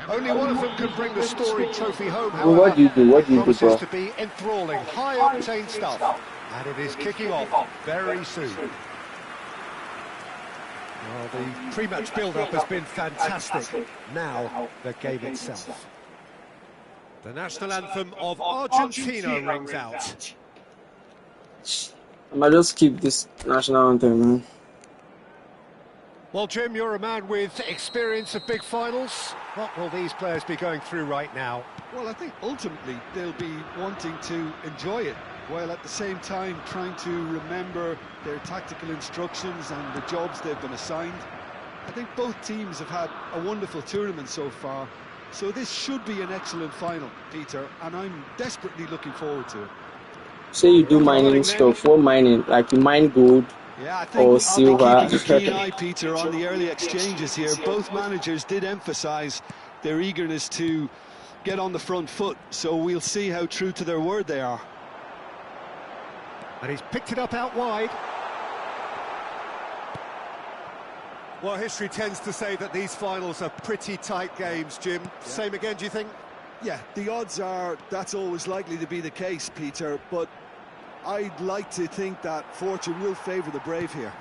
Only one of them can bring the storied trophy home, Bro, what however. do you do? What It do you do, promises bro? to be enthralling, high-octane stuff. And it is kicking off very soon. Well, the pre-match build-up has been fantastic. Now, the game itself. The national anthem of Argentina rings out. I might just keep this national anthem, man. Well, Jim, you're a man with experience of big finals. What will these players be going through right now? Well, I think ultimately they'll be wanting to enjoy it, while at the same time trying to remember their tactical instructions and the jobs they've been assigned. I think both teams have had a wonderful tournament so far, so this should be an excellent final, Peter, and I'm desperately looking forward to it. Say you do mining stuff. What mining? Like you mine gold Yeah, I think or I'll be silver? keeping a keen eye, Peter, on the early exchanges here. Both managers did emphasise their eagerness to get on the front foot, so we'll see how true to their word they are. And he's picked it up out wide. Well, history tends to say that these finals are pretty tight games, Jim. Yeah. Same again, do you think? Yeah, the odds are that's always likely to be the case, Peter, but I'd like to think that fortune will favour the brave here.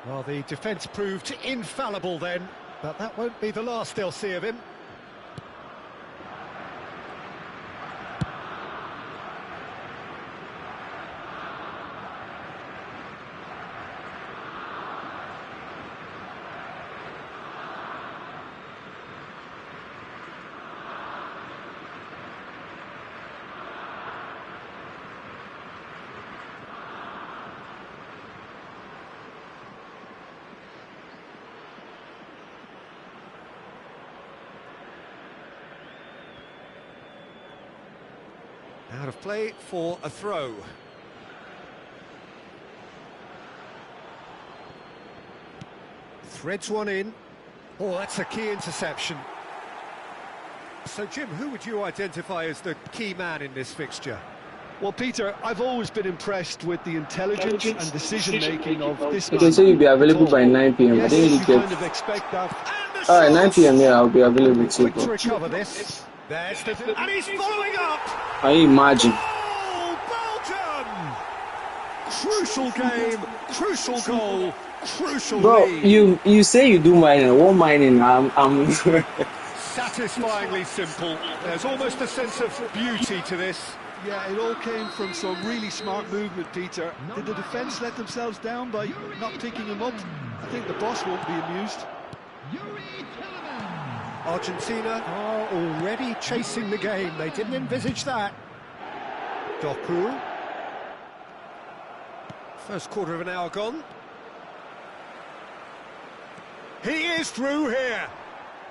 Well, the defence proved infallible then, but that won't be the last they'll see of him. Out of play for a throw. Threads one in. Oh, that's a key interception. So, Jim, who would you identify as the key man in this fixture? Well, Peter, I've always been impressed with the intelligence and decision-making of this man. Okay, so you'll be available by 9 p.m. Yes, I didn't you really kind get... of expect that. Alright, 9 p.m. Yeah, I'll be available too. Quick to recover this. There's the... And he's following up! Can you imagine? Oh, Belgium! Crucial game, crucial goal, crucial Bro, lead. you say you do mining. What mining? I'm Satisfyingly simple. There's almost a sense of beauty to this. Yeah, it all came from some really smart movement, Peter. Did the defence let themselves down by not picking him up? I think the boss won't be amused. Argentina are already chasing the game. They didn't envisage that. Doku. First quarter of an hour gone. He is through here.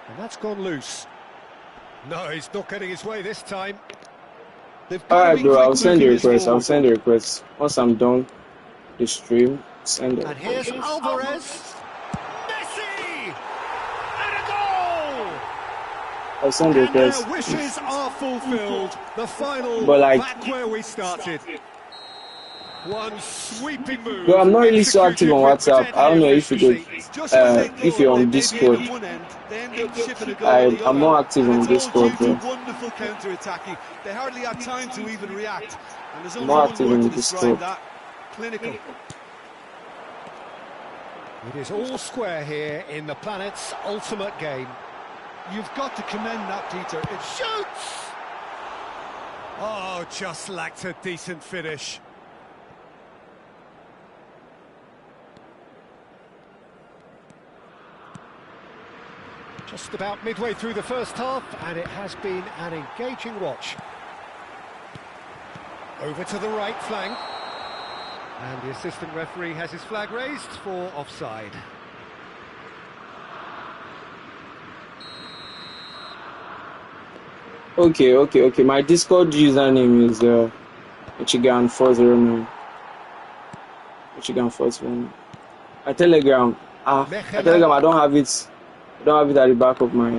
And that's gone loose. No, he's not getting his way this time. Alright, bro, I'll send a request. I'll send a request. Once I'm done the stream, send it. And here's Alvarez. Messi! And a goal! I'll send a And their request. wishes are fulfilled. The final But, like, back where we started. One sweeping move. Bro, I'm not really so active on WhatsApp. I don't know if you could, if you're on Discord. I'm not active on Discord, bro. Wonderful counter-attacking. They hardly had time to even react. And there's only More one active word in to Discord. describe that. Clinical. It is all square here in the planet's ultimate game. You've got to commend that, Peter. It Shoots! Oh, just lacked a decent finish. Just about midway through the first half, and it has been an engaging watch. Over to the right flank. And the assistant referee has his flag raised for offside. Okay. My Discord username is Michigan409. Michigan409. My Telegram, I don't have it. I don't have it at the back of my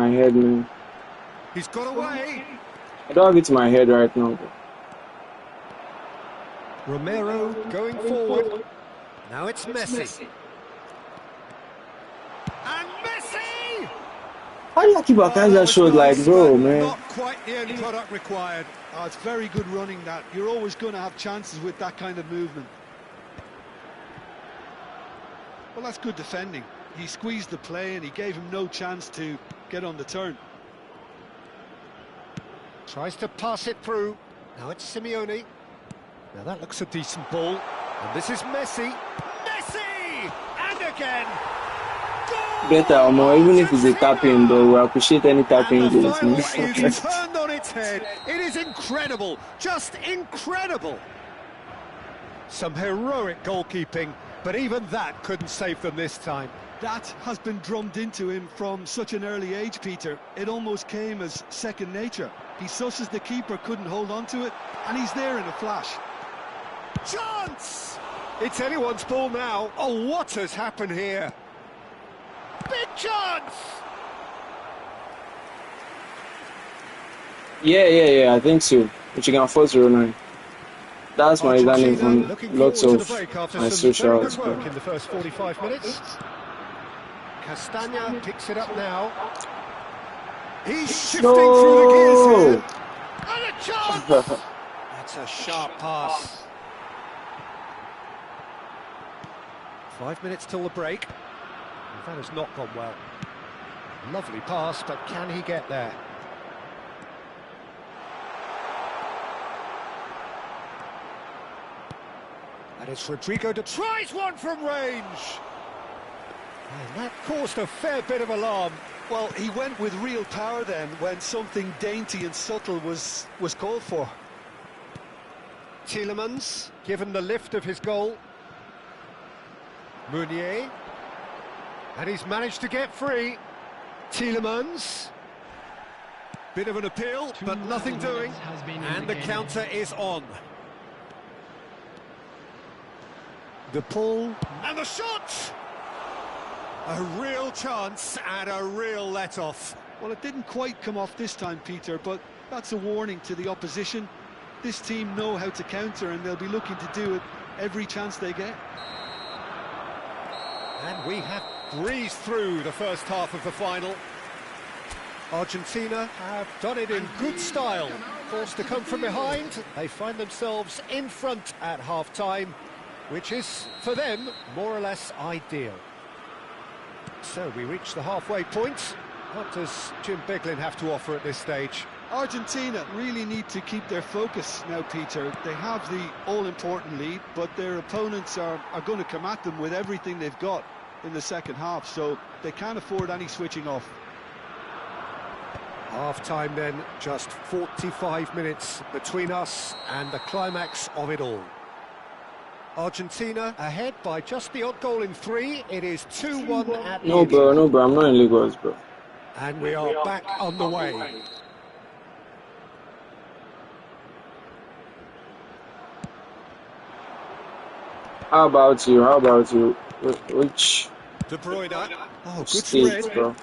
head, man. He's got away. I don't have it in my head right now, bro. Romero going forward. Now it's Messi. And Messi! How do you keep a kind of shot like, bro, man? Not quite the end product required. Oh, it's very good running that. You're always going to have chances with that kind of movement. Well, that's good defending. He squeezed the play and he gave him no chance to get on the turn. Tries to pass it through. Now it's Simeone. Now that looks a decent ball. And this is Messi. Messi! And again! Goal! Better, more, even if it's a tapping, but we appreciate any tapping And the goals. final is turned on its head. It is incredible. Just incredible. Some heroic goalkeeping, but even that couldn't save them this time. That has been drummed into him from such an early age, Peter. It almost came as second nature. He susses the keeper, couldn't hold on to it, and he's there in a flash. Chance! It's anyone's ball now. Oh, what has happened here? Big chance! Yeah, I think so. Michigan409. That's my username from lots of my socials. Work in the first 45 minutes. Castagna picks it up now. He's shifting through the gears No! here. And a chance! That's a sharp pass. 5 minutes till the break. That has not gone well. Lovely pass, but can he get there? And it's Rodrigo tries one from range. And that caused a fair bit of alarm. Well, he went with real power then when something dainty and subtle was called for. Tielemans, given the lift of his goal. Meunier. And he's managed to get free. Tielemans. Bit of an appeal, but nothing doing. And the counter is on. The pull. And the shot! A real chance and a real let-off. Well, it didn't quite come off this time, Peter, but that's a warning to the opposition. This team know how to counter, and they'll be looking to do it every chance they get. And we have breezed through the first half of the final. Argentina have done it in good style. Forced to come from behind, they find themselves in front at half-time, which is, for them, more or less ideal. So we reach the halfway point. What does Jim Beglin have to offer at this stage? Argentina really need to keep their focus now, Peter. They have the all-important lead, but their opponents are going to come at them with everything they've got in the second half, so they can't afford any switching off. Half-time then, just 45 minutes between us and the climax of it all. Argentina ahead by just the odd goal in 3. It is 2-1 at the end. No, bro, I'm not in Lagos, bro. And we are back on the way. How about you? Which De Bruyne. Oh, good state, spread. bro?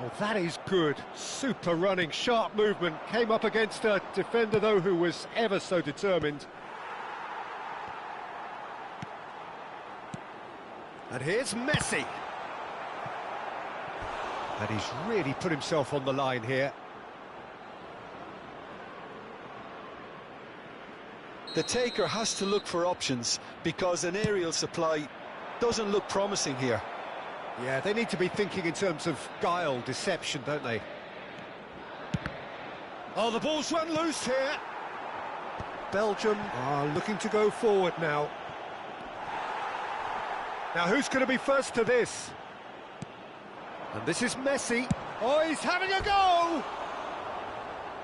Oh, that is good. Super running, sharp movement. Came up against a defender, though, who was ever so determined. And here's Messi. And he's really put himself on the line here. The taker has to look for options because an aerial supply doesn't look promising here. Yeah, they need to be thinking in terms of guile, deception, don't they? Oh, the ball's run loose here. Belgium are looking to go forward now. Now, who's going to be first to this? And this is Messi. Oh, he's having a go!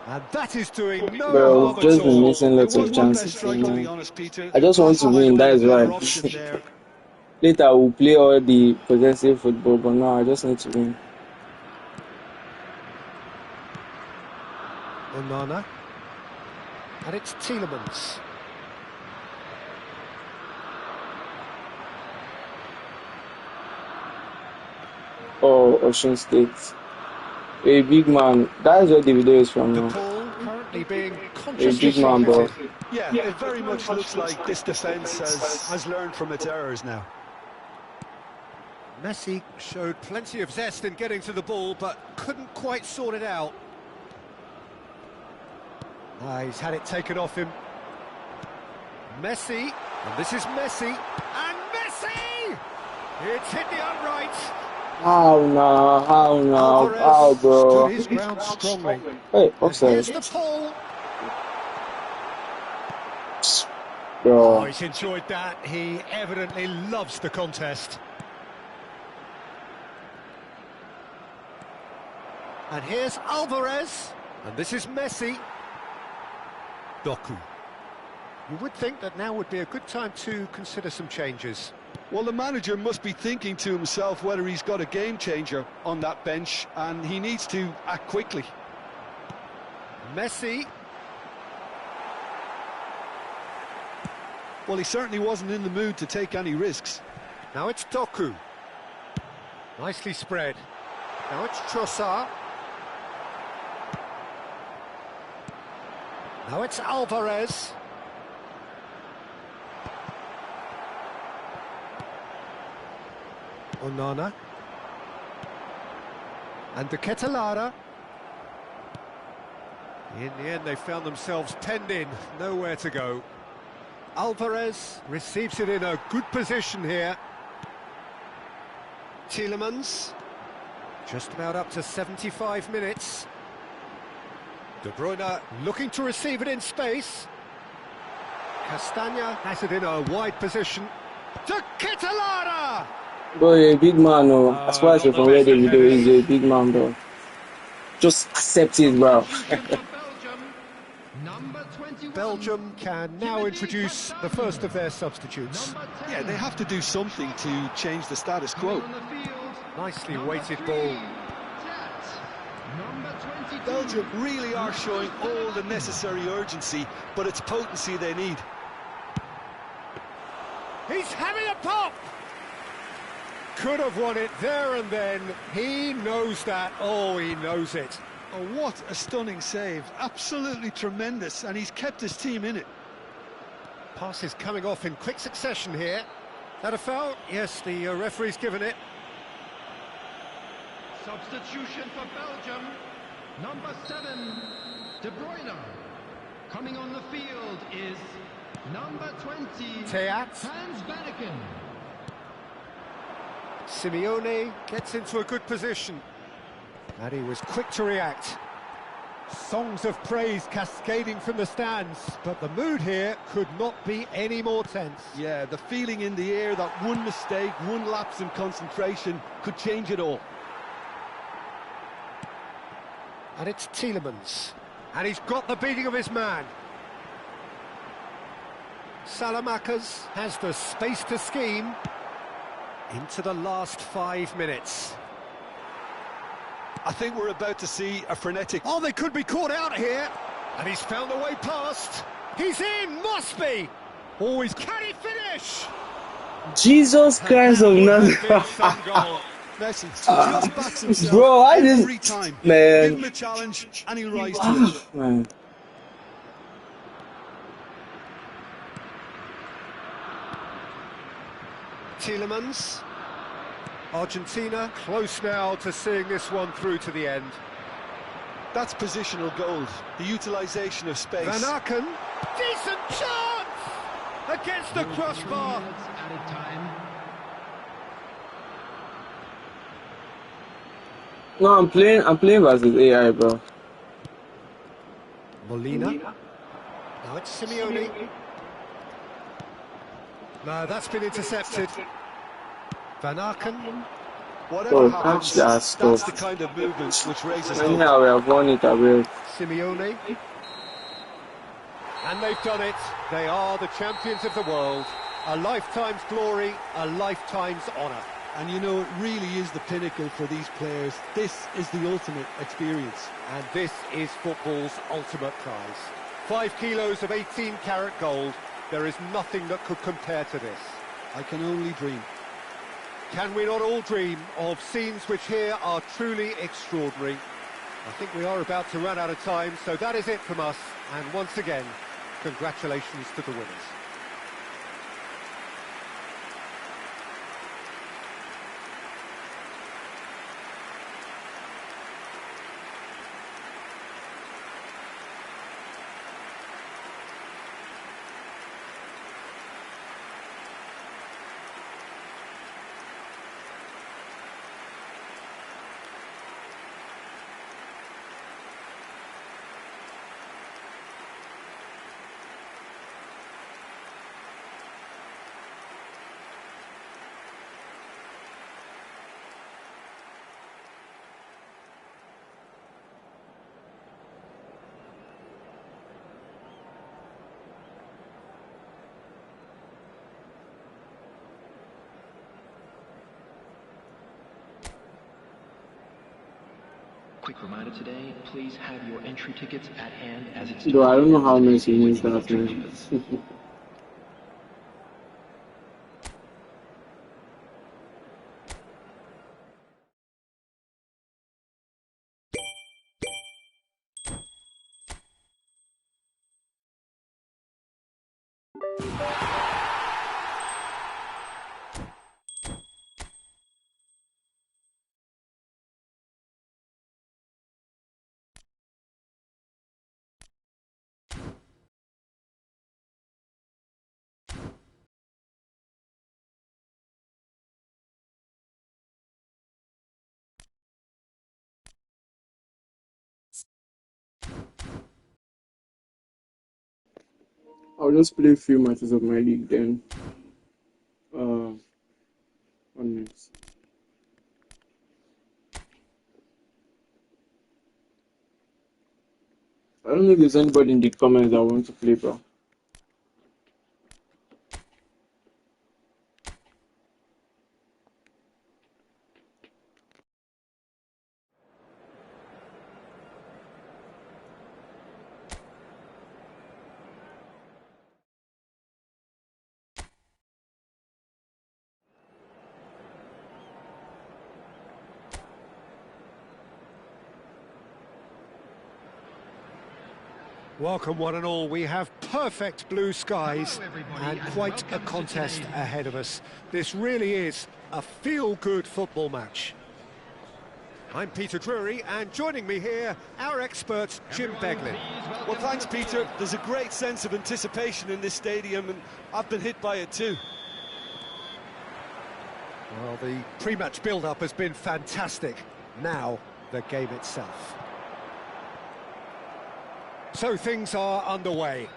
And that is doing no Bro, harm at just been all. missing lots It of wasn't their best chances, strike, to be man. honest, Peter. I just want to win, that is why. There. Later we'll play all the possessive football, but now I just need to win. Onana. And it's Tielemans. Oh, Ocean State. A big man. That's where the video is from The now. ball currently being A consciously big man, bro. targeted. Yeah, it very much looks like this defence has learned from its errors now. Messi showed plenty of zest in getting to the ball, but couldn't quite sort it out. He's had it taken off him. Messi, and this is Messi, and Messi! It's hit the upright. How now, how, bro? Stood his ground strongly. Hey, And offside. here's the pull. Oh, Bro. he's enjoyed that. He evidently loves the contest. And here's Alvarez. And this is Messi. Doku. You would think that now would be a good time to consider some changes. Well, the manager must be thinking to himself whether he's got a game changer on that bench, and he needs to act quickly. Messi. Well, he certainly wasn't in the mood to take any risks. Now it's Doku. Nicely spread. Now it's Trossard. Now it's Alvarez. Onana. And De Ketelara. In the end, they found themselves penned in, nowhere to go. Alvarez receives it in a good position here. Tielemans. Just about up to 75 minutes. De Bruyne looking to receive it in space. Castagna has it in a wide position. De Ketelara! Bro, you're a big man, oh. As far as you're Not from the where best of David is, headers. you're a big man, bro. Just accept it, bro. Substitution for Belgium, number 21. Belgium can now introduce the first of their substitutes. Number 10. Yeah, they have to do something to change the status quo. On the field, Nicely number weighted 3, ball. Tat. Number 22. Belgium really are showing all the necessary urgency, but it's potency they need. He's having a pop! Could have won it there and then. He knows that. Oh, he knows it. Oh, what a stunning save. Absolutely tremendous, and he's kept his team in it. Passes coming off in quick succession here. That a foul? Yes, the referee's given it. Substitution for Belgium, number 7, De Bruyne. Coming on the field is number 20, Teat. Hans Vanaken. Simeone gets into a good position. And he was quick to react. Songs of praise cascading from the stands, but the mood here could not be any more tense. Yeah, the feeling in the air that one mistake, one lapse in concentration could change it all. And it's Tielemans. And he's got the beating of his man. Salamakers has the space to scheme. Into the last 5 minutes. I think we're about to see a frenetic... Oh, they could be caught out here. And he's found a way past. He's in, must be. Always can he finish? Jesus Christ of Nazareth. Messi just backs himself Bro, I every just... time. Man. Give him a challenge and he'll rise to it. Man. Tielemans. Argentina close now to seeing this one through to the end. That's positional gold, the utilisation of space. Van Aken, decent chance! Against the crossbar. Added time. No, I'm playing versus AI, bro. Molina. Now it's Simeone. No, that's been intercepted. Van Aken. Whatever Oh, happens, catch that that's stuff. the kind of movement which raises hope. Anyhow, we have won it, I will. Simeone. And they've done it. They are the champions of the world. A lifetime's glory, a lifetime's honour. And you know, it really is the pinnacle for these players. This is the ultimate experience. And this is football's ultimate prize. 5 kilos of 18-carat gold. There is nothing that could compare to this. I can only dream. Can we not all dream of scenes which here are truly extraordinary? I think we are about to run out of time, so that is it from us. And once again, congratulations to the winners. Quick reminder today, please have your entry tickets at hand as it's... Though I don't know how Messi means that, man. I'll just play a few matches of my league then. On next. I don't know if there's anybody in the comments that wants to play, bro. Welcome one and all. We have perfect blue skies and quite a contest ahead of us. This really is a feel-good football match. I'm Peter Drury, and joining me here, our expert, Jim Beglin. Well, thanks, Peter. There's a great sense of anticipation in this stadium, and I've been hit by it too. Well, the pre-match build-up has been fantastic. Now, the game itself. So things are underway.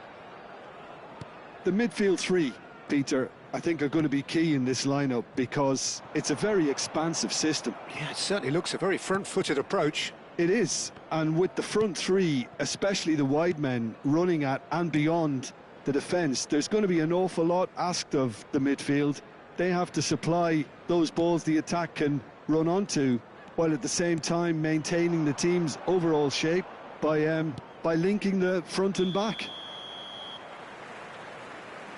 The midfield three, Peter, I think are going to be key in this lineup because it's a very expansive system. Yeah, it certainly looks a very front-footed approach. It is, and with the front three, especially the wide men, running at and beyond the defence, there's going to be an awful lot asked of the midfield. They have to supply those balls the attack can run onto, while at the same time maintaining the team's overall shape by linking the front and back.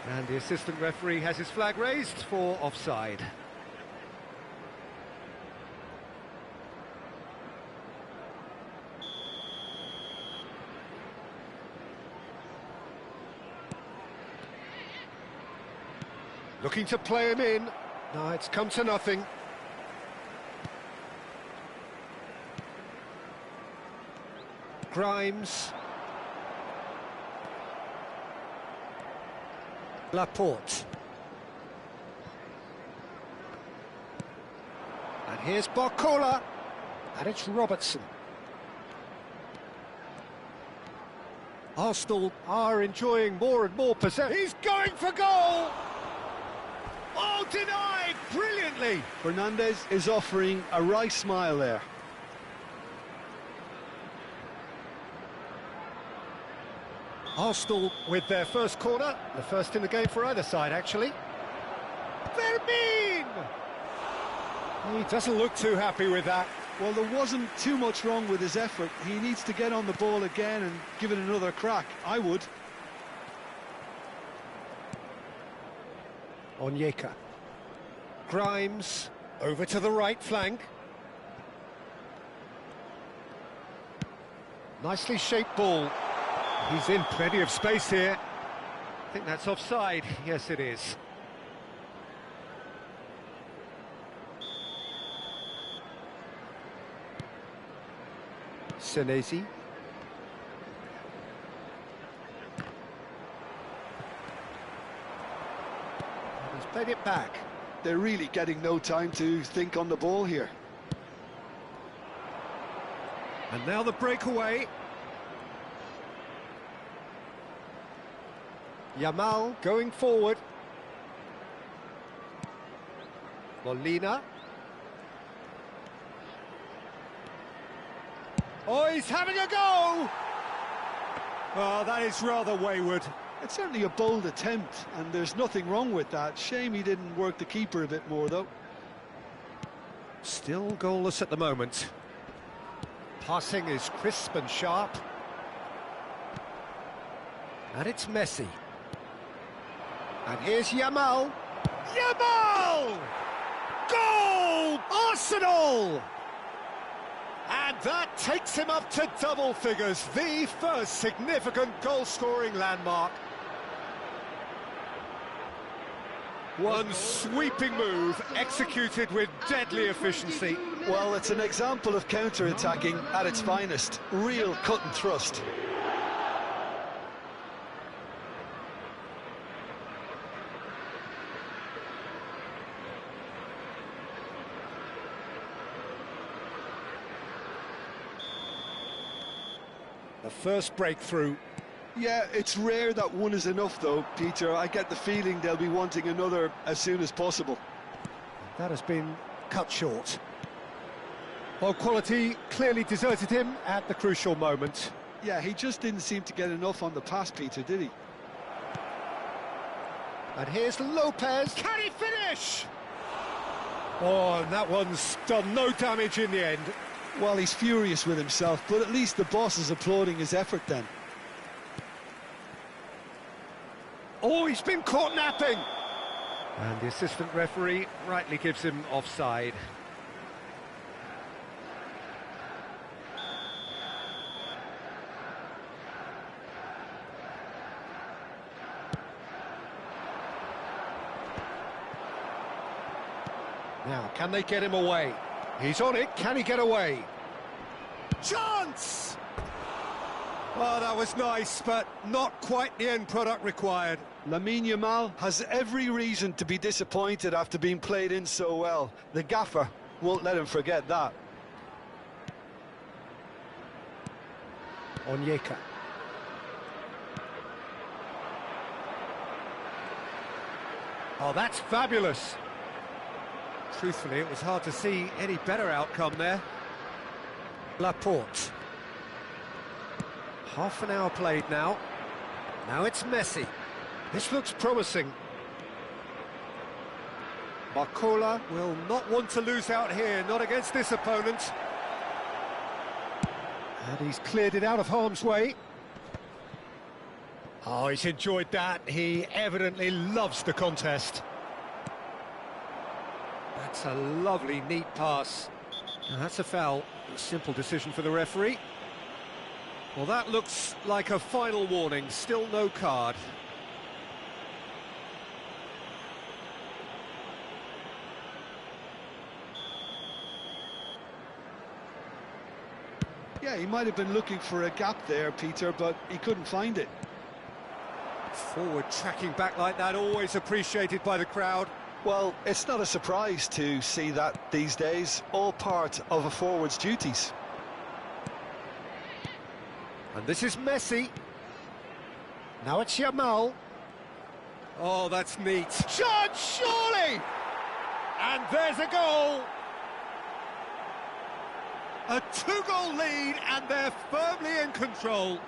And the assistant referee has his flag raised for offside. Looking to play him in. No, it's come to nothing. Grimes. Laporte. And here's Barcola. And it's Robertson. Arsenal are enjoying more and more possession. He's going for goal! Oh, denied brilliantly! Fernandes is offering a wry smile there. Arsenal with their first corner, the first in the game for either side, actually. Vermeer! He doesn't look too happy with that. Well, there wasn't too much wrong with his effort. He needs to get on the ball again and give it another crack. I would. Onyeka. Grimes, over to the right flank. Nicely shaped ball. He's in plenty of space here. I think that's offside. Yes, it is. Senesi. He's played it back. They're really getting no time to think on the ball here. And now the breakaway. Yamal going forward. Molina. Oh, he's having a go! Oh, that is rather wayward. It's certainly a bold attempt, and there's nothing wrong with that. Shame he didn't work the keeper a bit more, though. Still goalless at the moment. Passing is crisp and sharp. And it's Messi. And here's Yamal. Yamal! Goal! Arsenal! And that takes him up to double figures, the first significant goal-scoring landmark. One sweeping move, executed with deadly efficiency. Well, it's an example of counter-attacking at its finest. Real cut and thrust. The first breakthrough. Yeah, it's rare that one is enough though, Peter. I get the feeling they'll be wanting another as soon as possible. That has been cut short. Well, quality clearly deserted him at the crucial moment. Yeah, he just didn't seem to get enough on the pass, Peter, did he? And here's Lopez. Can he finish? Oh, and that one's done no damage in the end. Well, he's furious with himself, but at least the boss is applauding his effort then. Oh, he's been caught napping. And the assistant referee rightly gives him offside. Now, can they get him away? He's on it, can he get away? Chance! Oh, that was nice, but not quite the end product required. Lamine Yamal has every reason to be disappointed after being played in so well. The gaffer won't let him forget that. Onyeka. Oh, that's fabulous. Truthfully, it was hard to see any better outcome there. Laporte. Half an hour played now. Now it's Messi. This looks promising. Barcola will not want to lose out here, not against this opponent. And he's cleared it out of harm's way. Oh, he's enjoyed that. He evidently loves the contest. That's a lovely, neat pass. Now, that's a foul. A simple decision for the referee. Well, that looks like a final warning. Still no card. Yeah, he might have been looking for a gap there, Peter, but he couldn't find it. Forward tracking back like that, always appreciated by the crowd. Well, it's not a surprise to see that these days, all part of a forward's duties. And this is Messi. Now it's Yamal. Oh, that's neat. Shot, surely! And there's a goal! A two-goal lead, and they're firmly in control.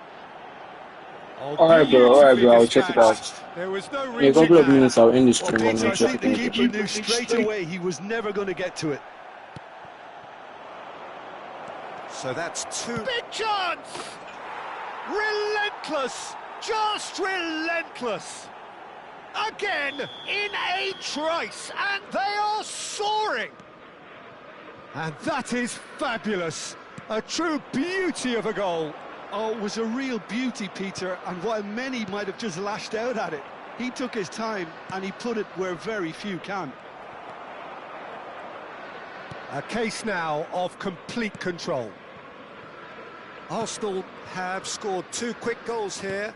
Oh, Alright, bro, I'll check it out. There was no In a couple of minutes, I'll end the Well, stream and Peter, I'll I check think it the out. keeper knew straight away he was never going to get to it. So that's two. Big chance! Relentless! Just relentless! Again, in a trice, and they are soaring! And that is fabulous! A true beauty of a goal. Oh, it was a real beauty, Peter, and while many might have just lashed out at it, he took his time and he put it where very few can. A case now of complete control. Arsenal have scored two quick goals here.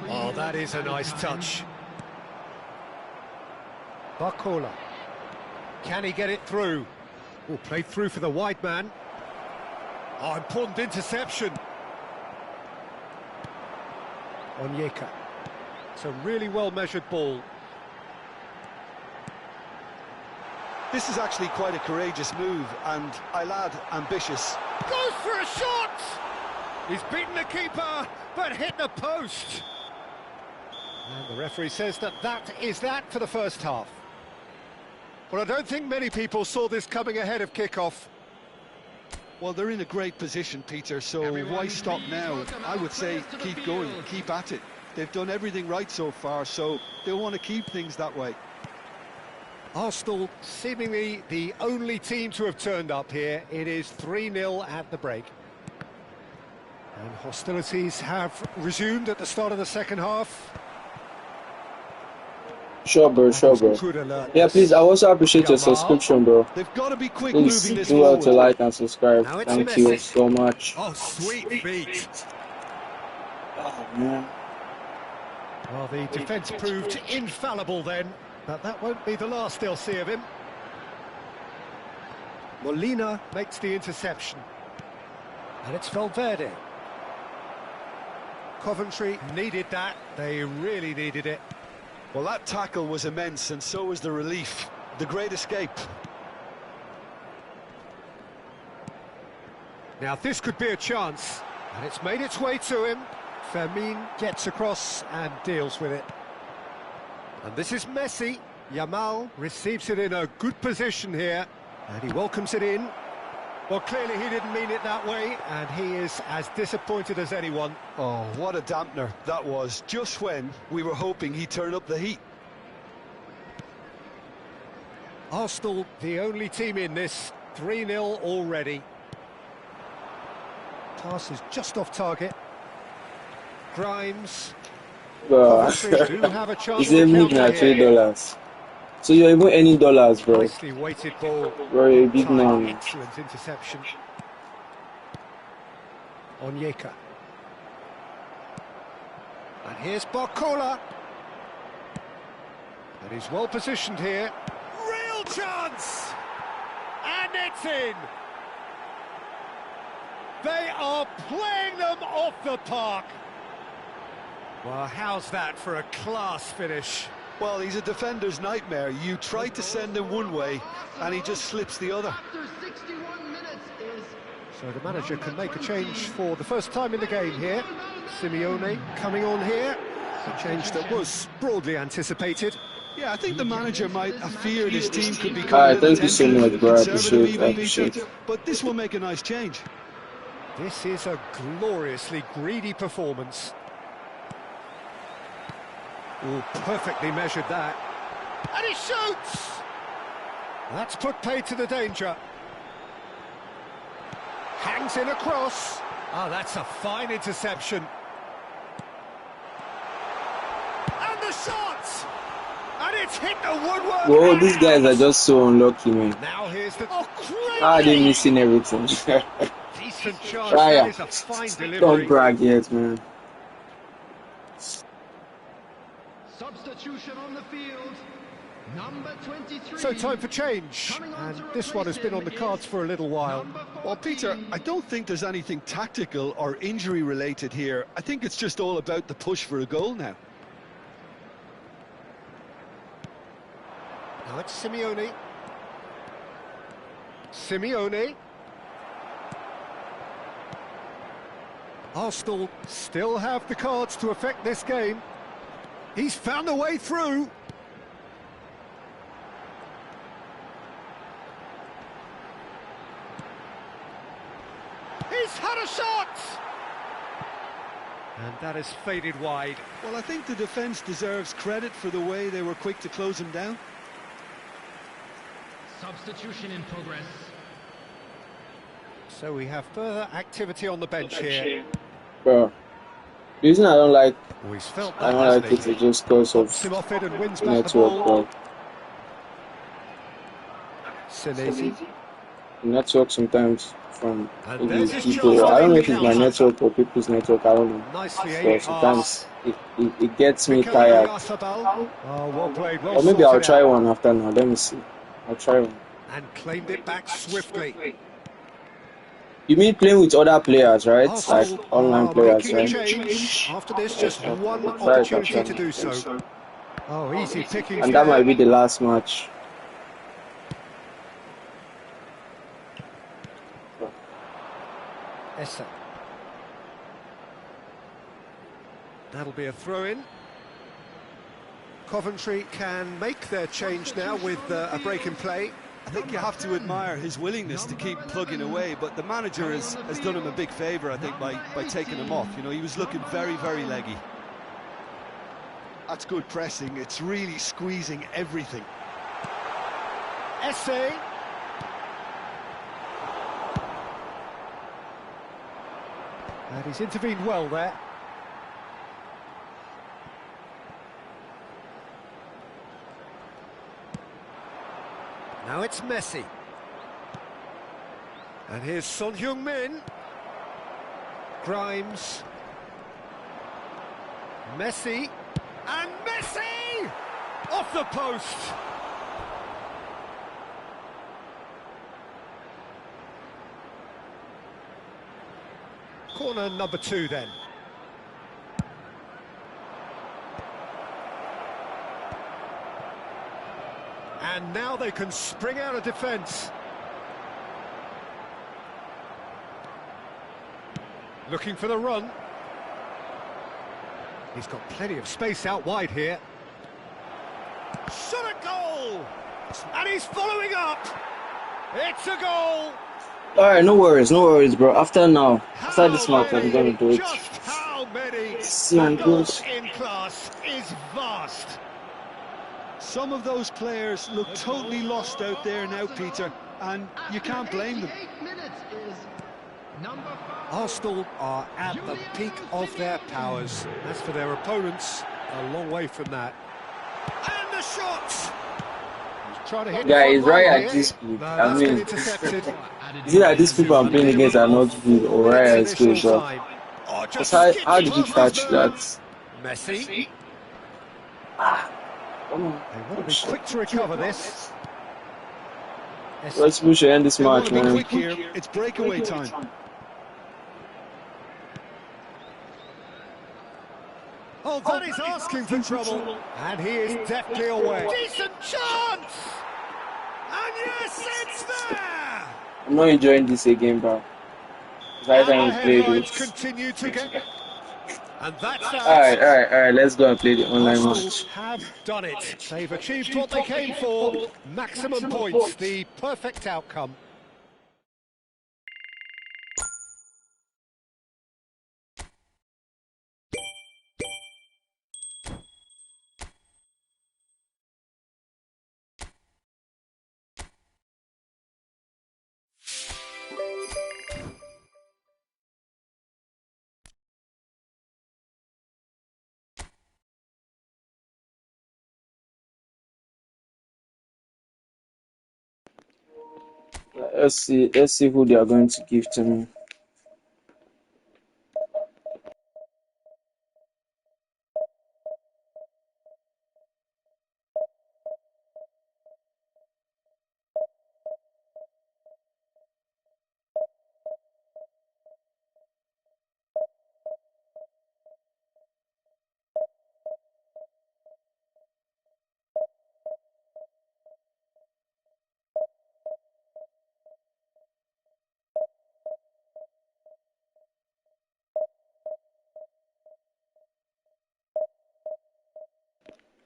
Oh, that is a nice touch. Barcola. Can he get it through? Oh, played through for the wide man. Oh, important interception. Onyeka. It's a really well-measured ball. This is actually quite a courageous move, and I'll add, ambitious. Goes for a shot! He's beaten the keeper, but hit the post. And the referee says that is that for the first half. Well, I don't think many people saw this coming ahead of kick-off. Well, they're in a great position, Peter, so why stop now? I would say keep going, keep at it. They've done everything right so far, so they'll want to keep things that way. Arsenal seemingly the only team to have turned up here. It is 3-0 at the break. And hostilities have resumed at the start of the second half. Sure, bro. Yeah, please, I also appreciate your subscription, bro. They've got to be quick Please moving this do well forward. to like and subscribe. Thank you so much. Oh, sweet feet. Oh, man. Well, the defence proved infallible then, but that won't be the last they'll see of him. Molina makes the interception. And it's Valverde. Coventry needed that. They really needed it. Well, that tackle was immense, and so was the relief. The great escape. Now this could be a chance. And it's made its way to him. Fermin gets across and deals with it. And this is Messi. Yamal receives it in a good position here. And he welcomes it in. Well, clearly he didn't mean it that way, and he is as disappointed as anyone. Oh, what a dampener that was, just when we were hoping he'd turn up the heat. Arsenal, the only team in this, 3-0 already. Pass is just off target. Grimes. Bro, Coventry do have a chance it's to even counter at here. $3. So you're even earning dollars, bro. Nicely weighted ball. Bro, you're a big Time, man. excellent interception. Onyeka. And here's Barcola. And he's well positioned here. Real chance! And it's in! They are playing them off the park. Well, how's that for a class finish? Well, he's a defender's nightmare. You try to send him one way, and he just slips the other. After 61 minutes is So the manager can make a change for the first time in the game here. Simeone coming on here. A change that was broadly anticipated. Yeah, I think the manager might have feared his team could become Alright, a little thank you so tentative, much, bro. I conservative appreciate it. I even, appreciate Peter, it. but this will make a nice change. This is a gloriously greedy performance. Oh, perfectly measured that. And he shoots! That's put paid to the danger. Hangs in across. Ah, that's a fine interception. And the shot! And it's hit the woodwork. Whoa, these guys are just so unlucky, man. Now here's the... Oh, crazy! How are they missing everything? Decent chance. Try That it. is a fine delivery. Don't brag yet, man. substitution on the field. Number 23. So time for change, and this one has been on the cards for a little while. Well, Peter, I don't think there's anything tactical or injury related here. I think it's just all about the push for a goal now. Now it's Simeone. Simeone. Arsenal still have the cards to affect this game. He's found a way through. He's had a shot! And that has faded wide. Well, I think the defence deserves credit for the way they were quick to close him down. Substitution in progress. So we have further activity on the bench here. Bro, the reason I don't like Oh, he's felt I that, don't like hasn't it he? is just because of Pops him off it and wins back the network, ball. bro. Senesi. The network sometimes from And maybe there's his people. chance to I don't know make if it's the my counter. network or people's network. I don't know. Nicely So aimed sometimes pass. it gets me Mikel tired. Oyarzabal. Oh, well played, well Or maybe I'll sorted try out. one after now. Let me see. I'll try one. And claimed it back swiftly. You mean playing with other players, right? Like Arsenal online are players, making a right? change. After this, just one Try it opportunity after. to do so. Oh, easy pickings And that there. might be the last match. Essa. That'll be a throw-in. Coventry can make their change now with a break in play. I think you have to admire his willingness to keep plugging away, but the manager has done him a big favour, I think, by taking him off. You know, he was looking very, very leggy. That's good pressing. It's really squeezing everything. Esse. And he's intervened well there. Now it's Messi. And here's Son Heung-min. Grimes. Messi. And Messi! Off the post! Corner number 2 then. And now they can spring out of defence. Looking for the run. He's got plenty of space out wide here. Shot a goal! And he's following up! It's a goal! Alright, no worries, bro. After this match, I'm gonna do it. Just how many? See how it goes. In class is vast. Some of those players look totally lost out there now, Peter, and you can't blame them. Arsenal are at the peak of their powers. As for their opponents, a long way from that. And the shot! He's trying to hit. Yeah, he's right at this speed. I mean, is it that these people I'm playing against are not good or right at speed, bro? How did you catch that? Messi. Come on. They want to be quick to recover this. Let's push and end this match, man. Quick here. It's breakaway time. Oh, that is asking for trouble. And he is deftly away. Decent chance! And yes, it's there! I'm not enjoying this again, bro. I can play this. Continue to get... And that's that. Alright, let's go and play the online match. Have done it. They've achieved what they came for. Maximum points, the perfect outcome. Let's see who they are going to give to me.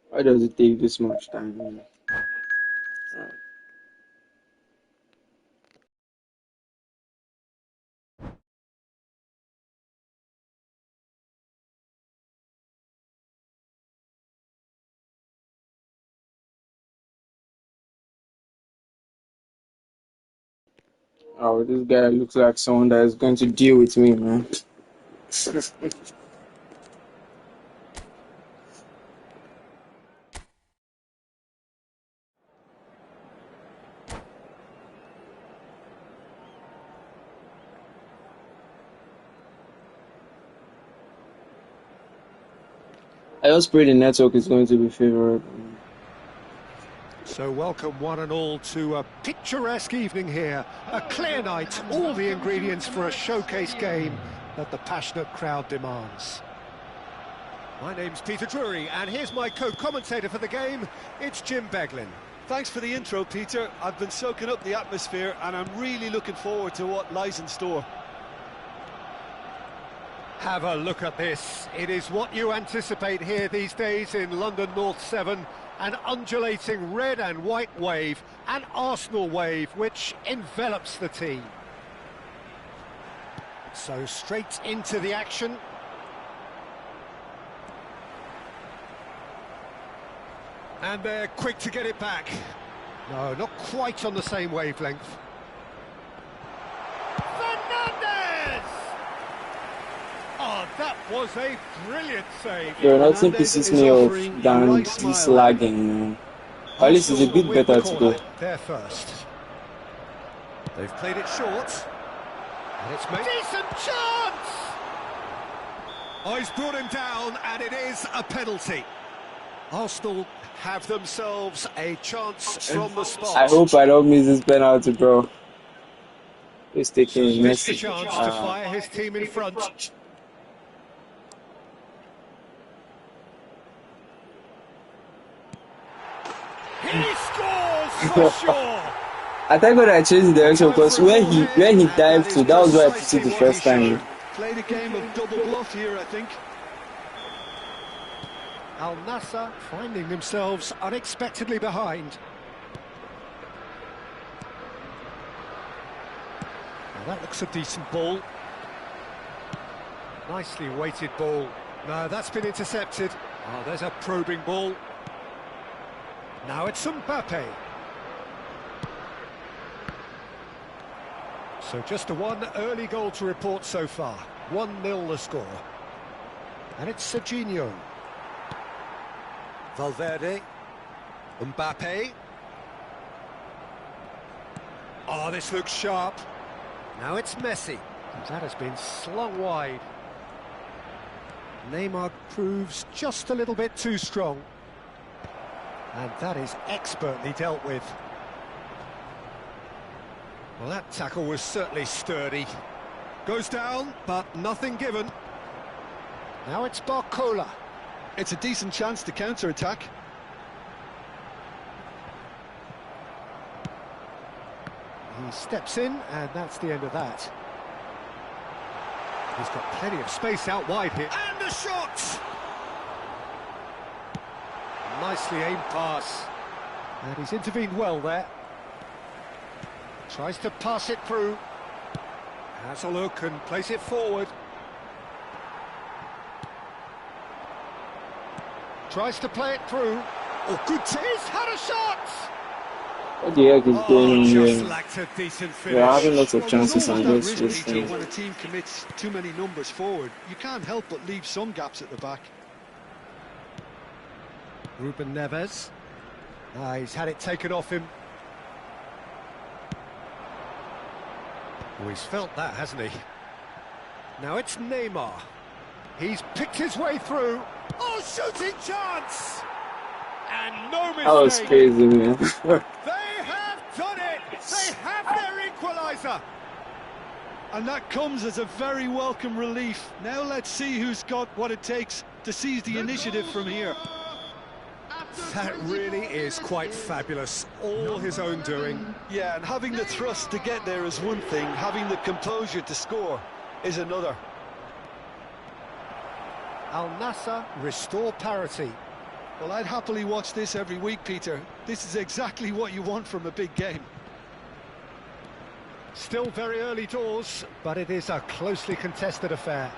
Why does it take this much time? Alright. Oh, this guy looks like someone that is going to deal with me, man. I just pray the network is going to be favorable. So welcome one and all to a picturesque evening here. A clear night, all the ingredients for a showcase game that the passionate crowd demands. My name's Peter Drury, and here's my co-commentator for the game. It's Jim Beglin. Thanks for the intro, Peter. I've been soaking up the atmosphere, and I'm really looking forward to what lies in store. Have a look at this. It is what you anticipate here these days in London North 7. An undulating red and white wave, an Arsenal wave, which envelops the team. So straight into the action. And they're quick to get it back. No, not quite on the same wavelength. Fernandez! Oh, that was a brilliant save. Yo, nothing pisses me off than this lagging, man. At least it's a bit better today. They're first. They've played it short. And it's made... Decent chance! Oh, he's brought him down, and it is a penalty. Arsenal have themselves a chance from the spot. I hope I don't miss this penalty, bro. He's taking Missed the Messi. chance to fire his team in front. He scores for sure. I thank God I changed the direction because when he dived to, that was where I put it the first time. Played a game of double bluff here, I think. Al Nassr finding themselves unexpectedly behind. Now that looks a decent ball. Nicely weighted ball. No, that's been intercepted. Oh, there's a probing ball. Now it's Mbappe. So just a one early goal to report so far. 1-0 the score. And it's Serginho. Valverde. Mbappe. Oh, this looks sharp. Now it's Messi. That has been slung wide. Neymar proves just a little bit too strong. And that is expertly dealt with. Well, that tackle was certainly sturdy. Goes down, but nothing given. Now it's Barcola. It's a decent chance to counter-attack. He steps in, and that's the end of that. He's got plenty of space out wide here. And the shot! Nicely aimed pass. And he's intervened well there. Tries to pass it through. Has a look and plays it forward. Tries to play it through. Oh, good taste! He's had a shot! What the heck is going on Just here? lacked a decent finish. We're having lots of Well, chances there's and always just that risk, Peter, wasting. when a team commits too many numbers forward. You can't help but leave some gaps at the back. Ruben Neves. He's had it taken off him. Oh, he's felt that, hasn't he? Now it's Neymar. He's picked his way through. Oh, shooting chance! And no mistake. That was crazy, man. They have done it! They have their equaliser! And that comes as a very welcome relief. Now let's see who's got what it takes to seize the initiative from here. That really is quite fabulous. All his own doing. Yeah, and having the thrust to get there is one thing, having the composure to score is another. Al Nassr restore parity. Well, I'd happily watch this every week, Peter. This is exactly what you want from a big game. Still very early doors, but it is a closely contested affair.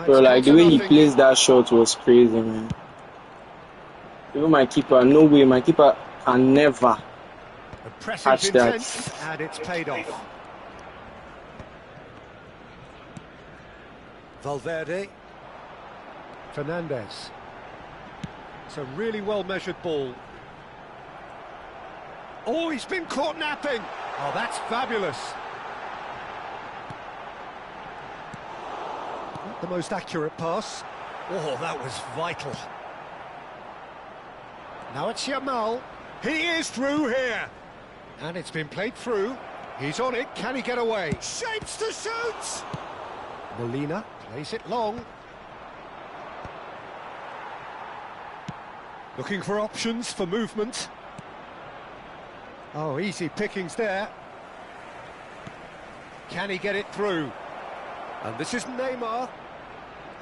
Bro, like the way he plays that shot was crazy, man. Even my keeper, no way, my keeper can never The pressing's catch that. intense, and it's paid off. Valverde. Fernandez. It's a really well-measured ball. Oh, he's been caught napping. Oh, that's fabulous. Not the most accurate pass. Oh, that was vital. Now it's Yamal. He is through here. And it's been played through. He's on it. Can he get away? Shapes to shoot. Molina plays it long. Looking for options for movement. Oh, easy pickings there. Can he get it through? And this is Neymar.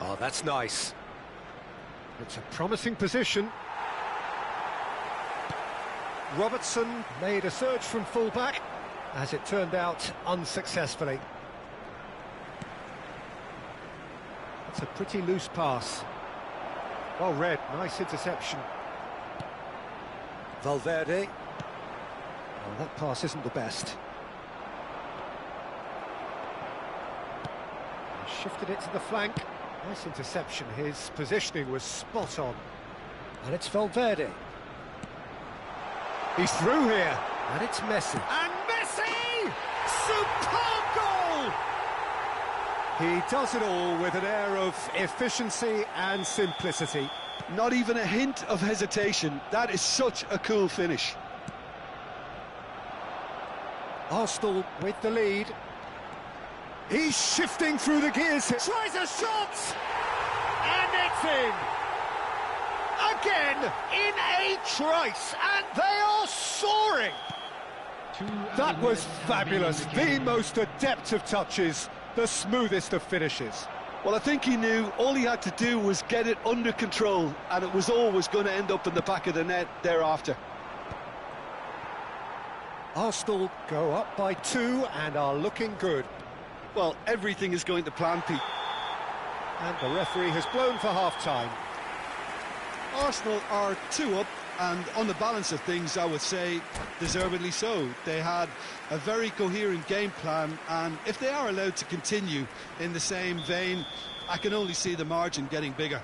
Oh, that's nice. It's a promising position. Robertson made a surge from full-back, as it turned out unsuccessfully. It's a pretty loose pass. Well read, nice interception. Valverde. Well, that pass isn't the best. He shifted it to the flank. Nice interception. His positioning was spot on. And it's Valverde. He's through here. And it's Messi. And Messi! Superb goal! He does it all with an air of efficiency and simplicity. Not even a hint of hesitation. That is such a cool finish. Arsenal with the lead. He's shifting through the gears. Tries a shot! And it's in! Again, in a trice, and they are soaring! That was fabulous. The most adept of touches, the smoothest of finishes. Well, I think he knew all he had to do was get it under control, and it was always going to end up in the back of the net thereafter. Arsenal go up by 2 and are looking good. Well, everything is going to plan, Pete. And the referee has blown for half-time. Arsenal are 2 up, and on the balance of things, I would say deservedly so. They had a very coherent game plan, and if they are allowed to continue in the same vein, I can only see the margin getting bigger.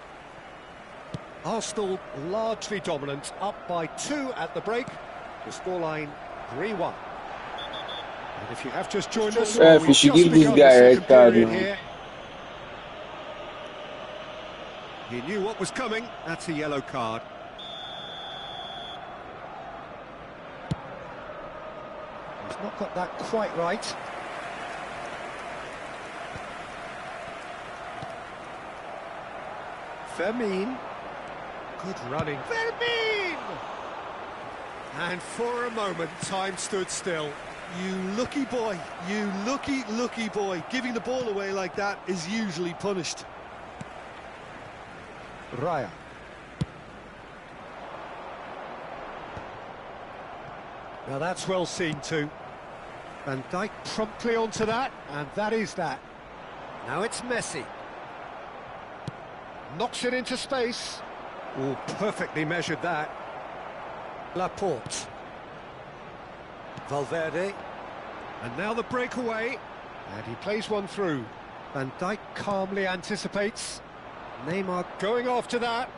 Arsenal largely dominant, up by 2 at the break. The scoreline 3-1. And if you have just joined us, Ref, you should give this guy a red card, man. He knew what was coming. That's a yellow card. He's not got that quite right. Fermin. Good running. Fermin! And for a moment, time stood still. You lucky boy, you lucky boy. Giving the ball away like that is usually punished. Raya. Now that's well seen too. Van Dijk promptly onto that, and that is that. Now it's Messi. Knocks it into space. Oh, perfectly measured that. Laporte. Valverde. And now the breakaway. And he plays one through. Van Dijk calmly anticipates. Neymar going after that.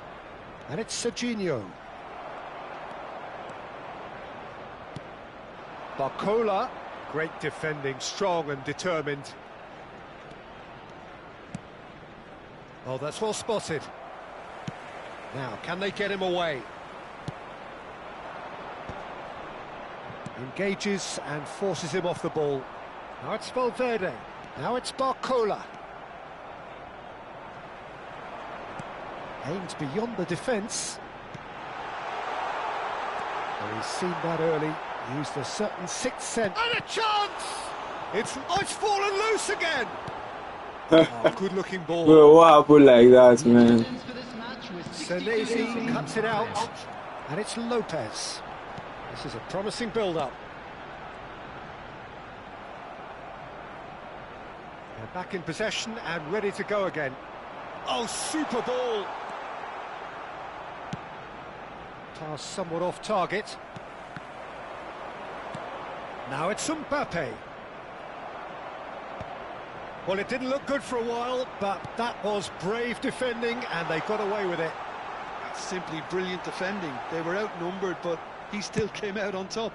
And it's Serginho. Barcola. Great defending, strong and determined. Oh, that's well spotted. Now, can they get him away? Engages and forces him off the ball. Now it's Valverde. Now it's Barcola. Aims beyond the defence. Well, he's seen that early. Used a certain sixth sense. And a chance! It's fallen loose again! Oh, good-looking ball. Bro, what happened like that, man? Senesi cuts it out. And it's Lopez. This is a promising build-up. They're back in possession and ready to go again. Oh, super ball! Pass somewhat off target. Now it's Mbappe. Well, it didn't look good for a while, but that was brave defending, and they got away with it. That's simply brilliant defending. They were outnumbered, but he still came out on top.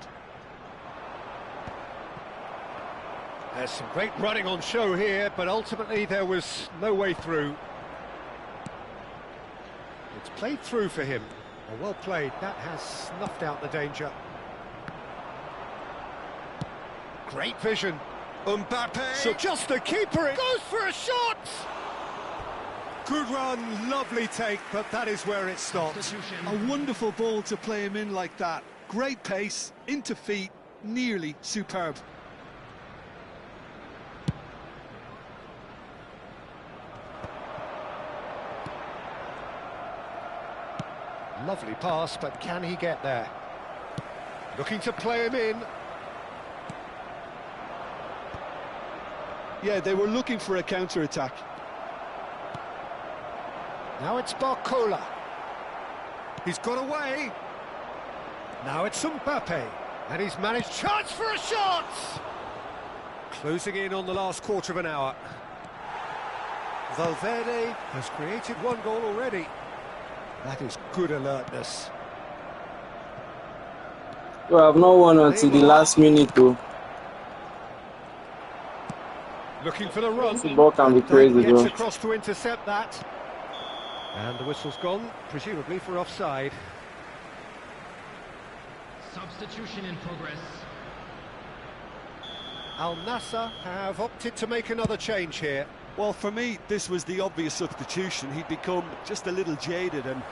There's some great running on show here, but ultimately there was no way through. It's played through for him. Well played. That has snuffed out the danger. Great vision. Mbappe! So just the keeper, it goes for a shot! Good run, lovely take, but that is where it stops. A wonderful ball to play him in like that. Great pace, into feet, nearly superb. Lovely pass, but can he get there? Looking to play him in. Yeah, they were looking for a counter-attack. Now it's Barcola. He's got away. Now it's Mbappe. And he's managed chance for a shot! Closing in on the last quarter of an hour. Valverde has created one goal already. That is good alertness. Well, I've not won until the last minute, though. Looking for the run. The ball can be crazy, Gets bro. across to intercept that. And the whistle's gone, presumably for offside. Substitution in progress. Al Nassr have opted to make another change here. Well, for me, this was the obvious substitution. He'd become just a little jaded, and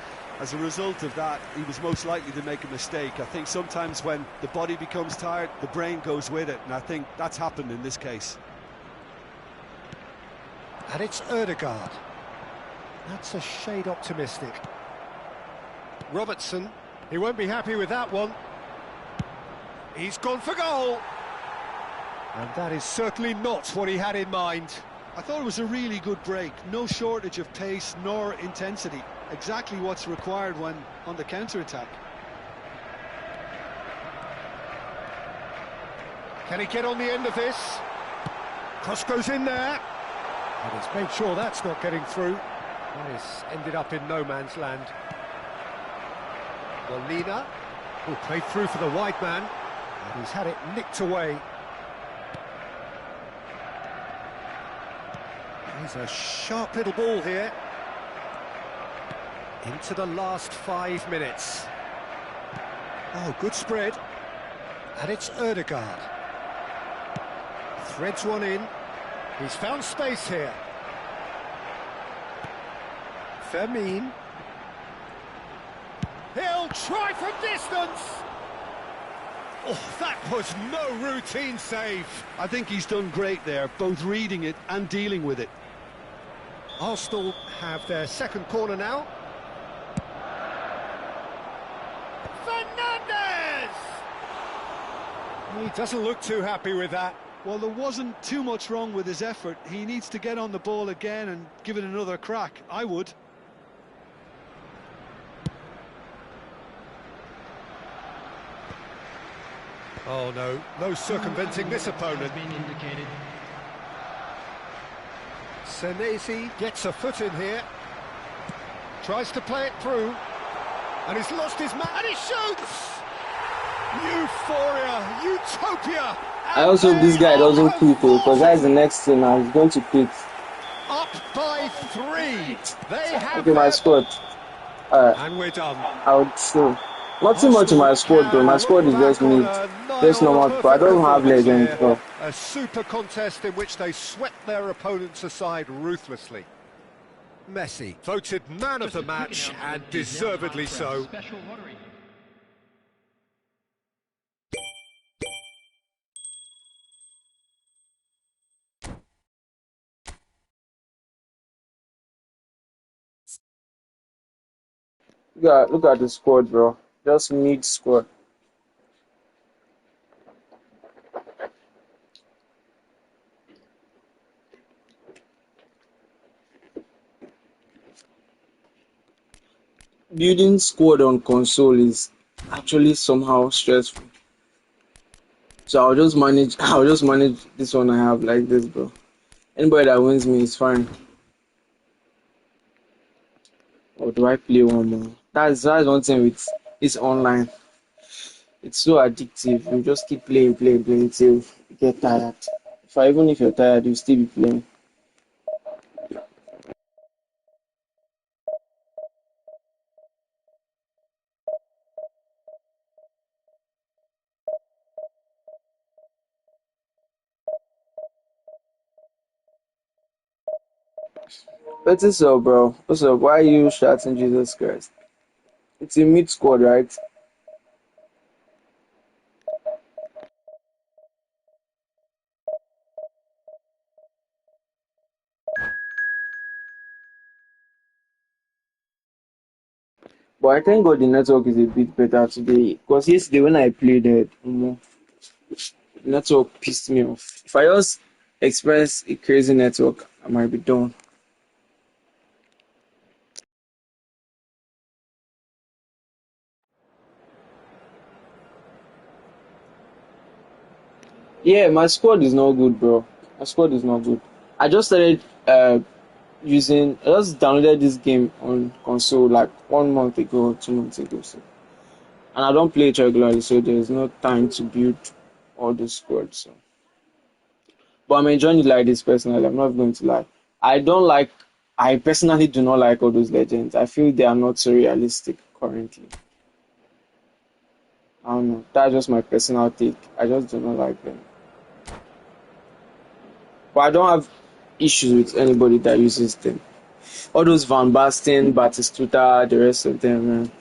as a result of that, he was most likely to make a mistake. I think sometimes when the body becomes tired, the brain goes with it, and I think that's happened in this case. And it's Ødegaard. That's a shade optimistic. Robertson, he won't be happy with that one. He's gone for goal. And that is certainly not what he had in mind. I thought it was a really good break. No shortage of pace nor intensity. Exactly what's required when on the counter-attack. Can he get on the end of this? Cross goes in there. And he's made sure that's not getting through. That has ended up in no man's land. Molina, who played through for the wide man. And he's had it nicked away. He's a sharp little ball here. Into the last 5 minutes. Oh, good spread. And it's Ødegaard. Threads one in. He's found space here. Fermin. He'll try from distance. Oh, that was no routine save. I think he's done great there, both reading it and dealing with it. Arsenal have their second corner now. Fernandes! He doesn't look too happy with that. Well, there wasn't too much wrong with his effort. He needs to get on the ball again and give it another crack. I would. Oh no, no circumventing this opponent. Has been indicated. Senesi gets a foot in here. Tries to play it through. And he's lost his man, and he shoots! Euphoria, utopia! I also hope this guy doesn't quit, because that's the next thing now. He's going to quit. Up by 3. They have Okay, my squad. and we're done. I would show. Not too much in my squad, though. My squad is just mid. Just normal, but I don't have legends, though. A super contest in which they swept their opponents aside ruthlessly. Messi voted man of the match, and deservedly so. Special watering. Look at the squad, bro. Just mid squad. Building squad on console is actually somehow stressful. So I'll just manage this one I have like this, bro. Anybody that wins me is fine. Or do I play one more? That's one thing with this online. It's so addictive. You just keep playing till you get tired. Even if you're tired, you still be playing. But it's so, bro. What's up? Why are you shouting Jesus Christ? It's a mid squad, right? But I thank God the network is a bit better today. Because yesterday when I played it, the network pissed me off. If I just experience a crazy network, I might be done. Yeah, my squad is not good, bro. My squad is not good. I just started I just downloaded this game on console like 1 month ago or 2 months ago. So. And I don't play it regularly, so there's no time to build all the squads. So. But I'm enjoying it like this personally. I'm not going to lie. I personally do not like all those legends. I feel they are not so realistic currently. I don't know. That's just my personal take. I just do not like them. But I don't have issues with anybody that uses them. All those Van Basten, Batistuta, the rest of them, man.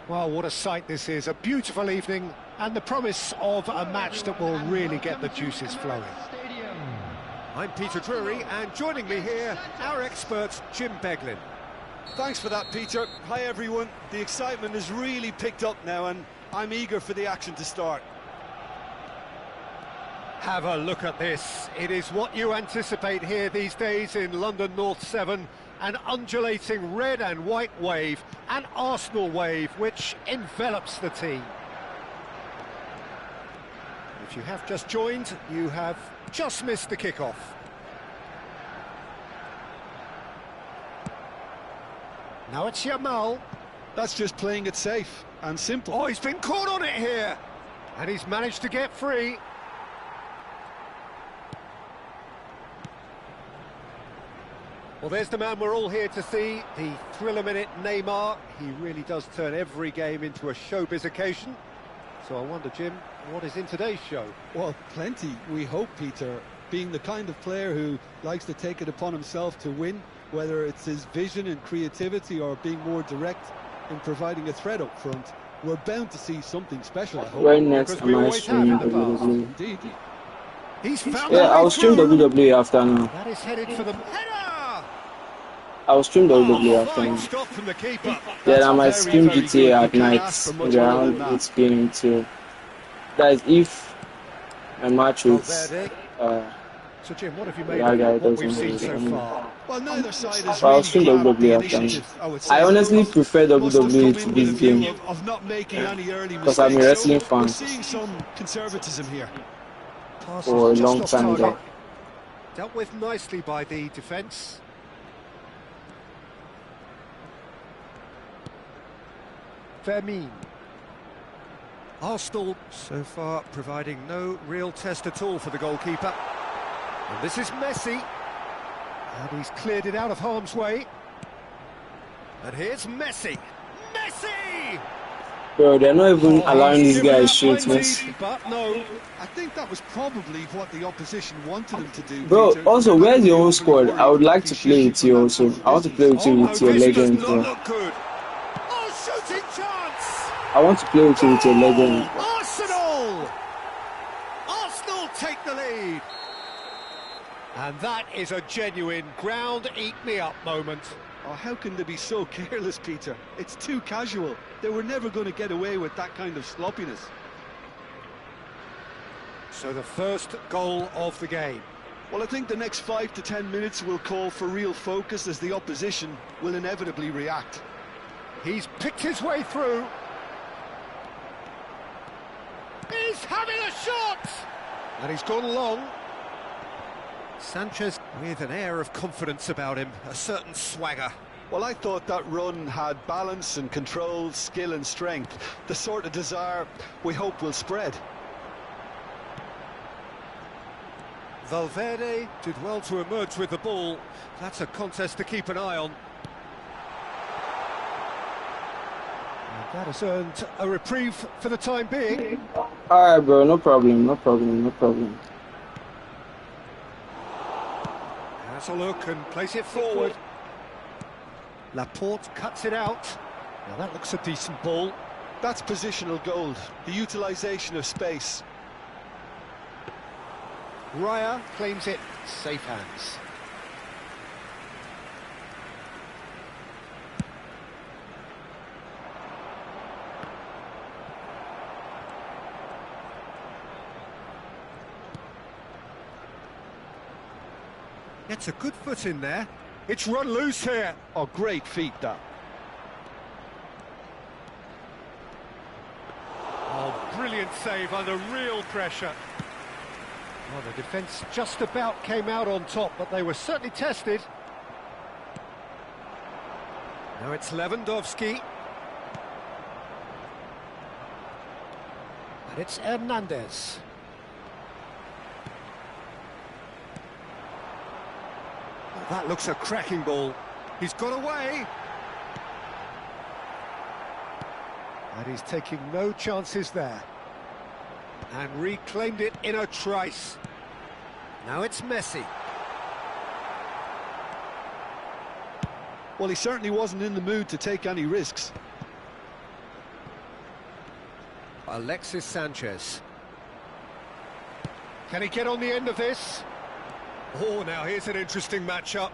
Well, what a sight this is. A beautiful evening and the promise of a match that will really get the juices flowing. I'm Peter Drury, and joining me here, our expert, Jim Beglin. Thanks for that, Peter. Hi, everyone. The excitement has really picked up now, and I'm eager for the action to start. Have a look at this. It is what you anticipate here these days in London North 7. An undulating red and white wave, an Arsenal wave, which envelops the team. If you have just joined, you have just missed the kickoff. Now it's Yamal. That's just playing it safe and simple. Oh, he's been caught on it here. And he's managed to get free. Well, there's the man we're all here to see, the thriller-minute Neymar. He really does turn every game into a showbiz occasion. So I wonder, Jim, what is in today's show? Well, plenty, we hope, Peter. Being the kind of player who likes to take it upon himself to win, whether it's his vision and creativity or being more direct in providing a threat up front, we're bound to see something special, I hope. When next am I streaming WWE? Indeed. He's found Yeah, I'll stream WWE after now. That is headed for the header! I'll stream WWE after Fine now. stop from the keeper. Then I might Very, stream very GTA good. at You can't night, ask for much maybe more around than that. 8 p.m. too. That is if my match with Valverde. So, Jim, what have you made that guy of what we've doesn't seen so really far? Well, neither side is I'll really stream grabbed WWE the after initiative, I would say. I honestly prefer Most have WWE come to in with this a view game of not making any early because I'm a mistakes, wrestling so we're fan seeing some conservatism here. Passes for a just long off time target. now. Dealt with nicely by the defence. Vermin. Arsenal so far providing no real test at all for the goalkeeper. And this is Messi. And he's cleared it out of harm's way. And here's Messi. Messi! Bro, they're not even allowing these Given guys up shoot, man. plenty, but no. I think that was probably what the opposition wanted him to do. Bro, Peter. also, They're where's not your whole overly squad? I worried would like if to he's play shooting with from you that also. sort of I want to play with distance. you Oh, with no, your this does legends, not bro. look good. Oh, shooting chance! I want to play with you with your legends. Arsenal! Arsenal take the lead. And that is a genuine ground-eat-me-up moment. Oh, how can they be so careless, Peter? It's too casual. They were never going to get away with that kind of sloppiness. So the first goal of the game. Well, I think the next 5 to 10 minutes will call for real focus as the opposition will inevitably react. He's picked his way through. He's having a shot! And he's gone long. Sanchez with an air of confidence about him, a certain swagger. Well, I thought that run had balance and control, skill and strength. The sort of desire we hope will spread. Valverde did well to emerge with the ball. That's a contest to keep an eye on. And that has earned a reprieve for the time being. Alright, bro, no problem, no problem, no problem. Has a look and plays it forward. Laporte cuts it out. Now that looks a decent ball. That's positional gold, the utilisation of space. Raya claims it, safe hands. Gets a good foot in there. It's run loose here. Oh, great feat, that. Oh, brilliant save under real pressure. Well, the defence just about came out on top, but they were certainly tested. Now it's Lewandowski. And it's Hernandez. Well, that looks a cracking ball. He's got away. And he's taking no chances there. And reclaimed it in a trice. Now it's Messi. Well, he certainly wasn't in the mood to take any risks. Alexis Sanchez. Can he get on the end of this? Oh, now here's an interesting matchup.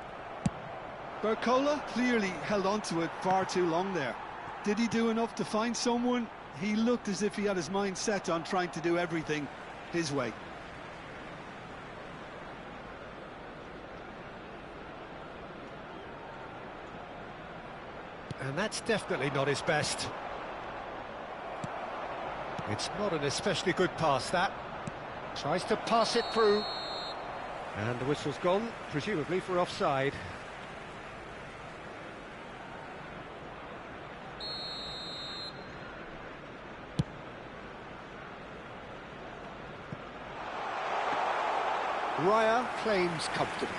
Barcola clearly held on to it far too long there. Did he do enough to find someone? He looked as if he had his mind set on trying to do everything his way. And that's definitely not his best. It's not an especially good pass, that. Tries to pass it through. And the whistle's gone, presumably for offside. Raya claims comfortably.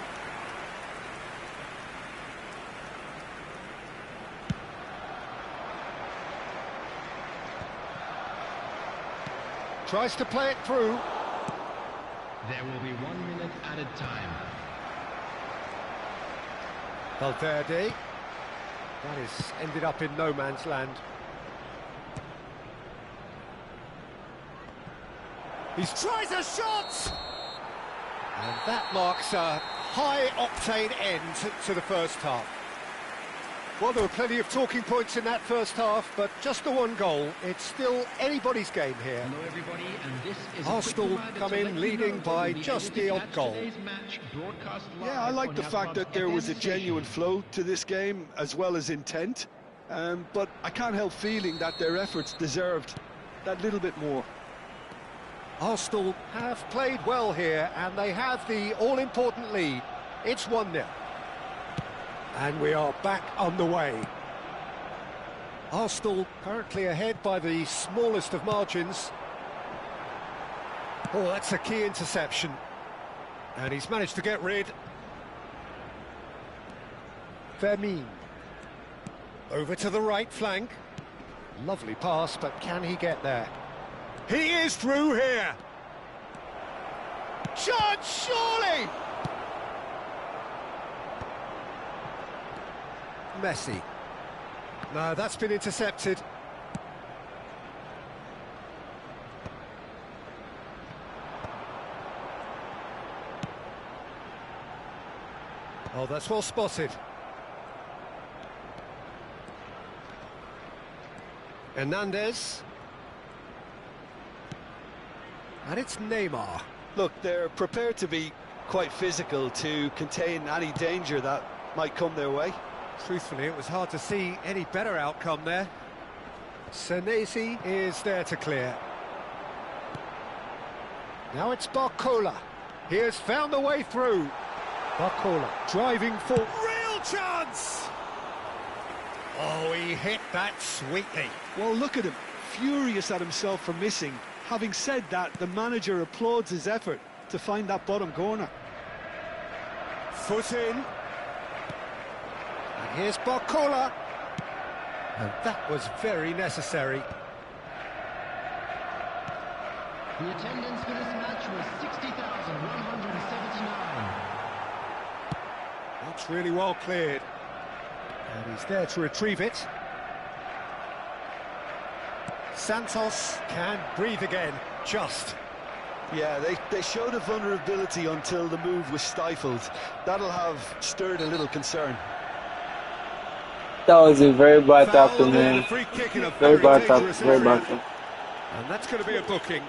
Tries to play it through. There will be 1 minute added time. Valverde. That is ended up in no man's land. He tries a shot! And that marks a high-octane end to the first half. Well, there were plenty of talking points in that first half, but just the one goal. It's still anybody's game here. Hello everybody, and this is Arsenal come in leading by just the odd goal. Yeah, I like the fact that there was a genuine flow to this game as well as intent, but I can't help feeling that their efforts deserved that little bit more. Arsenal have played well here, and they have the all-important lead. It's 1-0. And we are back underway. Arsenal currently ahead by the smallest of margins. Oh, that's a key interception. And he's managed to get rid. Fermin. Over to the right flank. Lovely pass, but can he get there? He is through here. Chance, surely! Messi. No, that's been intercepted. Oh, that's well spotted. Hernandez. And it's Neymar. Look, they're prepared to be quite physical to contain any danger that might come their way. Truthfully, it was hard to see any better outcome there. Senesi is there to clear. Now it's Barcola. He has found the way through. Barcola driving for real chance! Oh, he hit that sweetly. Well, look at him, furious at himself for missing. Having said that, the manager applauds his effort to find that bottom corner. Foot in. And here's Barcola. And that was very necessary. The attendance for this match was 60,179. That's really well cleared. And he's there to retrieve it. Santos can breathe again, just. Yeah, they showed a vulnerability until the move was stifled. That'll have stirred a little concern. That was a very bad Foul tackle, and man. a free kick in a Very bad tackle, dangerous very area. bad tackle. And that's going to be a booking.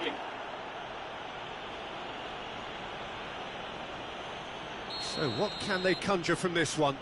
So what can they conjure from this one?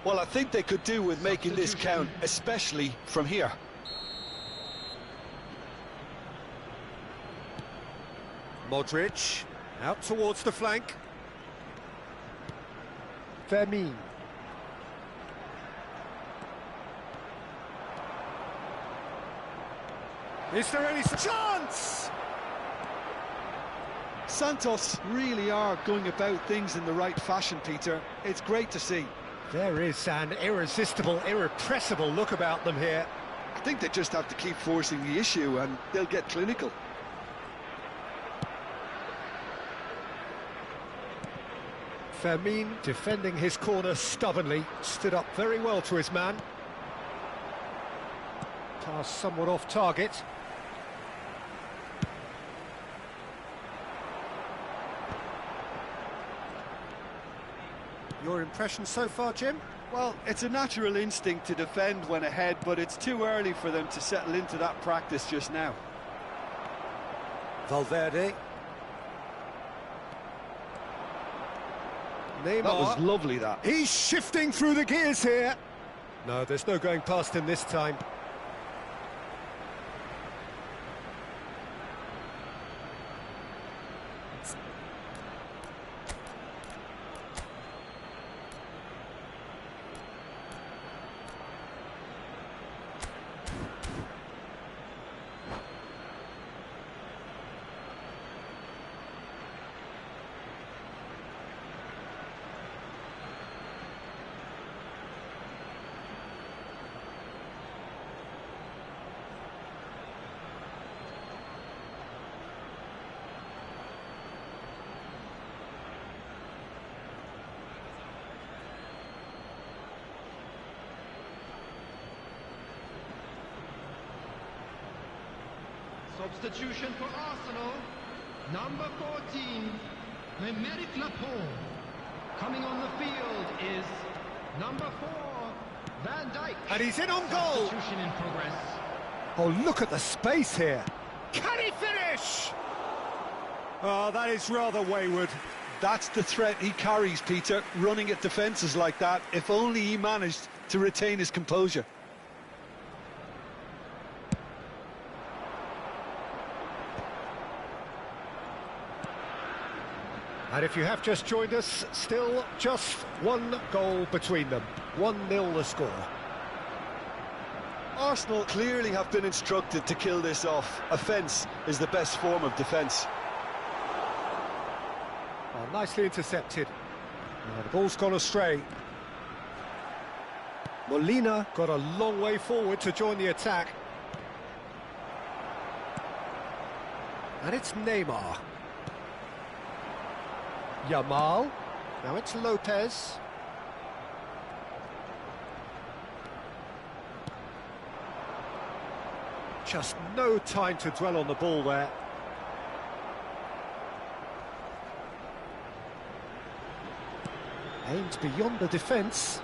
Well, I think they could do with making this count, especially from here. Modric, out towards the flank. Vermeer. Is there any chance? Santos really are going about things in the right fashion, Peter. It's great to see. There is an irresistible, irrepressible look about them here. I think they just have to keep forcing the issue and they'll get clinical. Vermeer defending his corner stubbornly, stood up very well to his man. Pass somewhat off target. Your impression so far, Jim? Well, it's a natural instinct to defend when ahead, but it's too early for them to settle into that practice just now. Valverde. Neymar. That was lovely, that. He's shifting through the gears here. No, there's no going past him this time. Substitution for Arsenal, number 14, Mehmet Lapon. Coming on the field is number 4, Van Dijk. And he's in on goal. Substitution in progress. Oh, look at the space here. Can he finish? Oh, that is rather wayward. That's the threat he carries, Peter, running at defences like that. If only he managed to retain his composure. And if you have just joined us, still just one goal between them. 1-0 the score. Arsenal clearly have been instructed to kill this off. Offence is the best form of defence. Oh, nicely intercepted. Oh, the ball's gone astray. Molina got a long way forward to join the attack. And it's Neymar. Yamal. Now it's Lopez. Just no time to dwell on the ball there. Aimed beyond the defence.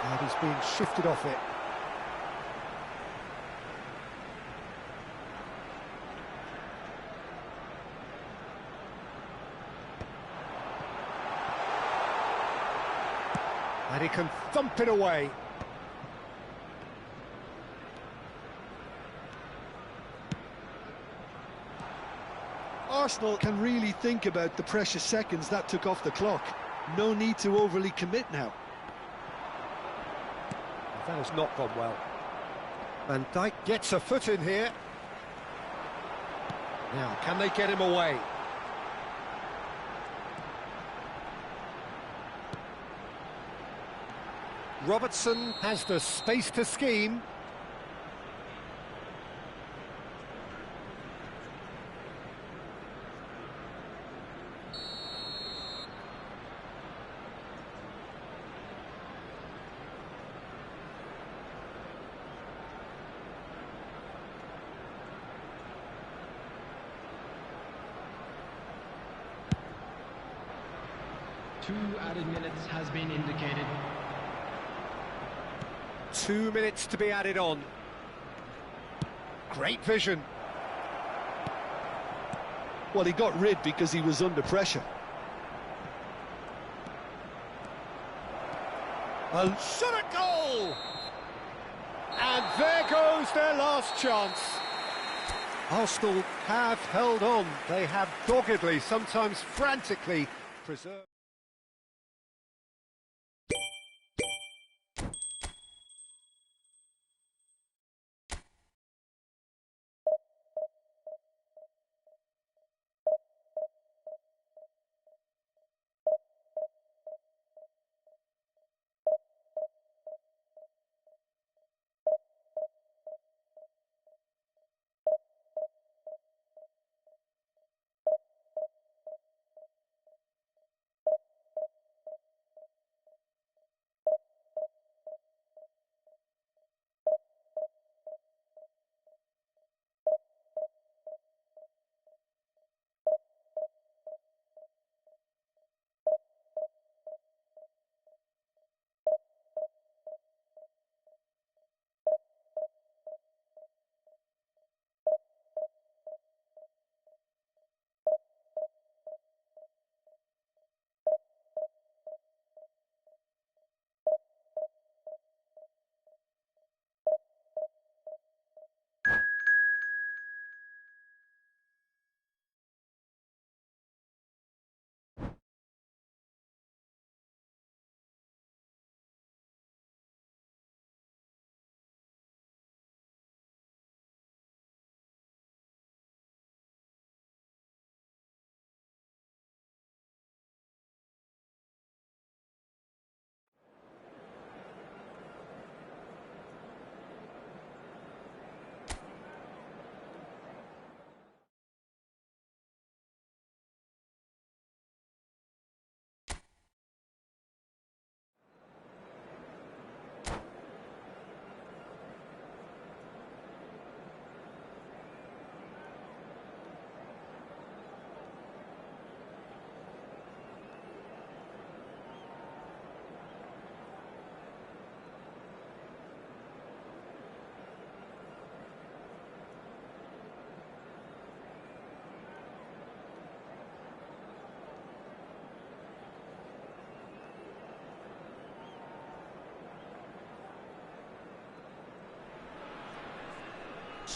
And he's being shifted off it. And he can thump it away. Arsenal can really think about the precious seconds that took off the clock. No need to overly commit now. That has not gone well. Van Dijk gets a foot in here. Now, can they get him away? Robertson has the space to scheme. Two added minutes has been indicated. 2 minutes to be added on. Great vision. Well, he got rid because he was under pressure. A shot at goal! And there goes their last chance. Arsenal have held on. They have doggedly, sometimes frantically, preserved.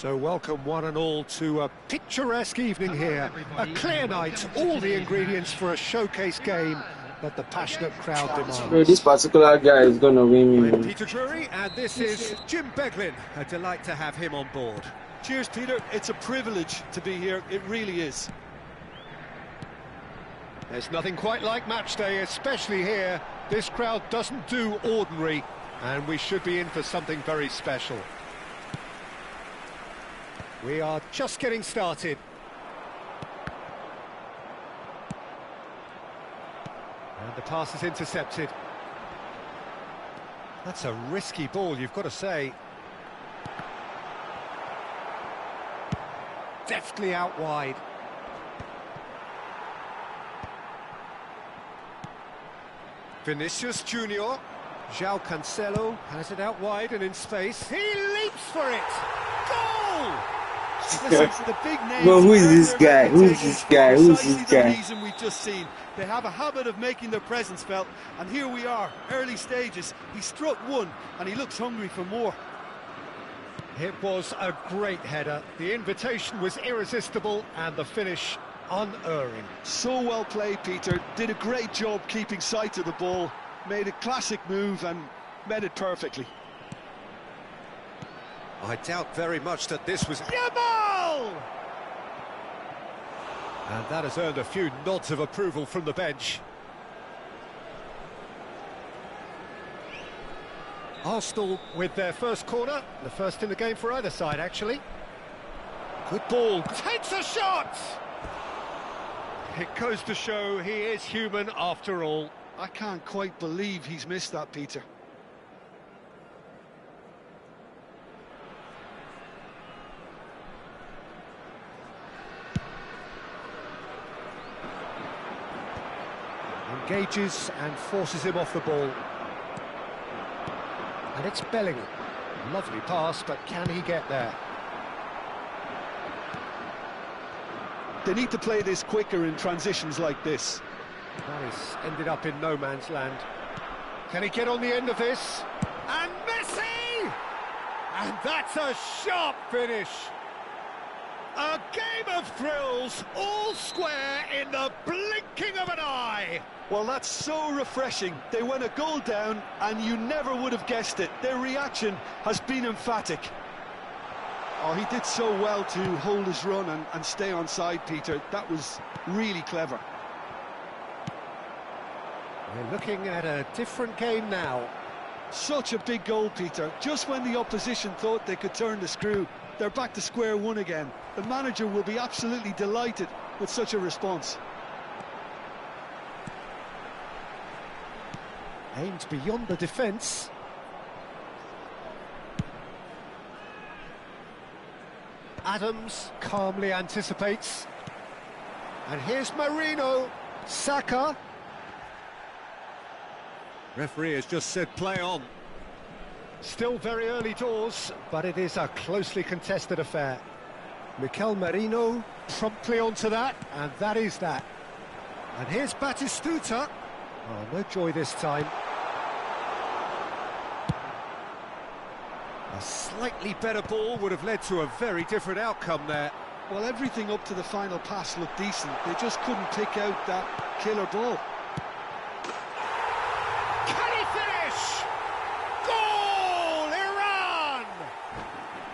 So welcome one and all to a picturesque evening here, a clear night, all the ingredients for a showcase game that the passionate crowd demands. Bro, this particular guy is gonna win me. I'm Peter Drury, and this is Jim Beglin. A delight to have him on board. Cheers, Peter. It's a privilege to be here. It really is. There's nothing quite like match day, especially here. This crowd doesn't do ordinary, and we should be in for something very special. We are just getting started. And the pass is intercepted. That's a risky ball, you've got to say. Deftly out wide. Vinicius Junior. João Cancelo has it out wide and in space. He leaps for it! Goal! Listen, the big names. Well, who is this guy? Who is this guy? Who is this the guy? reason we've just seen. They have a habit of making their presence felt, and here we are, early stages. He struck one, and he looks hungry for more. It was a great header. The invitation was irresistible, and the finish unerring. So well played, Peter. Did a great job keeping sight of the ball. Made a classic move and met it perfectly. I doubt very much that this was Yamal! And that has earned a few nods of approval from the bench. Arsenal with their first corner, the first in the game for either side, actually. Good ball, takes a shot! It goes to show he is human after all. I can't quite believe he's missed that, Peter. Engages and forces him off the ball. And it's Bellingham. Lovely pass, but can he get there? They need to play this quicker in transitions like this. That is ended up in no man's land. Can he get on the end of this? And Messi! And that's a sharp finish. A game of thrills, all square in the blinking of an eye. Well, that's so refreshing. They went a goal down and you never would have guessed it. Their reaction has been emphatic. Oh, he did so well to hold his run and stay on side, Peter. That was really clever. We're looking at a different game now. Such a big goal, Peter. Just when the opposition thought they could turn the screw, they're back to square one again. The manager will be absolutely delighted with such a response. Aimed beyond the defence. Adams calmly anticipates. And here's Marino. Saka. Referee has just said play on. Still very early doors, but it is a closely contested affair. Mikel Merino promptly onto that, and that is that. And here's Batistuta. Oh, no joy this time. A slightly better ball would have led to a very different outcome there. Well, everything up to the final pass looked decent. They just couldn't pick out that killer ball. Can he finish? Goal, Iran!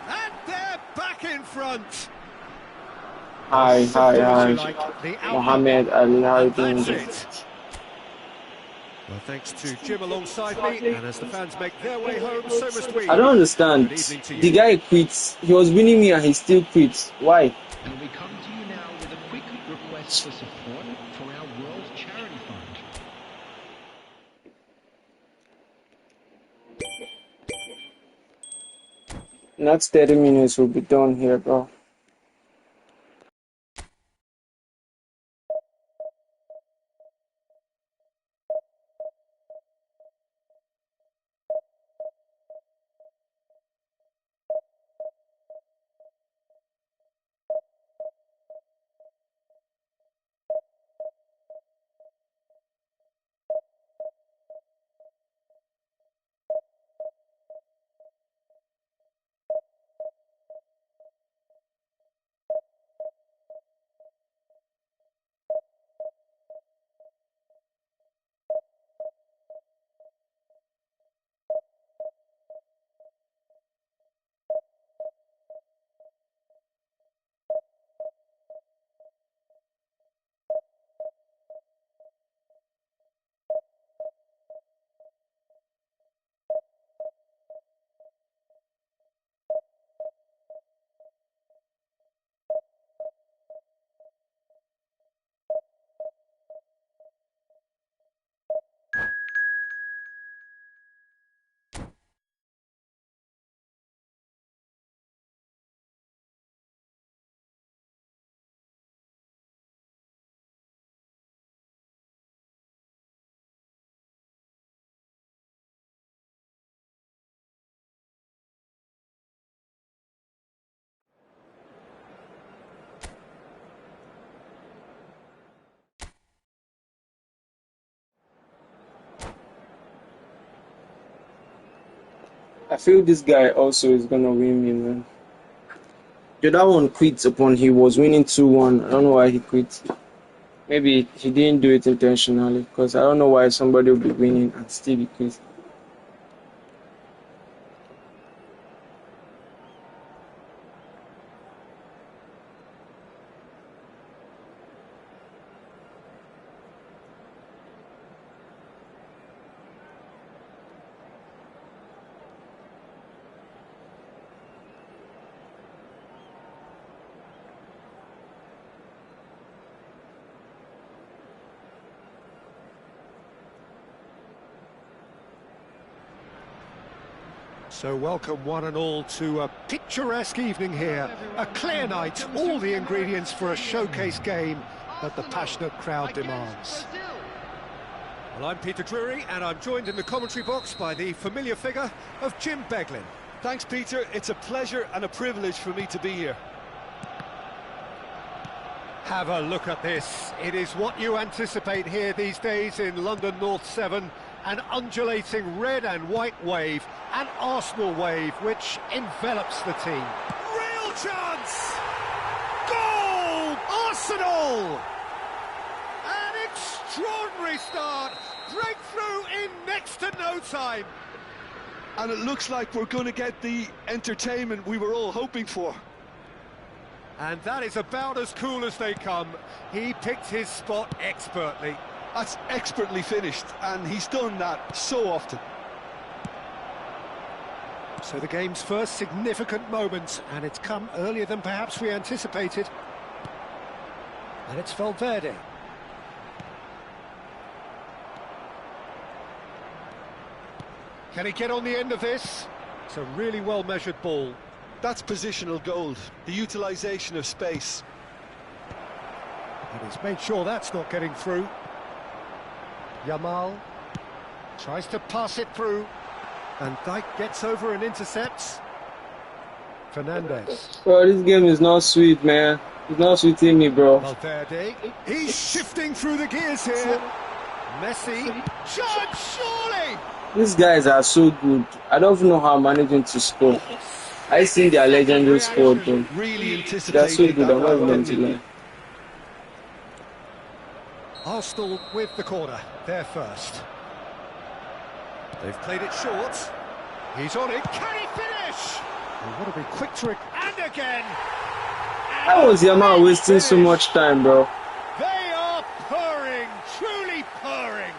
And they're back in front. Hi. The Mohammed Ali, how are you doing? That's it. Well, thanks to Jim alongside me, and as the fans make their way home, so must we. I don't understand. Good evening to you. The guy quits. He was winning me and he still quits. Why? And we come to you now with a quick request for support for our World Charity Fund. Next 30 minutes will be done here, bro. I feel this guy also is gonna win me, man. The other one quit upon he was winning 2-1. I don't know why he quit. Maybe he didn't do it intentionally, because I don't know why somebody will be winning and still be quit. So welcome one and all to a picturesque evening here. A clear night, all the ingredients for a showcase game that the passionate crowd demands. Well, I'm Peter Drury, and I'm joined in the commentary box by the familiar figure of Jim Beglin. Thanks, Peter. It's a pleasure and a privilege for me to be here. Have a look at this. It is what you anticipate here these days in London North 7. an undulating red and white wave, an Arsenal wave which envelops the team. Real chance! Goal! Arsenal! An extraordinary start, breakthrough in next to no time. And it looks like we're going to get the entertainment we were all hoping for. And that is about as cool as they come. He picked his spot expertly. That's expertly finished, and he's done that so often. So the game's first significant moment, and it's come earlier than perhaps we anticipated. And it's Valverde. Can he get on the end of this? It's a really well-measured ball. That's positional gold, the utilisation of space. And he's made sure that's not getting through. Yamal tries to pass it through. And Dijk gets over and intercepts. Fernandes. Bro, this game is not sweet, man. It's not sweeting me, bro. Valverde. He's shifting through the gears here. Messi. Chance, surely! These guys are so good. I don't even know how I'm managing to score. I see their legendary squad, bro. Really anticipated. They're so good, I'm not even going to lie. Arsenal with the corner, they're first. They've played it short. He's on it. Can he finish? He want to be quick to it. And again. How was Yamal wasting so much time, bro? They are purring, truly purring.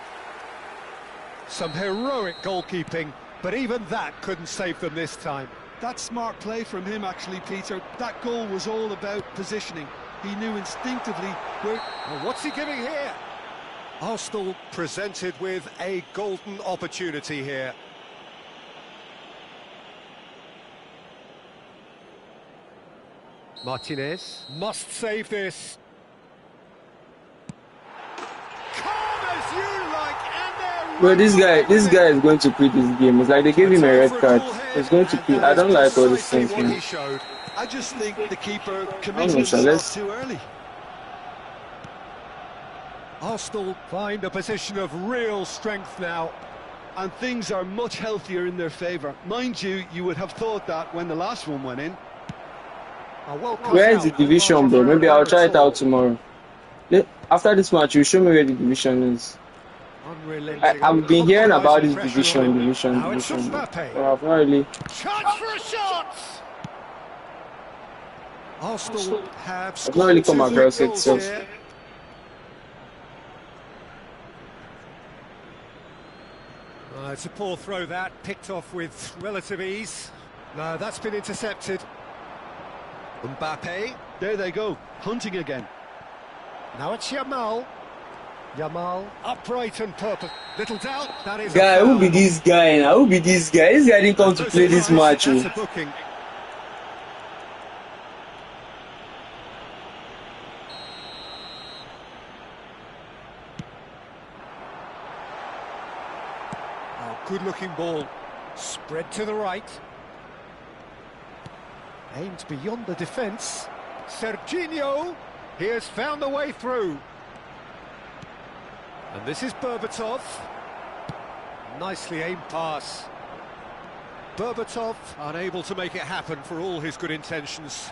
Some heroic goalkeeping, but even that couldn't save them this time. That's smart play from him, actually, Peter. That goal was all about positioning. He knew instinctively where... Well, what's he giving here? Arsenal presented with a golden opportunity here. Martinez must save this. Calm as you like, and Bro, this guy is going to quit this game. It's like they gave him a red card. He's going to quit. I don't like all these things, man. I just think the keeper committed himself too early. Arsenal find a position of real strength now. And things are much healthier in their favour. Mind you, you would have thought that when the last one went in. Where is the division, bro? Maybe I'll try it out tomorrow. After this match, you show me where the division is. I've been hearing about this division. But I've not really... Chance for a shot! Arsenal have I've not really come across it, so... It's a poor throw that, picked off with relative ease. No, that's been intercepted. Mbappe. There they go, hunting again. Now it's Yamal. Yamal, upright and purpose. Little doubt, that is... Guy, who be this guy now? Who be this guy? This guy didn't come to play this match. That's a booking. Good-looking ball, spread to the right. Aimed beyond the defence. Serginho, he has found the way through. And this is Berbatov. Nicely aimed pass. Berbatov unable to make it happen for all his good intentions.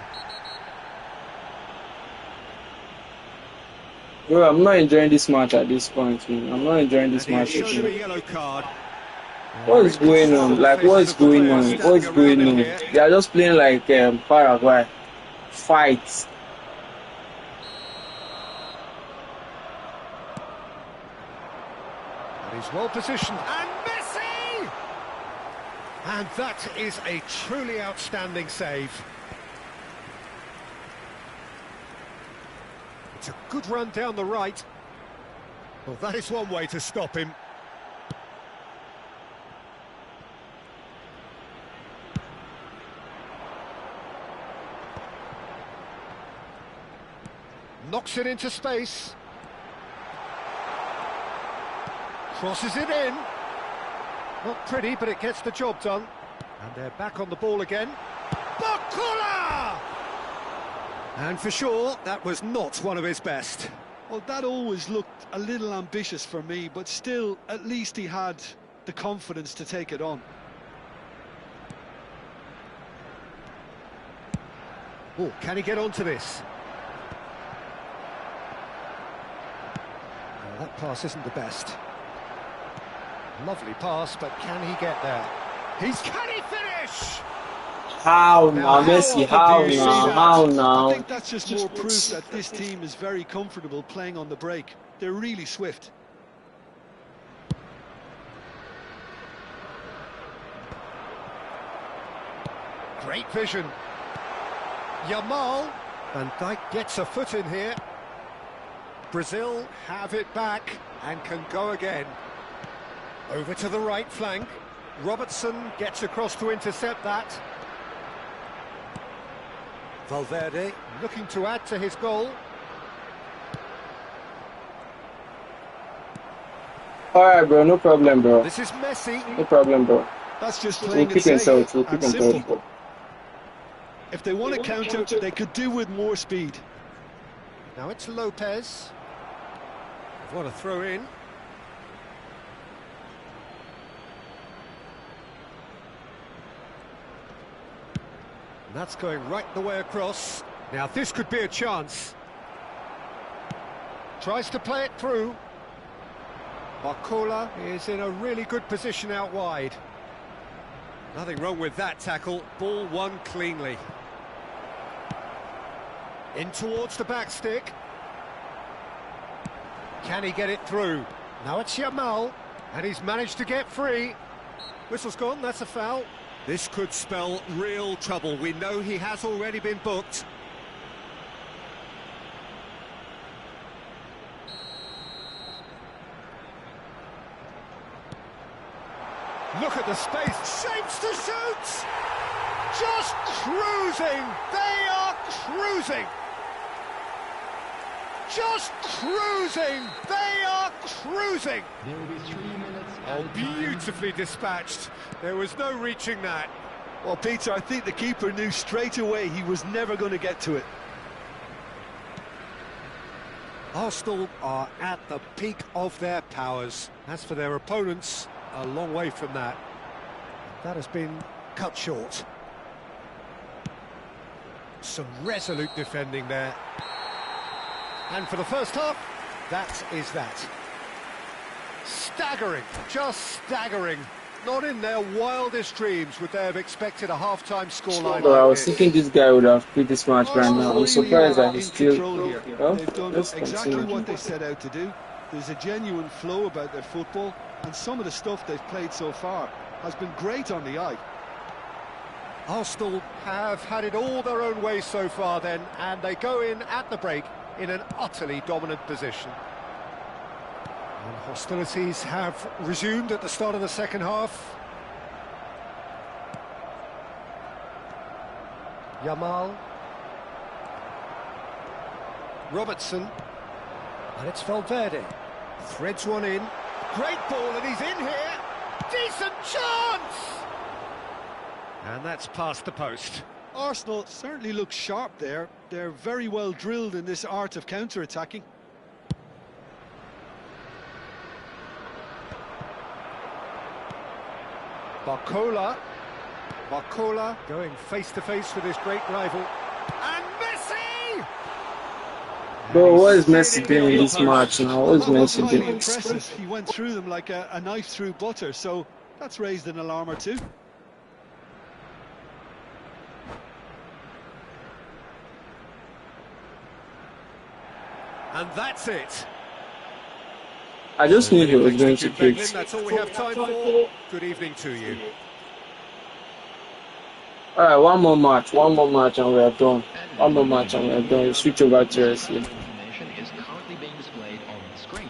Bro, I'm not enjoying this match at this point, man. I'm not enjoying this match. Shown him a yellow card. What is going on? Like, what is going on? What is going on? They are just playing like Paraguay. Fight. And he's well positioned. And Messi! And that is a truly outstanding save. It's a good run down the right. Well, that is one way to stop him. Knocks it into space. Crosses it in. Not pretty, but it gets the job done. And they're back on the ball again. Bakula! And for sure, that was not one of his best. Well, that always looked a little ambitious for me, but still, at least he had the confidence to take it on. Oh, can he get onto this? Well, that pass isn't the best. Lovely pass, but can he get there? Can he finish? How Now, now, Messi? often How do you see now? that? How I now? think that's just more proof that this team is very comfortable playing on the break. They're really swift. Great vision. Yamal. Van Dijk gets a foot in here. Brazil have it back and can go again. Over to the right flank. Robertson gets across to intercept that. Valverde looking to add to his goal. Alright, bro, no problem, bro. This is Messi. No problem, bro. That's just We'll playing it keep safe inside. We'll keep and on simple. bro. If they want to counter, they could do with more speed. Now it's Lopez. What a throw in. That's going right the way across. Now this could be a chance. Tries to play it through. Barcola is in a really good position out wide. Nothing wrong with that tackle. Ball won cleanly. In towards the back stick. Can he get it through? Now it's Yamal, and he's managed to get free. Whistle's gone, that's a foul. This could spell real trouble. We know he has already been booked. Look at the space, shapes to shoot! Just cruising! They are cruising! Just cruising! They are cruising! There will be 3 minutes. Oh, beautifully dispatched. There was no reaching that. Well, Peter, I think the keeper knew straight away he was never going to get to it. Arsenal are at the peak of their powers. As for their opponents, a long way from that. That has been cut short. Some resolute defending there. And for the first half, that is that. Staggering, just staggering. Not in their wildest dreams would they have expected a half-time scoreline Bro, I like was this. thinking this guy would have played this match right now. I'm surprised that in he's still. control here. Well, They've done let's exactly continue. what they set out to do. There's a genuine flow about their football, and some of the stuff they've played so far has been great on the eye. Arsenal have had it all their own way so far then, and they go in at the break in an utterly dominant position. And hostilities have resumed at the start of the second half. Yamal. Robertson. And it's Valverde. Threads one in. Great ball, and he's in here. Decent chance! And that's past the post. Arsenal certainly look sharp there. They're very well drilled in this art of counter-attacking. Barcola. Barcola going face-to-face with his great rival. And Messi! Bro, what is Messi doing in this match now? What is That was Messi highly doing? impressive. He went through them like a knife through butter, so that's raised an alarm or two. And that's it. I just knew he was going to Thank you, kick. Beglin. That's all we have time for. Good evening to you. Alright, one more match, and we are done. One more match and we are done. Switch over to wrestling. Information is currently being displayed on the screen.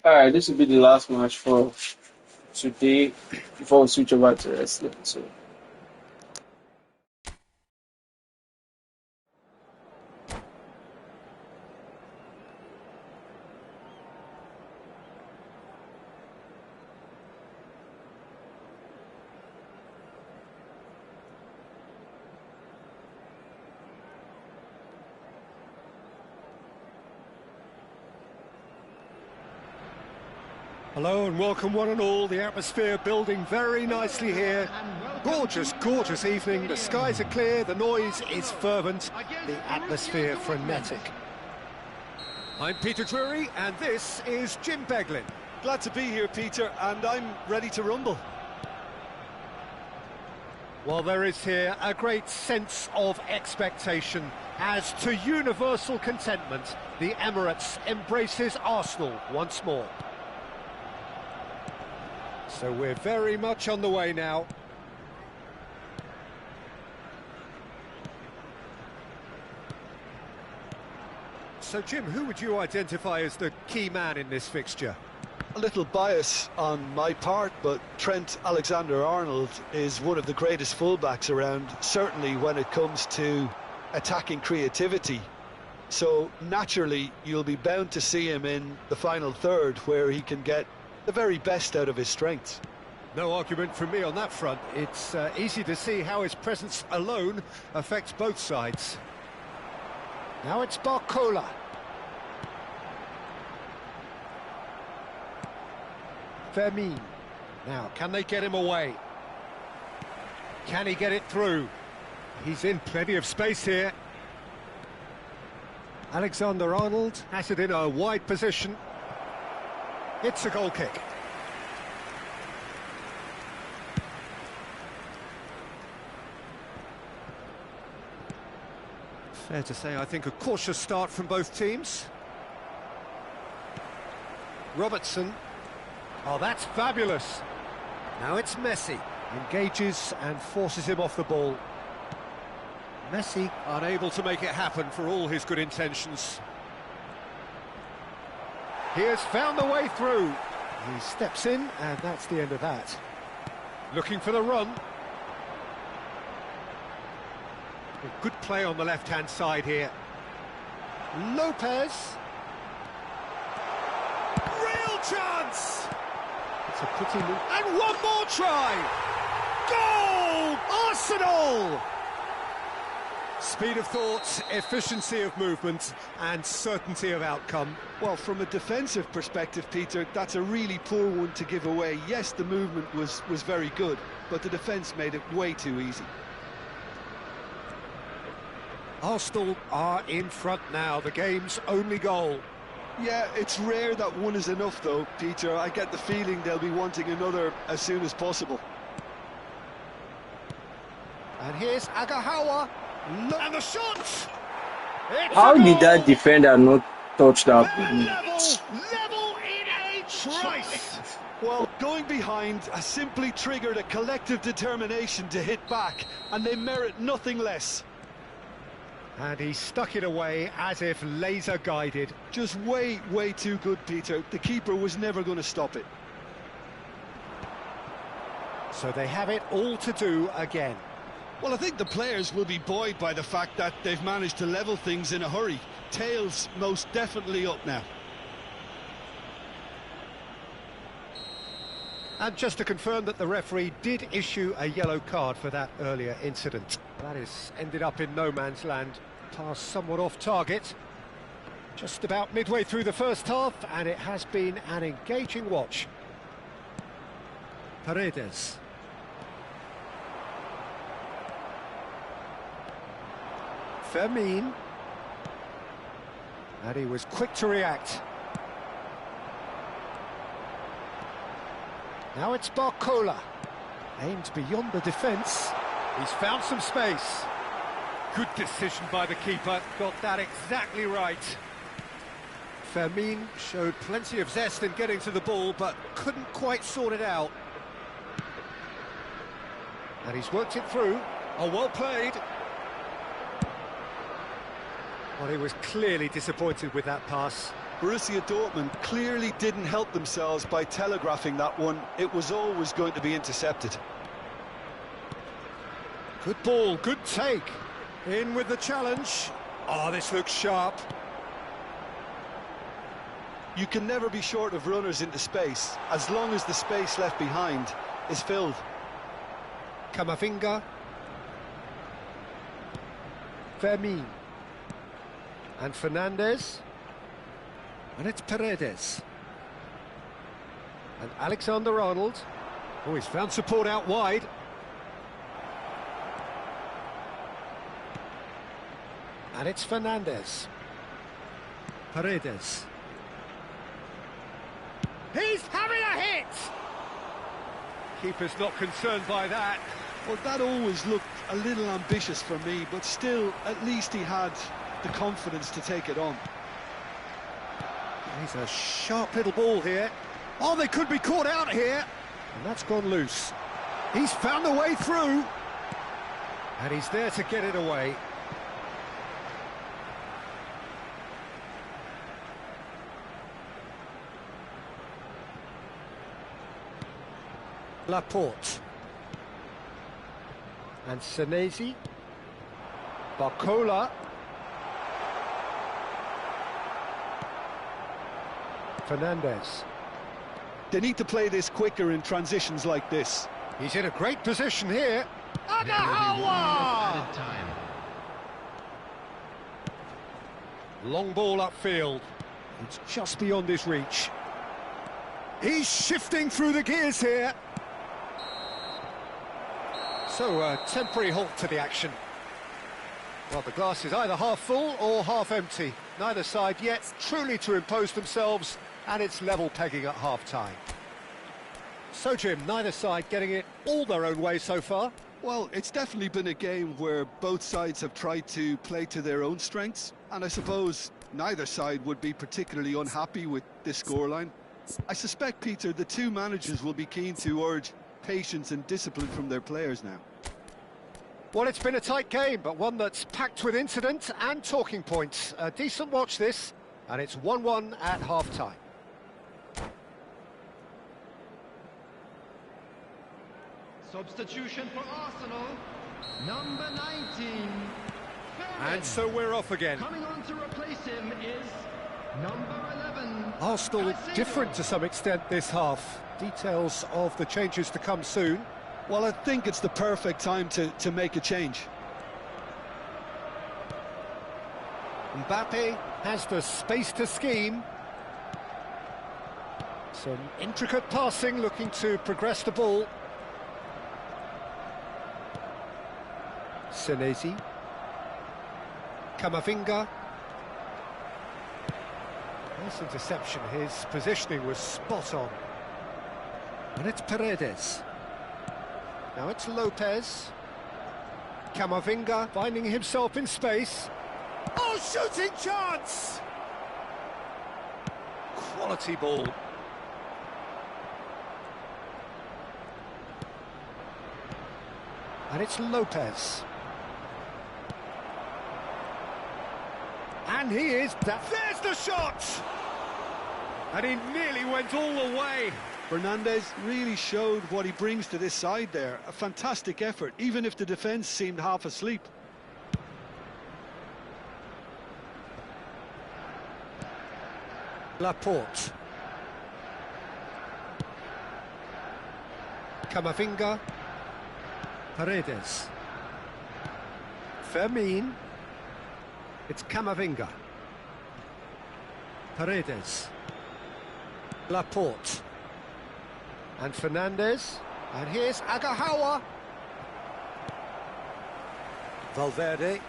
Alright, this will be the last match for today before we switch over to wrestling. So. Hello and welcome one and all. The atmosphere building very nicely here. Gorgeous, gorgeous evening. The skies are clear, the noise is fervent, the atmosphere frenetic. I'm Peter Drury and this is Jim Beglin. Glad to be here, Peter, and I'm ready to rumble. Well, there is here a great sense of expectation as to universal contentment. The Emirates embraces Arsenal once more. So we're very much on the way now. So Jim, who would you identify as the key man in this fixture? A little bias on my part, but Trent Alexander-Arnold is one of the greatest fullbacks around, certainly when it comes to attacking creativity. So naturally, you'll be bound to see him in the final third, where he can get the very best out of his strengths. No argument from me on that front. It's easy to see how his presence alone affects both sides. Now it's Barcola. Fermin. Now, can they get him away? Can he get it through? He's in plenty of space here. Alexander-Arnold has it in a wide position. It's a goal kick. Fair to say, I think a cautious start from both teams. Robertson. Oh, that's fabulous. Now it's Messi. Engages and forces him off the ball. Messi unable to make it happen for all his good intentions. He has found the way through. He steps in, and that's the end of that. Looking for the run. A good play on the left-hand side here. Lopez. Real chance! It's a pretty loop. And one more try! Goal! Arsenal! Speed of thought, efficiency of movement, and certainty of outcome. Well, from a defensive perspective, Peter, that's a really poor one to give away. Yes, the movement was very good, but the defence made it way too easy. Arsenal are in front now, the game's only goal. Yeah, it's rare that one is enough, though, Peter. I get the feeling they'll be wanting another as soon as possible. And here's Agahawa. And the shot! How did that defender not touch that? Level in a trice! Well, going behind has simply triggered a collective determination to hit back, and they merit nothing less. And he stuck it away as if laser guided. Just way too good, Peter. The keeper was never going to stop it. So they have it all to do again. Well, I think the players will be buoyed by the fact that they've managed to level things in a hurry. Tails most definitely up now. And just to confirm that the referee did issue a yellow card for that earlier incident. That is ended up in no man's land. Pass somewhat off target. Just about midway through the first half, and it has been an engaging watch. Paredes. Fermin. And he was quick to react. Now it's Barcola. Aimed beyond the defence. He's found some space. Good decision by the keeper. Got that exactly right. Fermin showed plenty of zest in getting to the ball, but couldn't quite sort it out. And he's worked it through. Oh, well played. Well, he was clearly disappointed with that pass. Borussia Dortmund clearly didn't help themselves by telegraphing that one. It was always going to be intercepted. Good ball, good take. In with the challenge. Oh, this looks sharp. You can never be short of runners into space, as long as the space left behind is filled. Camavinga. Fermin. And Fernandes. And it's Paredes. And Alexander-Arnold. Oh, he's found support out wide. And it's Fernandes. Paredes. He's having a hit! Keeper's not concerned by that. Well, that always looked a little ambitious for me, but still, at least he had the confidence to take it on. He's a sharp little ball here. Oh, they could be caught out here. And that's gone loose. He's found a way through. And he's there to get it away. Laporte. And Senesi. Barcola. Fernandes. They need to play this quicker in transitions like this. He's in a great position here. There will be 1 minute added time. Long ball upfield. It's just beyond his reach. He's shifting through the gears here. So, a temporary halt to the action. Well, the glass is either half full or half empty. Neither side yet truly to impose themselves, and it's level pegging at half-time. So, Jim, neither side getting it all their own way so far. Well, it's definitely been a game where both sides have tried to play to their own strengths, and I suppose neither side would be particularly unhappy with this scoreline. I suspect, Peter, the two managers will be keen to urge patience and discipline from their players now. Well, it's been a tight game, but one that's packed with incident and talking points. A decent watch this, and it's 1-1 at half-time. Substitution for Arsenal, number 19. And so we're off again. Coming on to replace him is number 11. Arsenal Caicedo. different to some extent this half. Details of the changes to come soon. Well, I think it's the perfect time to make a change. Mbappe has the space to scheme. Some intricate passing, looking to progress the ball. Senesi. Camavinga. Nice interception, his positioning was spot on. And it's Paredes. Now it's Lopez. Camavinga finding himself in space. Oh, shooting chance! Quality ball. And it's Lopez. And he is... There's the shot! And he nearly went all the way. Fernandes really showed what he brings to this side there. A fantastic effort, even if the defence seemed half asleep. Laporte. Camavinga. Paredes. Fermin. It's Camavinga. Paredes. Laporte. And Fernandes. And here's Agahawa. Valverde.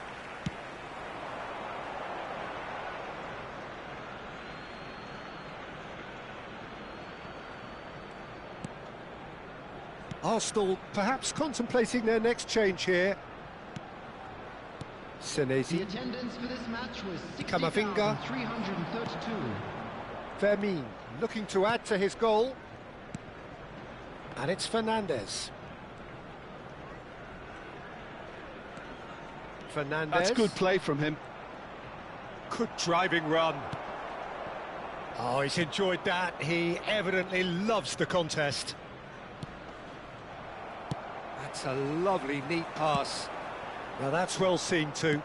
Arsenal perhaps contemplating their next change here. The Senesi. attendance for this match was Camavinga. 60,332. Fermin looking to add to his goal. And it's Fernandes. Fernandes. That's good play from him. Good driving run. Oh, he's enjoyed that. He evidently loves the contest. That's a lovely, neat pass. Now that's well seen too.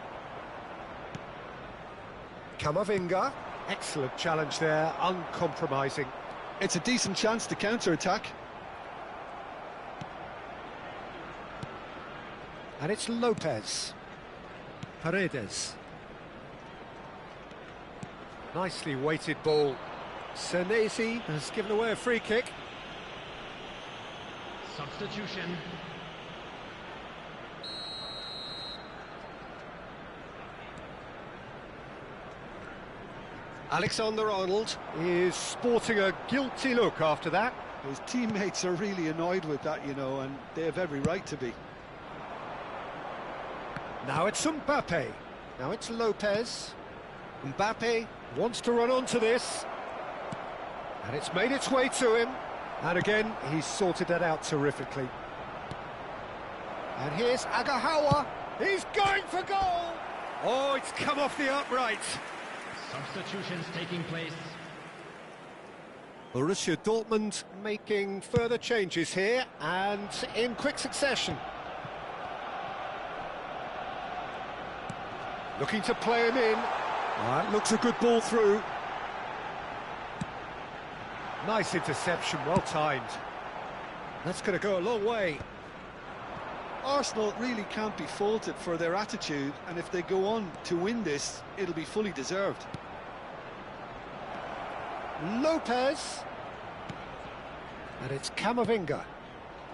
Camavinga. Excellent challenge there, uncompromising. It's a decent chance to counter-attack. And it's Lopez. Paredes. Nicely weighted ball. Senesi has given away a free kick. Substitution. Alexander-Arnold is sporting a guilty look after that. His teammates are really annoyed with that, you know, and they have every right to be. Now it's Mbappe. Now it's Lopez. Mbappe wants to run onto this. And it's made its way to him. And again, he's sorted that out terrifically. And here's Agahawa. He's going for goal! Oh, it's come off the upright. Substitutions taking place. Borussia Dortmund making further changes here, and in quick succession. Looking to play him in. That looks a good ball through. Nice interception, well timed. That's going to go a long way. Arsenal really can't be faulted for their attitude, and if they go on to win this, it'll be fully deserved. Lopez. And it's Camavinga.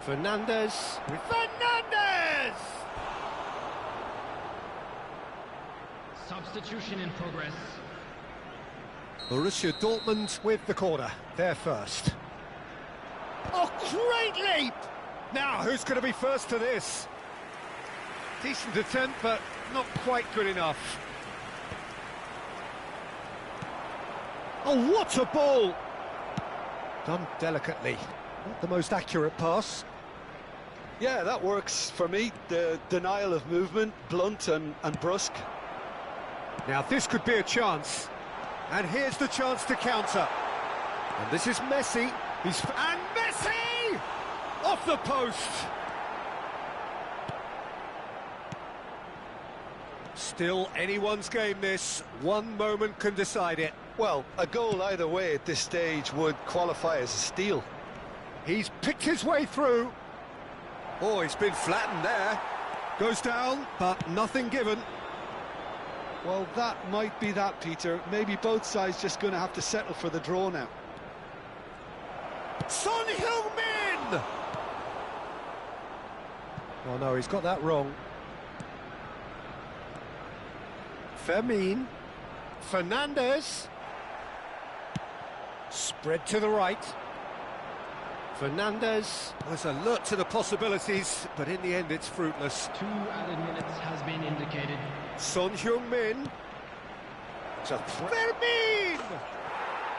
Fernandez. Fernandez! Substitution in progress. Borussia Dortmund with the corner. They're first. Oh, great leap! Now, who's going to be first to this? Decent attempt, but not quite good enough. Oh, what a ball! Done delicately. Not the most accurate pass. Yeah, that works for me. The denial of movement, blunt and brusque. Now, this could be a chance. And here's the chance to counter. And this is Messi. And Messi! Off the post! Still anyone's game, this. One moment can decide it. Well, a goal either way at this stage would qualify as a steal. He's picked his way through. Oh, he's been flattened there. Goes down, but nothing given. Well, that might be that, Peter. Maybe both sides just going to have to settle for the draw now. Son Heung-min! Oh no, he's got that wrong. Fermin. Fernandez. Spread to the right. Fernandez was alert to the possibilities, but in the end it's fruitless. 2 added minutes has been indicated. Son Heung-min. To Fermin!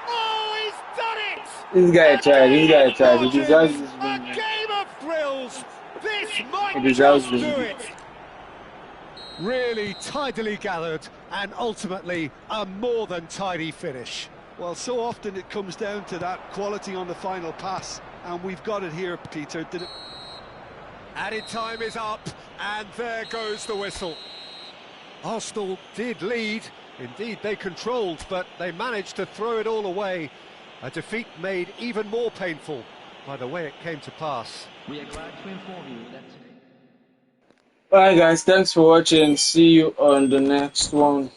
Oh, he's done it! This guy tried. This guy tried. He deserves this A win. game of thrills! This might He deserves just this do win. it! Really tidily gathered, and ultimately a more than tidy finish. Well, so often it comes down to that quality on the final pass, and we've got it here, Peter. Added time is up, and there goes the whistle. Arsenal did lead, indeed they controlled, but they managed to throw it all away. A defeat made even more painful by the way it came to pass. We are glad to inform you that today. Alright guys, thanks for watching. See you on the next one.